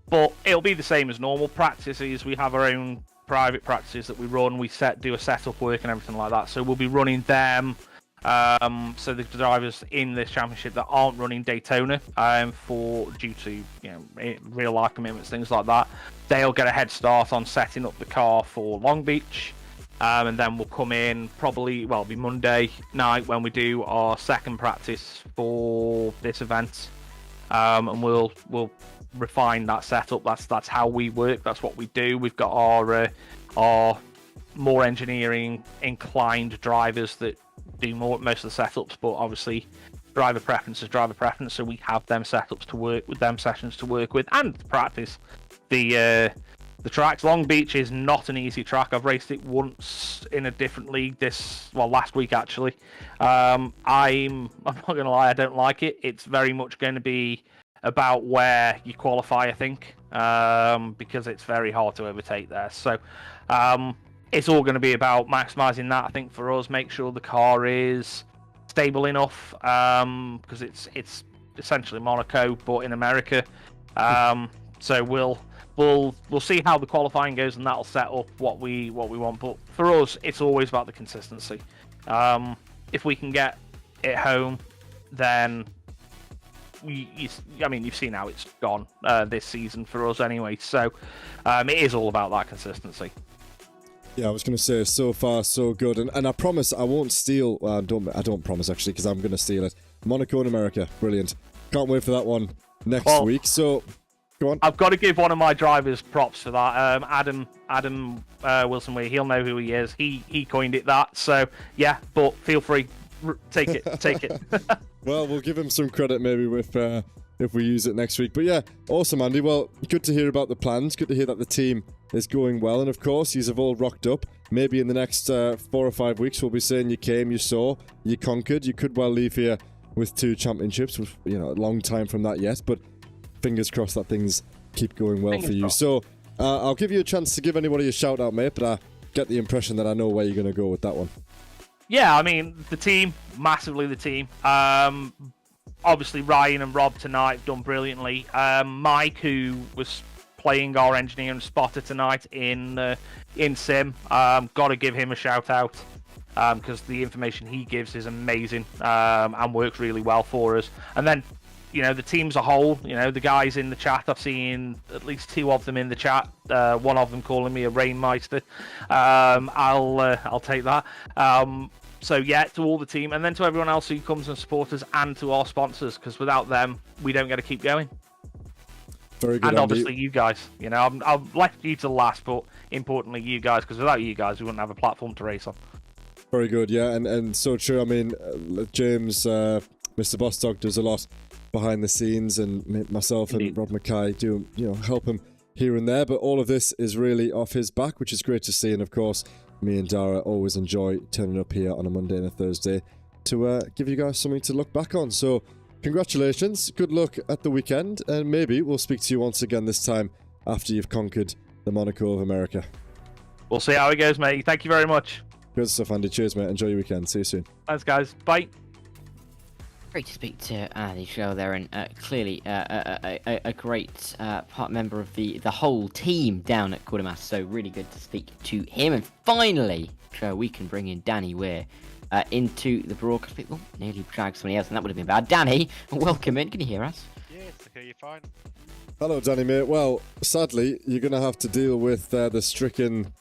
but it'll be the same as normal practices. We have our own private practices that we run. We do a setup work and everything like that, so we'll be running them. So the drivers in this championship that aren't running Daytona due to real life commitments, things like that, they'll get a head start on setting up the car for Long Beach, and then we'll come in it'll be Monday night when we do our second practice for this event, and we'll refine that setup. That's how we work. That's what we do. We've got our more engineering inclined drivers that do most of the setups, but obviously driver preference is driver preference, so we have them setups to work with, them sessions to work with, and to practice the tracks. Long Beach is not an easy track. I've raced it once in a different league last week actually. I'm not gonna lie, I don't like it. It's very much going to be about where you qualify, I think, because it's very hard to overtake there. So it's all going to be about maximising that, I think, for us. Make sure the car is stable enough, because it's essentially Monaco, but in America. So we'll see how the qualifying goes, and that'll set up what we want. But for us, it's always about the consistency. If we can get it home, then you've seen how it's gone this season for us anyway. So it is all about that consistency. Yeah, I was going to say, so far so good, and I promise I won't steal. I don't promise actually, because I'm going to steal it. Monaco in America, brilliant. Can't wait for that one next week. So, go on. I've got to give one of my drivers props for that. Adam Wilson Weir, he'll know who he is. He coined it that. So yeah, but feel free, take it. Well, we'll give him some credit maybe if we use it next week. But yeah, awesome, Andy. Well, good to hear about the plans. Good to hear that the team is going well. And of course, you've all rocked up. Maybe in the next 4 or 5 weeks, we'll be saying you came, you saw, you conquered. You could well leave here with 2 championships. A long time from that yet. But fingers crossed that things keep going well for you. Crossed. So I'll give you a chance to give anybody a shout out, mate. But I get the impression that I know where you're going to go with that one. Yeah, I mean, the team, massively the team. Obviously, Ryan and Rob tonight have done brilliantly. Mike, who was playing our engineer and spotter tonight in sim, got to give him a shout out, because the information he gives is amazing, and works really well for us. And then, the team as a whole, the guys in the chat, I've seen at least 2 of them in the chat. One of them calling me a Rainmeister. I'll take that. So yeah, to all the team, and then to everyone else who comes and supports us, and to our sponsors, because without them, we don't get to keep going. Very good, and Andy. obviously you guys. I've left you to last, but importantly you guys, because without you guys, we wouldn't have a platform to race on. Very good, yeah, and so true. I mean, James, Mr. Bostock does a lot behind the scenes, and myself and Rob Mackay do, help him here and there. But all of this is really off his back, which is great to see. And of course, me and Dara always enjoy turning up here on a Monday and a Thursday to give you guys something to look back on. So congratulations, good luck at the weekend, and maybe we'll speak to you once again this time after you've conquered the Monaco of America. We'll see how it goes, mate. Thank you very much. Good stuff, Andy. Cheers, mate. Enjoy your weekend. See you soon. Thanks, guys. Bye. Great to speak to Andy Shell there, and clearly a great member of the whole team down at Quartermass. So really good to speak to him. And finally, we can bring in Danny Weir into the broadcast. Oh, nearly dragged somebody else, and that would have been bad. Danny, welcome in. Can you hear us? Yes, okay, you're fine. Hello, Danny, mate. Well, sadly, you're going to have to deal with the stricken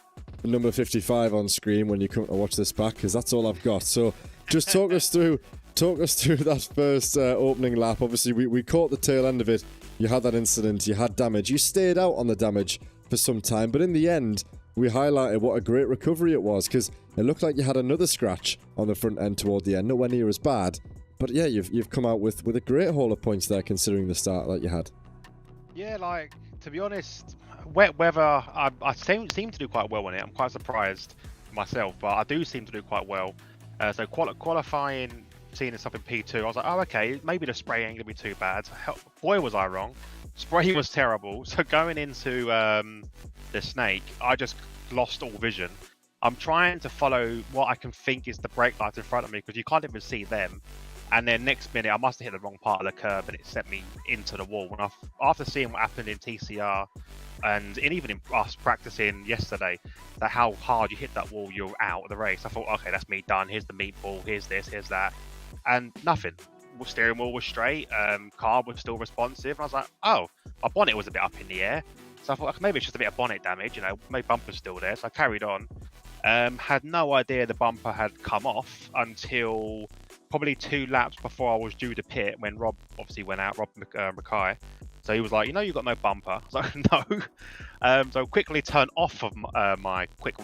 number 55 on screen when you come to watch this back, because that's all I've got. So just talk us through that first opening lap. Obviously, we caught the tail end of it. You had that incident, you had damage. You stayed out on the damage for some time, but in the end, we highlighted what a great recovery it was, because it looked like you had another scratch on the front end toward the end, nowhere near as bad. But yeah, you've come out with a great haul of points there, considering the start that you had. Yeah, like, to be honest, wet weather, I seem to do quite well on it. I'm quite surprised myself, but I do seem to do quite well. So qualifying, seeing this up in P2, I was like, oh, okay, maybe the spray ain't going to be too bad. Boy, was I wrong. Spray was terrible. So going into the snake, I just lost all vision. I'm trying to follow what I can think is the brake lights in front of me, because you can't even see them. And then next minute, I must have hit the wrong part of the curb, and it sent me into the wall. And after seeing what happened in TCR, and even in us practicing yesterday, that how hard you hit that wall, you're out of the race. I thought, okay, that's me done. Here's the meatball. Here's this. Here's that. And nothing. The steering wheel was straight. Car was still responsive. And I was like, oh, my bonnet was a bit up in the air. So I thought, okay, maybe it's just a bit of bonnet damage. My bumper's still there. So I carried on. Had no idea the bumper had come off until probably 2 laps before I was due to pit, when Rob obviously went out, Rob Mackay. So he was like, you've got no bumper. I was like, no. So quickly turned off of my quick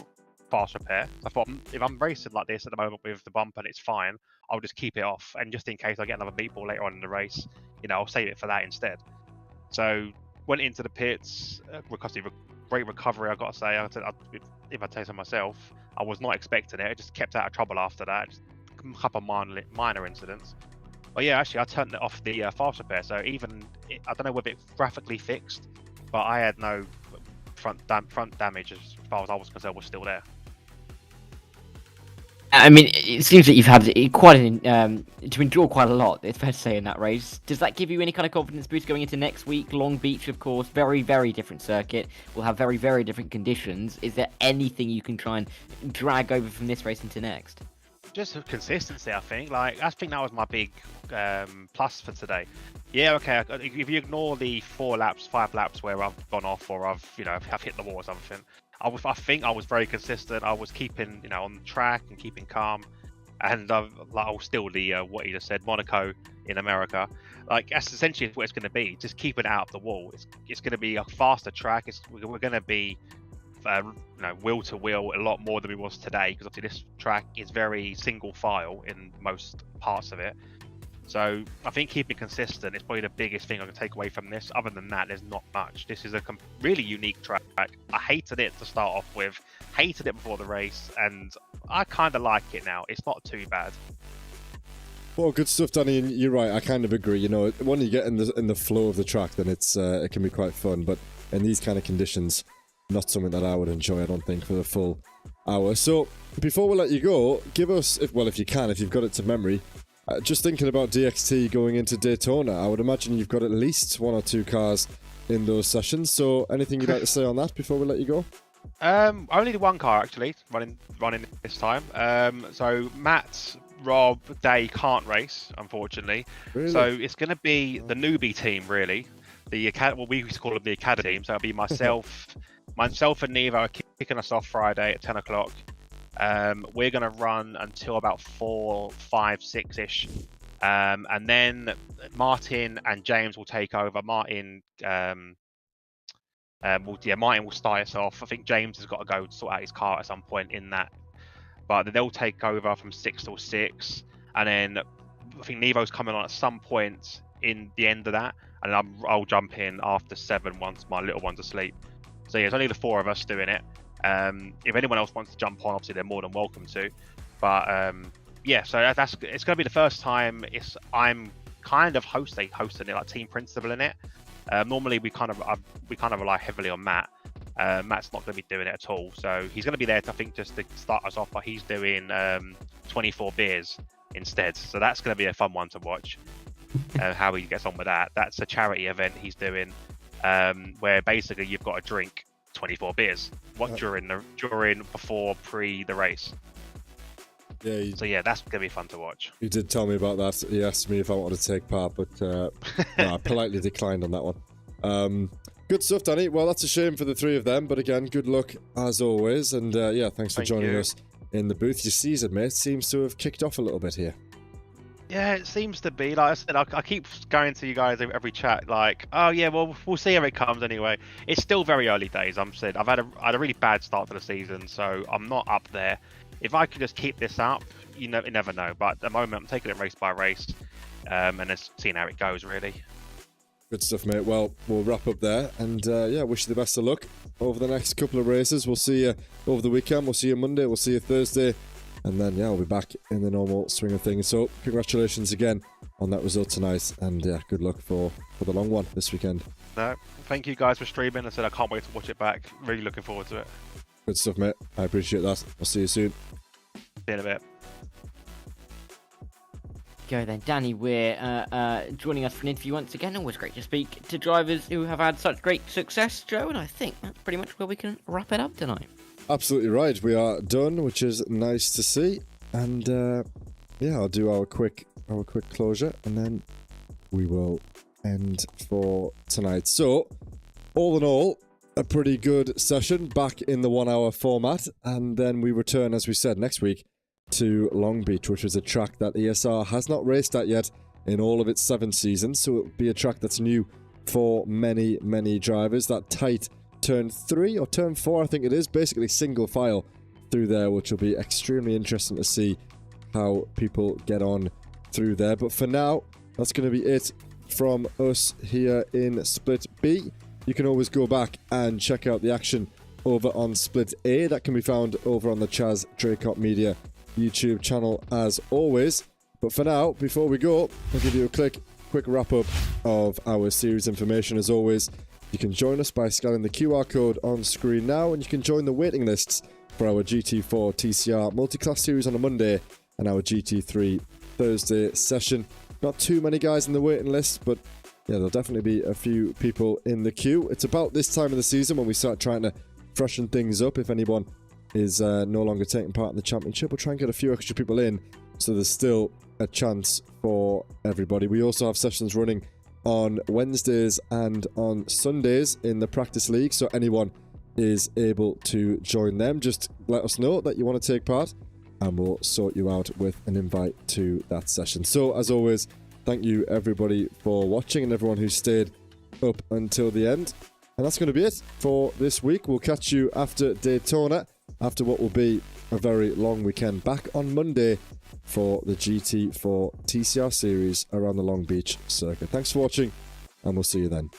fast repair. So I thought, if I'm racing like this at the moment with the bumper and it's fine, I'll just keep it off. And just in case I get another meatball later on in the race, I'll save it for that instead. So went into the pits, great recovery, I've got to say. If I tell you so myself, I was not expecting it. I just kept out of trouble after that. Just a couple of minor incidents. But yeah, actually, I turned it off the fast repair. So I don't know whether it graphically fixed, but I had no front damage as far as I was concerned was still there. I mean, it seems that you've had quite to endure quite a lot, it's fair to say, in that race. Does that give you any kind of confidence boost going into next week? Long Beach, of course, very, very different circuit. We'll have very, very different conditions. Is there anything you can try and drag over from this race into next? Just consistency, I think. I think that was my big plus for today. Yeah, okay. If you ignore the 5 laps where I've gone off or I've hit the wall or something, I think I was very consistent. I was keeping on track and keeping calm, and I was still the what you just said, Monaco in America. That's essentially what it's going to be. Just keep it out of the wall. It's going to be a faster track. We're going to be wheel to wheel a lot more than we was today, because obviously this track is very single file in most parts of it. So I think keeping consistent is probably the biggest thing I can take away from this. Other than that, there's not much. This is a really unique track. I hated it to start off with, hated it before the race, and I kind of like it now. It's not too bad. Well, good stuff, Danny. And you're right. I kind of agree. When you get in the flow of the track, then it can be quite fun. But in these kind of conditions, not something that I would enjoy, I don't think, for the full hour. So before we let you go, give us, if you've got it to memory, just thinking about DXT going into Daytona, I would imagine you've got at least 1 or 2 cars in those sessions. So anything you'd like to say on that before we let you go? Only the 1 car actually running this time. So Matt, Rob, they can't race, unfortunately. Really? So it's going to be the newbie team, really. We used to call them the Academy team. So it'll be myself and Nevo are kicking us off Friday at 10 o'clock. We're going to run until about 4, 5, 6-ish. And then Martin and James will take over. Martin will start us off. I think James has got to go sort out his car at some point in that. But they'll take over from 6 till 6. And then I think Nevo's coming on at some point in the end of that. And I'll jump in after 7 once my little one's asleep. So yeah, it's only the 4 of us doing it. If anyone else wants to jump on, obviously they're more than welcome to. But so it's going to be the first time I'm kind of hosting it, like team principal in it. Normally we kind of rely heavily on Matt. Matt's not going to be doing it at all, so he's going to be there to, I think, just to start us off. But he's doing 24 beers instead. So that's going to be a fun one to watch. How he gets on with that. That's a charity event he's doing, where basically you've got to drink 24 beers. During, before, pre the race. Yeah. So yeah, that's gonna be fun to watch. He did tell me about that. He asked me if I wanted to take part, but no, I politely declined on that one. Good stuff, Danny. Well, that's a shame for the three of them, but again, good luck as always. And yeah, thanks for joining us in the booth. Your season, mate, seems to have kicked off a little bit here. Yeah, it seems to be. Like I said, I keep going to you guys every chat, like, oh yeah, well, we'll see how it comes anyway. It's still very early days. I've had a really bad start to the season, so I'm not up there. If I could just keep this up, you never know. But at the moment, I'm taking it race by race, and just seeing how it goes, really. Good stuff, mate. Well, we'll wrap up there, and yeah, wish you the best of luck over the next couple of races. We'll see you over the weekend. We'll see you Monday. We'll see you Thursday, and then yeah, we'll be back in the normal swing of things. So, congratulations again on that result tonight, and yeah, good luck for the long one this weekend. No, thank you guys for streaming. I said I can't wait to watch it back. Really looking forward to it. Good stuff, mate. I appreciate that. I'll see you soon. See you in a bit. Go then, Danny. We're joining us for an interview once again. Always great to speak to drivers who have had such great success, Joe. And I think that's pretty much where we can wrap it up tonight. Absolutely right. We are done, which is nice to see. And yeah, I'll do our quick closure, and then we will end for tonight. So, all in all, a pretty good session back in the 1 hour format, and then we return, as we said, next week to Long Beach, which is a track that ESR has not raced at yet in all of its 7 seasons. So it'll be a track that's new for many, many drivers. That tight turn 3 or turn 4, I think it is, basically single file through there, which will be extremely interesting to see how people get on through there. But for now, that's going to be it from us here in Split B. You can always go back and check out the action over on Split A. That can be found over on the Chaz Draycott Media YouTube channel as always. But for now, before we go, I'll give you a quick wrap up of our series information. As always, you can join us by scanning the QR code on screen now, and you can join the waiting lists for our GT4 TCR multi-class series on a Monday and our GT3 Thursday session. Not too many guys in the waiting list, but yeah, there'll definitely be a few people in the queue. It's about this time of the season when we start trying to freshen things up. If anyone is no longer taking part in the championship, we'll try and get a few extra people in, so there's still a chance for everybody. We also have sessions running on Wednesdays and on Sundays in the practice league, so anyone is able to join them. Just let us know that you want to take part, and we'll sort you out with an invite to that session. So, as always, thank you everybody for watching and everyone who stayed up until the end. And that's going to be it for this week. We'll catch you after Daytona, after what will be a very long weekend, back on Monday for the GT4 TCR series around the Long Beach circuit. Thanks for watching, and we'll see you then.